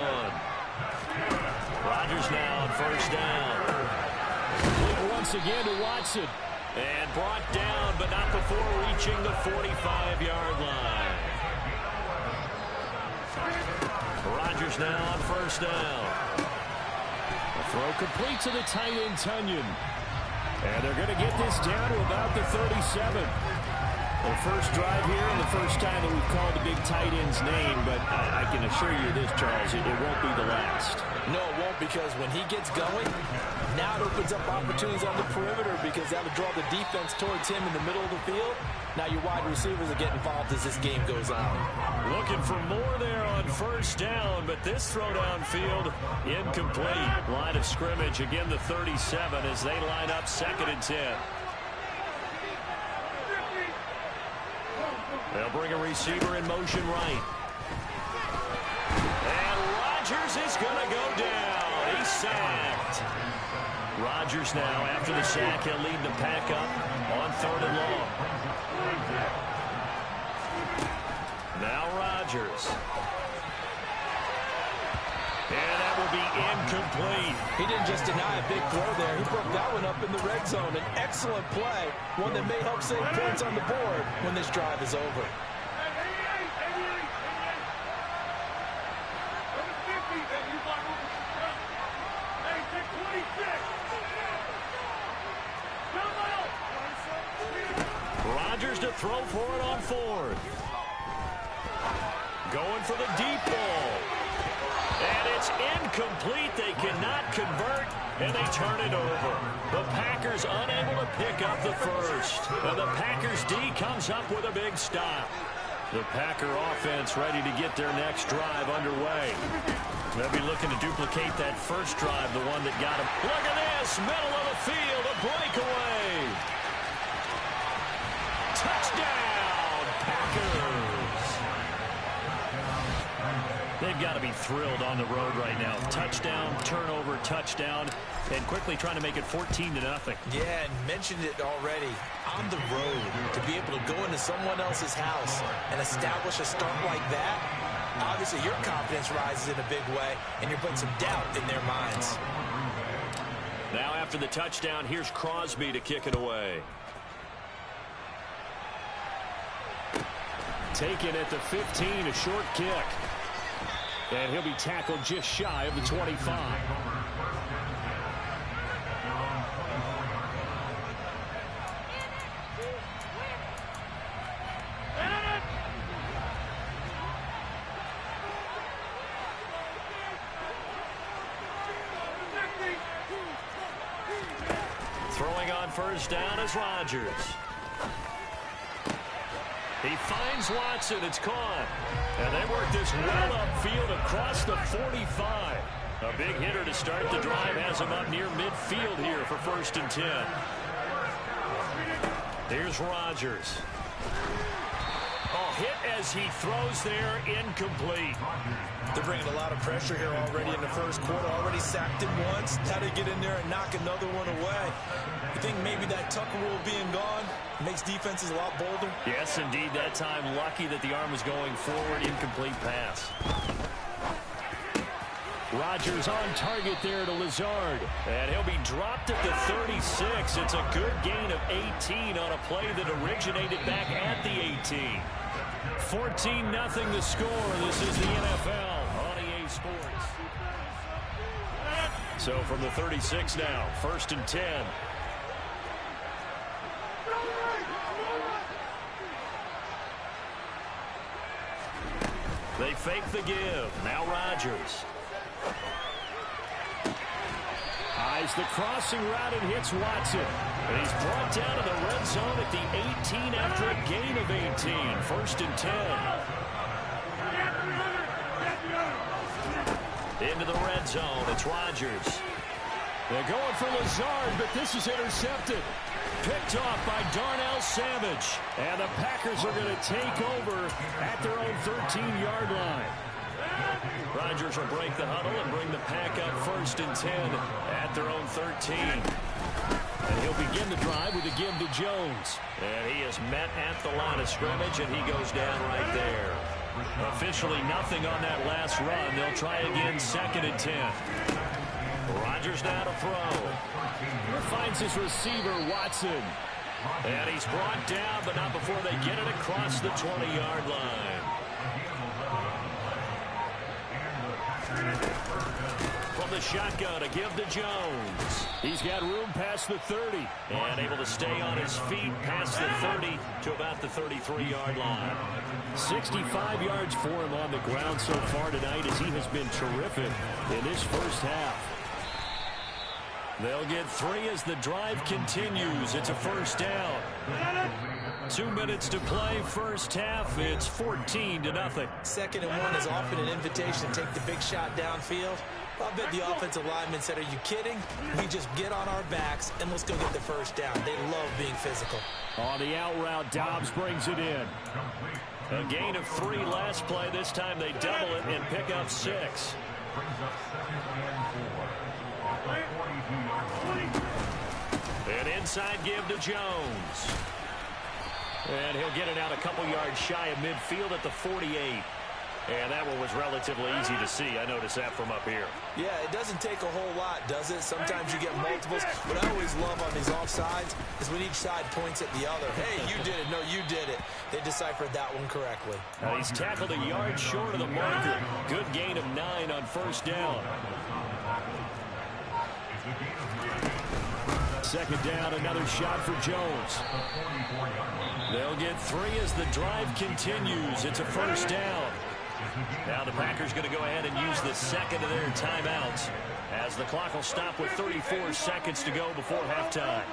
Rodgers now on 1st down. Once again to Watson. And brought down, but not before reaching the 45-yard line. Rodgers now on 1st down. A throw complete to the tight end, Tunyon. And they're going to get this down to about the 37. Their first drive here and the first time that we've called the big tight end's name, but I can assure you this, Charles, it won't be the last. No, it won't, because when he gets going, now it opens up opportunities on the perimeter because that would draw the defense towards him in the middle of the field. Now your wide receivers are getting involved as this game goes on. Looking for more there on 1st down, but this throw downfield incomplete. Line of scrimmage, again the 37 as they line up 2nd and 10. They'll bring a receiver in motion right. And Rodgers is going to go down. He's sacked. Rodgers now, after the sack, he'll lead the pack up on 3rd and long. Now Rodgers. And that will be incomplete. He didn't just deny a big throw there. He broke that one up in the red zone. An excellent play. One that may help save points on the board when this drive is over. Rodgers to throw for it on 4th. Going for the deep ball. And it's incomplete. They cannot convert, and they turn it over. The Packers unable to pick up the first. And the Packers D comes up with a big stop. The Packer offense ready to get their next drive underway. They'll be looking to duplicate that first drive, the one that got them. Look at this, middle of the field, a breakaway. Touchdown, Packers. They've got to be thrilled on the road right now. Touchdown, turnover, touchdown, and quickly trying to make it 14-0. Yeah, and mentioned it already. On the road, to be able to go into someone else's house and establish a start like that, obviously your confidence rises in a big way, and you're putting some doubt in their minds. Now after the touchdown, here's Crosby to kick it away. Taken at the 15, a short kick. And he'll be tackled just shy of the 25. Throwing on first down is Rodgers. He finds Watson. It's caught. And they work this well upfield across the 45. A big hitter to start the drive has him up near midfield here for 1st and 10. Here's Rodgers. Oh, hit as he throws there, incomplete. They're bringing a lot of pressure here already in the first quarter. Already sacked him once. How to get in there and knock another one away. You think maybe that Tucker rule being gone makes defenses a lot bolder? Yes, indeed. That time, lucky that the arm was going forward. Incomplete pass. Rodgers on target there to Lazard. And he'll be dropped at the 36. It's a good gain of 18 on a play that originated back at the 18. 14-0 the score. This is the NFL on EA Sports. So from the 36 now, 1st and 10. They fake the give. Now Rodgers. Eyes the crossing route and hits Watson. And he's brought down to the red zone at the 18 after a gain of 18. 1st and 10. Into the red zone. It's Rodgers. They're going for Lazard, but this is intercepted. Picked off by Darnell Savage. And the Packers are going to take over at their own 13-yard line. Rodgers will break the huddle and bring the pack up 1st and 10 at their own 13. And he'll begin the drive with a give to Jones. And he is met at the line of scrimmage, and he goes down right there. Officially nothing on that last run. They'll try again 2nd and 10. Rodgers now to throw. Finds his receiver, Watson. And he's brought down, but not before they get it across the 20-yard line. From the shotgun, a give to Jones. He's got room past the 30. And able to stay on his feet past the 30 to about the 33-yard line. 65 yards for him on the ground so far tonight as he has been terrific in this first half. They'll get 3 as the drive continues. It's a 1st down. 2 minutes to play, first half. It's 14-0. 2nd and 1 is often an invitation to take the big shot downfield. I bet the offensive lineman said, are you kidding? We just get on our backs and let's go get the 1st down. They love being physical. On the out route, Dobbs brings it in. A gain of 3 last play. This time they double it and pick up 6. An inside give to Jones. And he'll get it out a couple yards shy of midfield at the 48. And that one was relatively easy to see. I noticed that from up here. Yeah, it doesn't take a whole lot, does it? Sometimes you get multiples. What I always love on these offsides is when each side points at the other. Hey, you did it. No, you did it. They deciphered that one correctly. Now he's tackled a yard short of the marker. Good gain of 9 on first down. Second down, another shot for Jones. They'll get 3 as the drive continues. It's a first down. Now the Packers going to go ahead and use the second of their timeouts as the clock will stop with 34 seconds to go before halftime.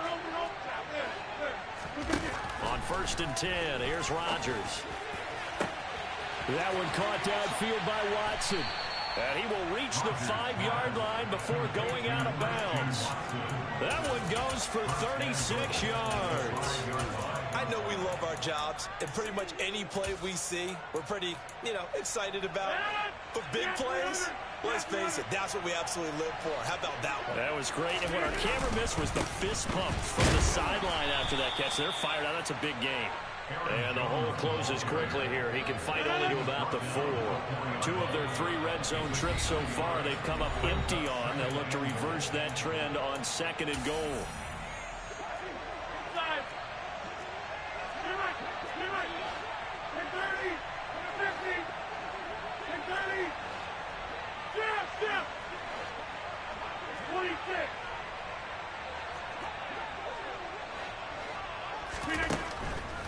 On 1st and 10, here's Rodgers. That one caught downfield by Watson. And he will reach the 5-yard line before going out of bounds. That one goes for 36 yards. I know we love our jobs, and pretty much any play we see, we're pretty, excited about. But big plays, let's face it, that's what we absolutely live for. How about that one? That was great. And what our camera missed was the fist pump from the sideline after that catch. They're fired out. That's a big game. And the hole closes quickly here. He can fight only to about the 4. 2 of their 3 red zone trips so far they've come up empty on. They'll look to reverse that trend on 2nd and goal.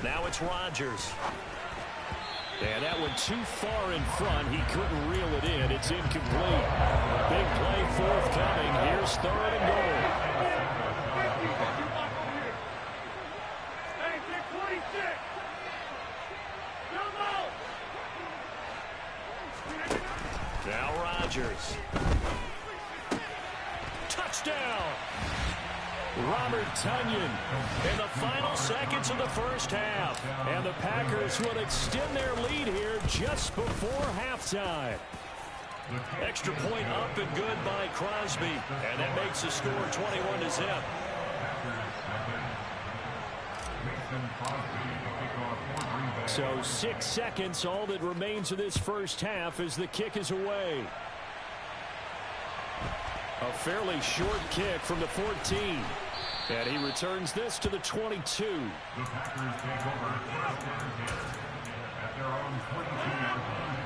Now it's Rodgers. And that one too far in front. He couldn't reel it in. It's incomplete. Big play forthcoming. Here's 3rd and goal. Now Rodgers. Touchdown! Robert Tonyan in the final seconds of the first half. And the Packers will extend their lead here just before halftime. Extra point up and good by Crosby. And that makes the score 21-0. So 6 seconds, all that remains of this first half as the kick is away. A fairly short kick from the 14. And he returns this to the 22. The Packers take over at their own 22-yard line.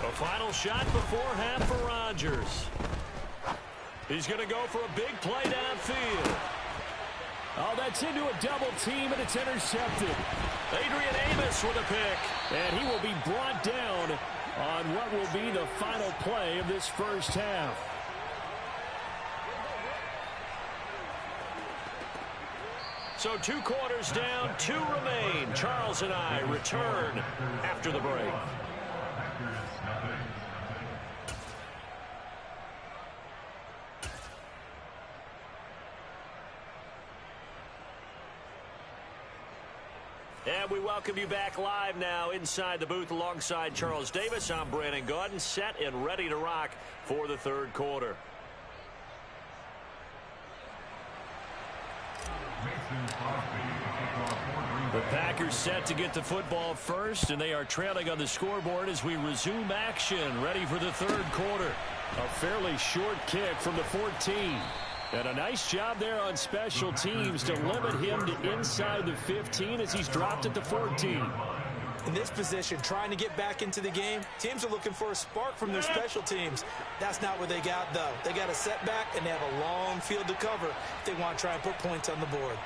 A final shot before half for Rodgers. He's going to go for a big play downfield. Oh, that's into a double team, and it's intercepted. Adrian Amos with a pick. And he will be brought down on what will be the final play of this first half. So 2 quarters down, 2 remain. Charles and I return after the break. And we welcome you back live now inside the booth alongside Charles Davis. I'm Brandon Gaudin, set and ready to rock for the 3rd quarter. The Packers set to get the football first, and they are trailing on the scoreboard as we resume action, ready for the 3rd quarter. A fairly short kick from the 14. And a nice job there on special teams to limit him to inside the 15 as he's dropped at the 14. In this position, trying to get back into the game, teams are looking for a spark from their special teams. That's not what they got, though. They got a setback, and they have a long field to cover if they want to try and put points on the board.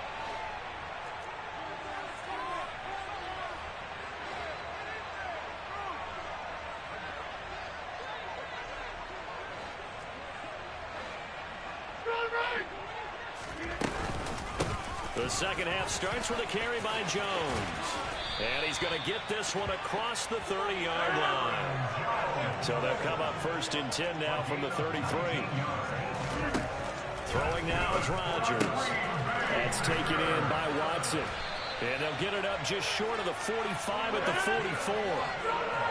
The second half starts with a carry by Jones. And he's going to get this one across the 30-yard line. So they'll come up 1st and 10 now from the 33. Throwing now is Rodgers. That's taken in by Watson. And they'll get it up just short of the 45 at the 44.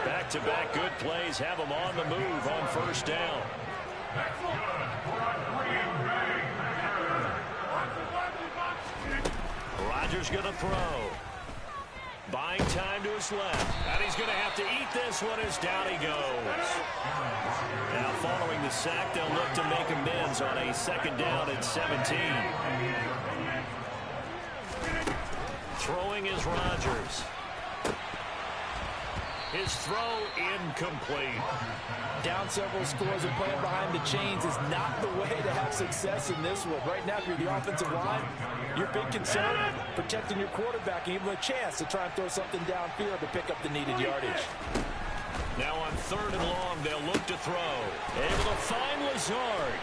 Back-to-back good plays have them on the move on first down. Rodgers going to throw. Buying time to his left. And he's going to have to eat this one as down he goes. Now following the sack, they'll look to make amends on a second down at 17. Throwing is Rodgers. His throw incomplete. Down several scores and playing behind the chains is not the way to have success in this one. Right now, if you're the offensive line, your big concern, protecting your quarterback and even a chance to try and throw something downfield to pick up the needed yardage. Now on 3rd and long, they'll look to throw. Able to find Lazard.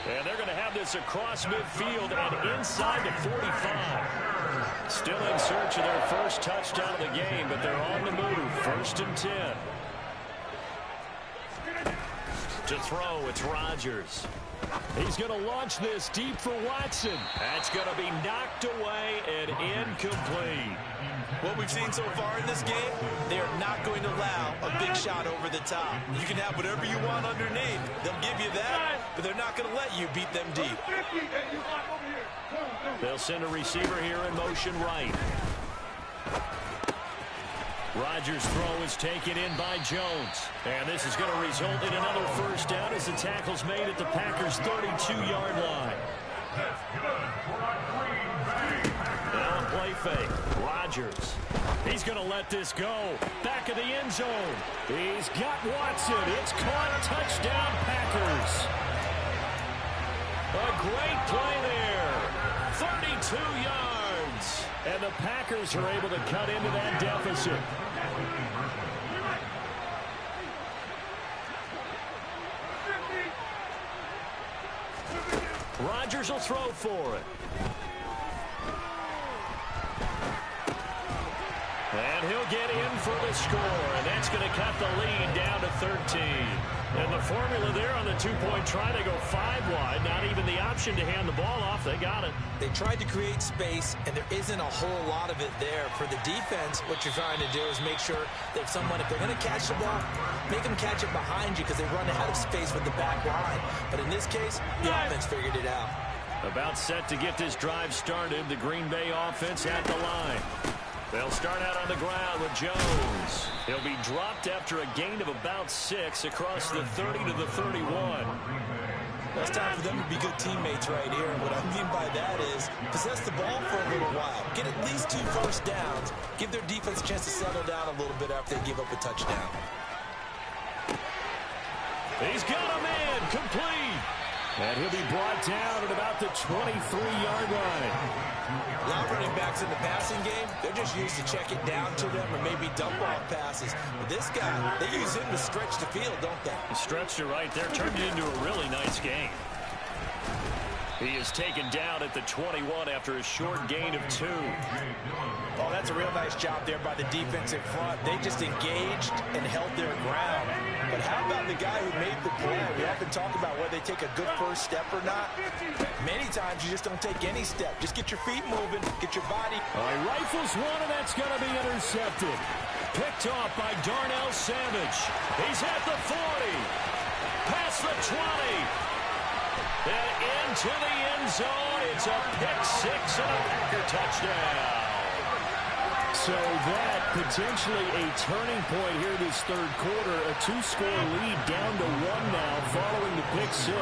And they're going to have this across midfield and inside the 45. Still in search of their first touchdown of the game, but they're on the move. 1st and 10. To throw, it's Rodgers. He's going to launch this deep for Watson. That's going to be knocked away and incomplete. What we've seen so far in this game, they are not going to allow a big shot over the top. You can have whatever you want underneath. They'll give you that, but they're not going to let you beat them deep. They'll send a receiver here in motion right. Rodgers' throw is taken in by Jones. And this is going to result in another first down as the tackle's made at the Packers' 32-yard line. Now a play fake. Rodgers. He's going to let this go. Back of the end zone. He's got Watson. It's caught. Touchdown, Packers. A great play there. 32 yards. And the Packers are able to cut into that deficit. Rodgers will throw for it. And he'll get in for the score. And that's going to cut the lead down to 13. And the formula there on the two-point try to go 5 wide. Not even the option to hand the ball off. They got it. They tried to create space, and there isn't a whole lot of it there. For the defense, what you're trying to do is make sure that someone, if they're going to catch the ball, make them catch it behind you because they run out of space with the back line. But in this case, the offense figured it out. About set to get this drive started. The Green Bay offense at the line. They'll start out on the ground with Jones. He'll be dropped after a gain of about 6 across the 30 to the 31. Well, it's time for them to be good teammates right here. And what I mean by that is possess the ball for a little while. Get at least 2 first downs. Give their defense a chance to settle down a little bit after they give up a touchdown. He's got a man complete. And he'll be brought down at about the 23-yard line. A lot of running backs in the passing game, they're just used to check it down to them or maybe dump off passes. But this guy, they use him to stretch the field, don't they? He stretched it right there, turned it into a really nice game. He is taken down at the 21 after a short gain of 2. Oh, that's a real nice job there by the defense in front. They just engaged and held their ground. But how about the guy who made the play? We often talk about whether they take a good first step or not. Many times you just don't take any step. Just get your feet moving, get your body. He rifles one, and that's going to be intercepted. Picked off by Darnell Savage. He's at the 40. Past the 20. And into the end zone. It's a pick-6 and a Packer touchdown. So that potentially a turning point here this third quarter. A 2-score lead down to 1 now following the pick-6.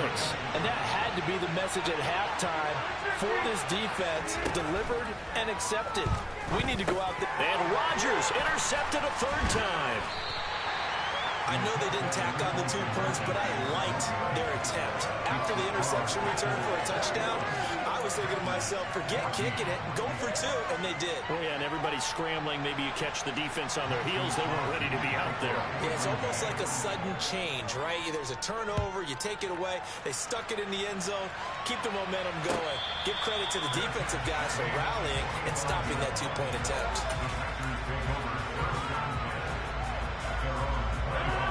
And that had to be the message at halftime for this defense. Delivered and accepted. We need to go out there. And Rodgers intercepted a 3rd time. I know they didn't tack on the 2 points, but I liked their attempt. After the interception return for a touchdown, I was thinking to myself, forget kicking it, go for 2, and they did. Oh, yeah, and everybody's scrambling. Maybe you catch the defense on their heels. They weren't ready to be out there. Yeah, it's almost like a sudden change, right? There's a turnover, you take it away, they stuck it in the end zone, keep the momentum going. Give credit to the defensive guys for rallying and stopping that 2-point attempt.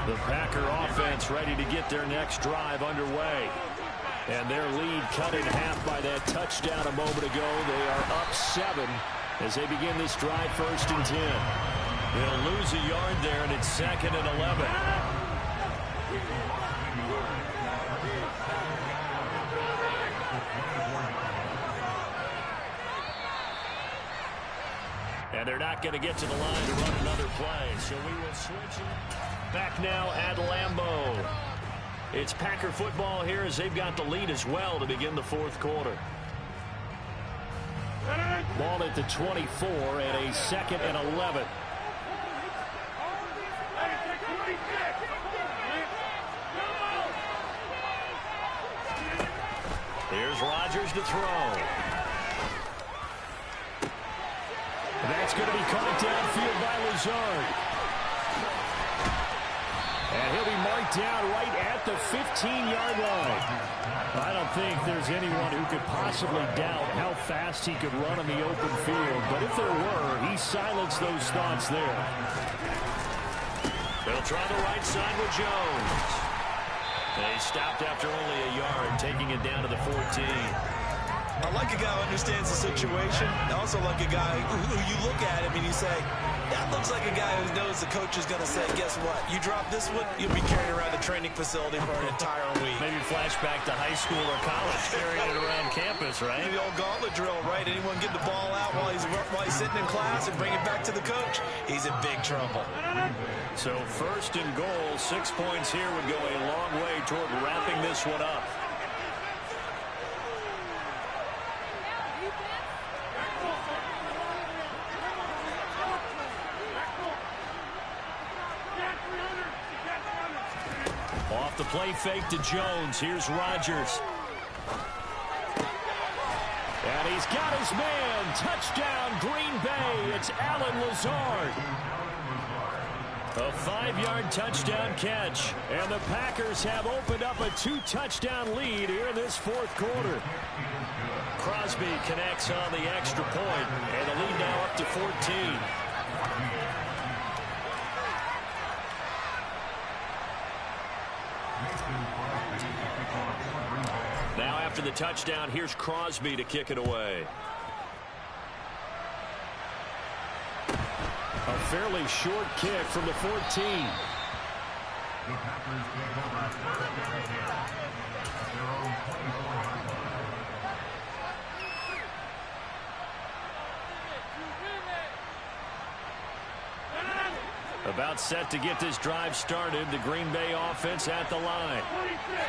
The Packer offense ready to get their next drive underway. And their lead cut in half by that touchdown a moment ago. They are up 7 as they begin this drive 1st and 10. They'll lose a yard there, and it's 2nd and 11. And they're not going to get to the line to run another play, so we will switch it. Back now at Lambeau. It's Packer football here as they've got the lead as well to begin the 4th quarter. Ball at the 24 and a 2nd and 11. Here's Rodgers to throw. That's going to be caught downfield by Lazard. And he'll be marked down right at the 15-yard line. I don't think there's anyone who could possibly doubt how fast he could run in the open field. But if there were, he silenced those thoughts there. They'll try the right side with Jones. They stopped after only a yard, taking it down to the 14. I like a guy who understands the situation. I also like a guy who you look at him and you say, that looks like a guy who knows the coach is going to say, guess what? You drop this one, you'll be carrying around the training facility for an entire week. Maybe flashback to high school or college, carrying it around campus, right? The old gauntlet drill, right? Anyone get the ball out while he's sitting in class and bring it back to the coach? He's in big trouble. So 1st and goal, 6 points here would go a long way toward wrapping this one up. Off the play fake to Jones. Here's Rodgers. And he's got his man. Touchdown, Green Bay. It's Allen Lazard. A 5-yard touchdown catch. And the Packers have opened up a 2-touchdown lead here in this 4th quarter. Crosby connects on the extra point, and the lead now up to 14. Now after the touchdown, here's Crosby to kick it away. A fairly short kick from the 14. The Packers take over at their own 24-yard line. About set to get this drive started. The Green Bay offense at the line.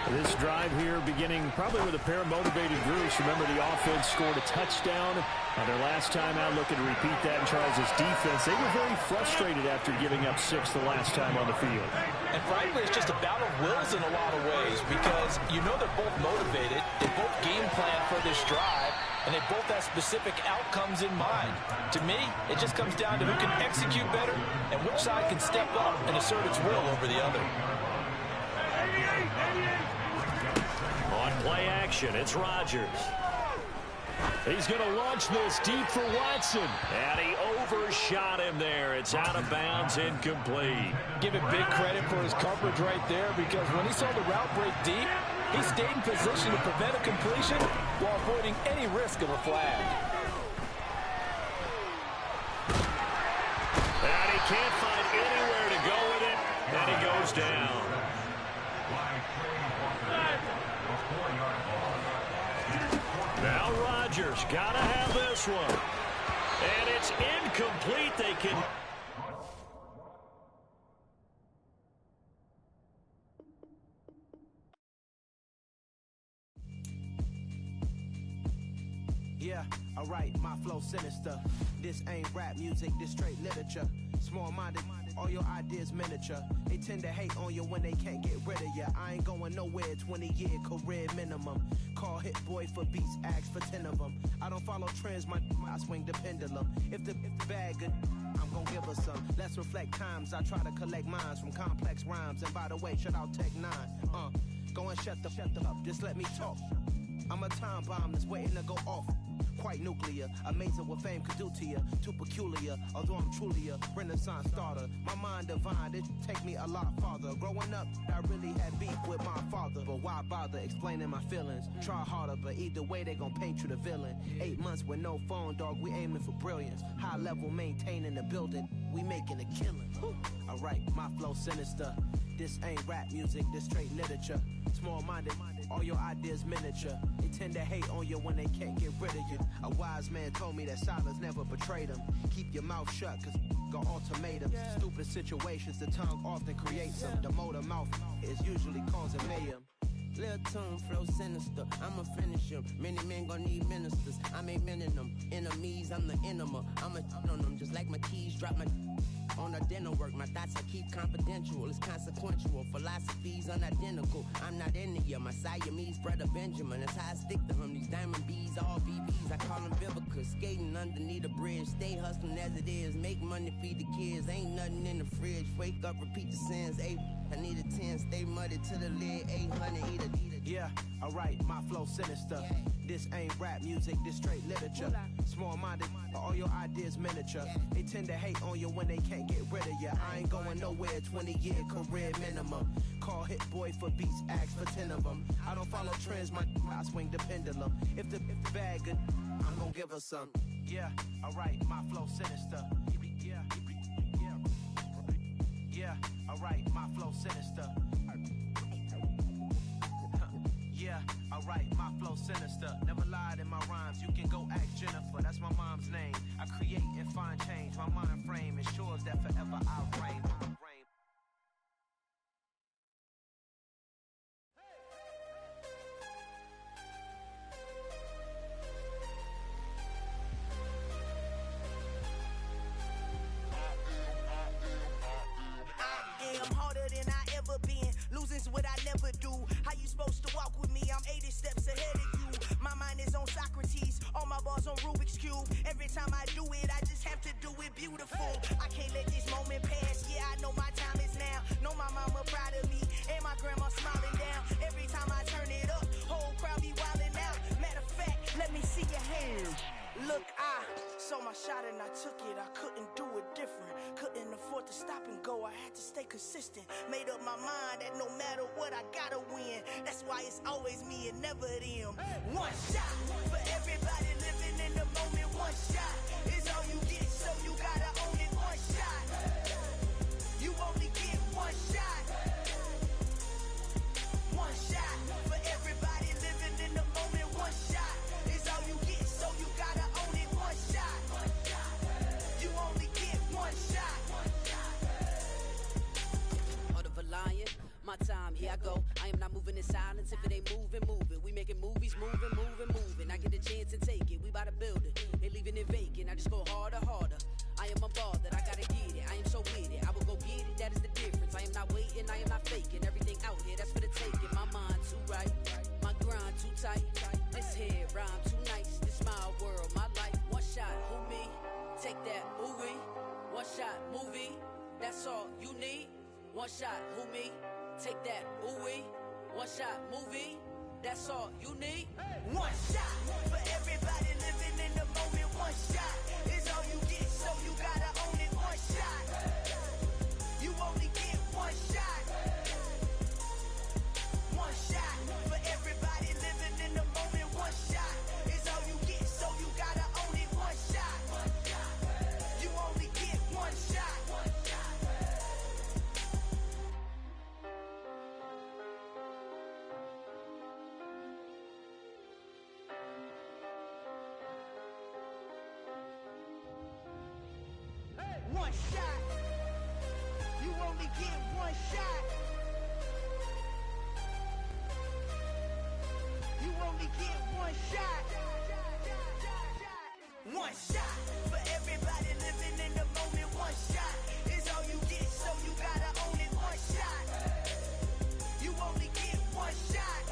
This drive here beginning probably with a pair of motivated groups. Remember, the offense scored a touchdown on their last time out. Looking to repeat that in Charles' defense. They were very frustrated after giving up 6 the last time on the field. And frankly, it's just a battle of wills in a lot of ways because you know they're both motivated. They both game plan for this drive. And they both have specific outcomes in mind. To me, it just comes down to who can execute better and which side can step up and assert its will over the other. On play action, it's Rodgers. He's going to launch this deep for Watson. And he overshot him there. It's out of bounds, incomplete. Give him big credit for his coverage right there because when he saw the route break deep, he stayed in position to prevent a completion while avoiding any risk of a flag. And he can't find anywhere to go with it. And he goes down. Now Rodgers got to have this one. And it's incomplete. They can... Yeah, alright, my flow sinister. This ain't rap music, this straight literature. Small-minded, all your ideas miniature. They tend to hate on you when they can't get rid of you. I ain't going nowhere, 20-year career minimum. Call Hit Boy for beats, ask for 10 of them. I don't follow trends, I swing the pendulum. If the bag good, I'm gonna give her some. Let's reflect times, I try to collect minds from complex rhymes. And by the way, shut out Tech 9. Go and shut the up, just let me talk. I'm a time bomb that's waiting to go off. quite nuclear. Amazing what fame could do to you. Too peculiar, although I'm truly a Renaissance starter. My mind divine, it take me a lot farther. Growing up, I really had beef with my father. But why bother explaining my feelings? Try harder, but either way they gon' paint you the villain. 8 months with no phone, dog, we aiming for brilliance. High level maintaining the building, we making a killing. Alright, my flow sinister. This ain't rap music, this straight literature. Small-minded, all your ideas miniature. They tend to hate on you when they can't get rid of you. A wise man told me that silence never betrayed him. Keep your mouth shut, cause got ultimatums. Stupid situations, the tongue often creates them. The motor mouth is usually causing mayhem. Lil' tune, flow sinister, I'ma finish him. Many men gon' need ministers, I ain't mending them. Enemies, I'm the enema, I'ma on them. Just like my keys, drop my on the dental work. My thoughts I keep confidential, it's consequential. Philosophies unidentical, I'm not in ya. My Siamese brother Benjamin, that's how I stick to him. These diamond bees, all BBs, I call them Vivica. Skating underneath the bridge, stay hustling as it is. Make money, feed the kids, ain't nothing in the fridge. Wake up, repeat the sins, I need a 10, stay muddy to the lid, 800, eat a. Yeah, alright, my flow sinister. This ain't rap music, this straight literature. Small-minded, all your ideas miniature. They tend to hate on you when they can't get rid of you. I ain't going nowhere, 20-year career minimum. Call Hit Boy for beats, ask for 10 of them. I don't follow trends, I swing the pendulum. If the bag good, I'm gonna give her some. Yeah, alright, my flow sinister. Yeah, alright, my flow sinister. Yeah, alright, my flow sinister. Never lied in my rhymes, you can go ask Jennifer, that's my mom's name. I create and find change, my mind frame ensures that forever I reign. Losing's what I never do. How you supposed to walk with me? I'm 80 steps ahead of you. My mind is on Socrates, all my bars on Rubik's Cube. Every time I do it, I just have to do it beautiful. I can't let this moment pass. Yeah, I know my time is now. Know my mama proud of me, and my grandma smiling down. Every time I turn it up, whole crowd be wildin' out. Matter of fact, let me see your hands. Look, I saw my shot and I took it. I couldn't do it different. Couldn't afford to stop and go. I had to stay consistent. Made up my mind that no matter what, I gotta win. That's why it's always me and never them. One shot for everybody living in the moment. One shot is all you get, so you gotta own it. One shot. You only get one shot. One shot for everybody living in the moment. One shot is all you get, so you gotta own it. One shot. You only get one shot. Heart of a lion, my time, here I go. I am not moving in silence. If it ain't moving, move it. We making movies, moving, moving, moving. I get a chance and take it. We bout to build it. They leaving it vacant. I just go harder, harder. I am a ball that I gotta get it. I am so with it. I will go get it. That is the difference. I am not waiting. I am not faking. Everything out here, that's for the taking. My mind too right. My grind too tight. This head rhyme too nice. This my world, my life. One shot, who me? Take that, movie. One shot, movie. That's all you need. One shot, who me? Take that, ooh-wee. One shot, movie. That's all you need. One shot for everybody living in the moment. One shot is all you get, so you gotta own it. One shot. You only get one shot. One shot for everybody living in the moment. One shot is all you get, so you gotta own it. One shot. You only get one shot. One shot. You only get one shot. You only get one shot. One shot for everybody living in the moment. One shot is all you get, so you gotta own it. One shot. You only get one shot.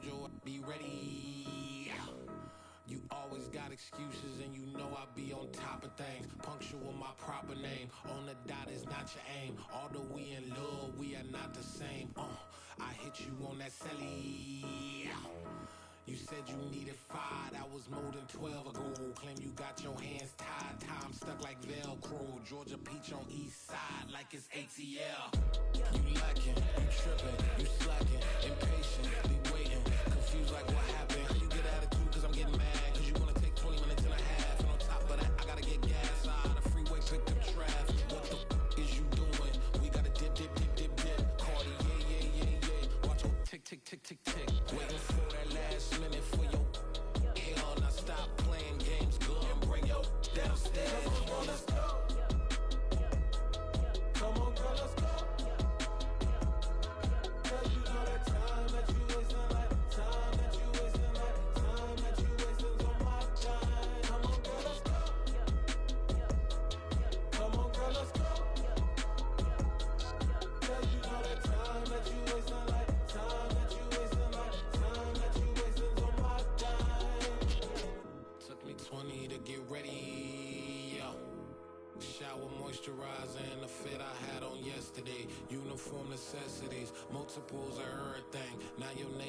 told you I'd be ready. You always got excuses and you know I be on top of things. Punctual my proper name. On the dot is not your aim. Although we in love, we are not the same. I hit you on that celly. You said you needed 5, that was more than 12 ago. Claim you got your hands tied, time stuck like Velcro. Georgia Peach on east side like it's ATL. You lacking, you tripping, you slacking, impatient, be waiting, confused like what happened. How you get attitude cause I'm getting mad, cause you wanna take 20 minutes and a half. And on top of that, I gotta get gas out of the freeway, pick up traffic. What the is you doing? We gotta dip, dip, dip, dip, dip. Cardi, yeah. Watch your tick, tick, tick, tick, tick. Waiting for that last minute for your hell. Now stop playing games, good and bring your downstairs. Come on, let's go. Come on, girl, let's go. Cause you know that time that you wasting, like time that you wasting, like time that you wasting on my time. Come on, girl, let's go. Come on, girl, let's go. Cause you know that time that you wasting, like time that you wasting, like time that you wasting on my time. Took me 20 to get ready, yo. Shower moisturizer and the fit I had on yesterday. Uniform necessities, multiples of everything. Now your neighbor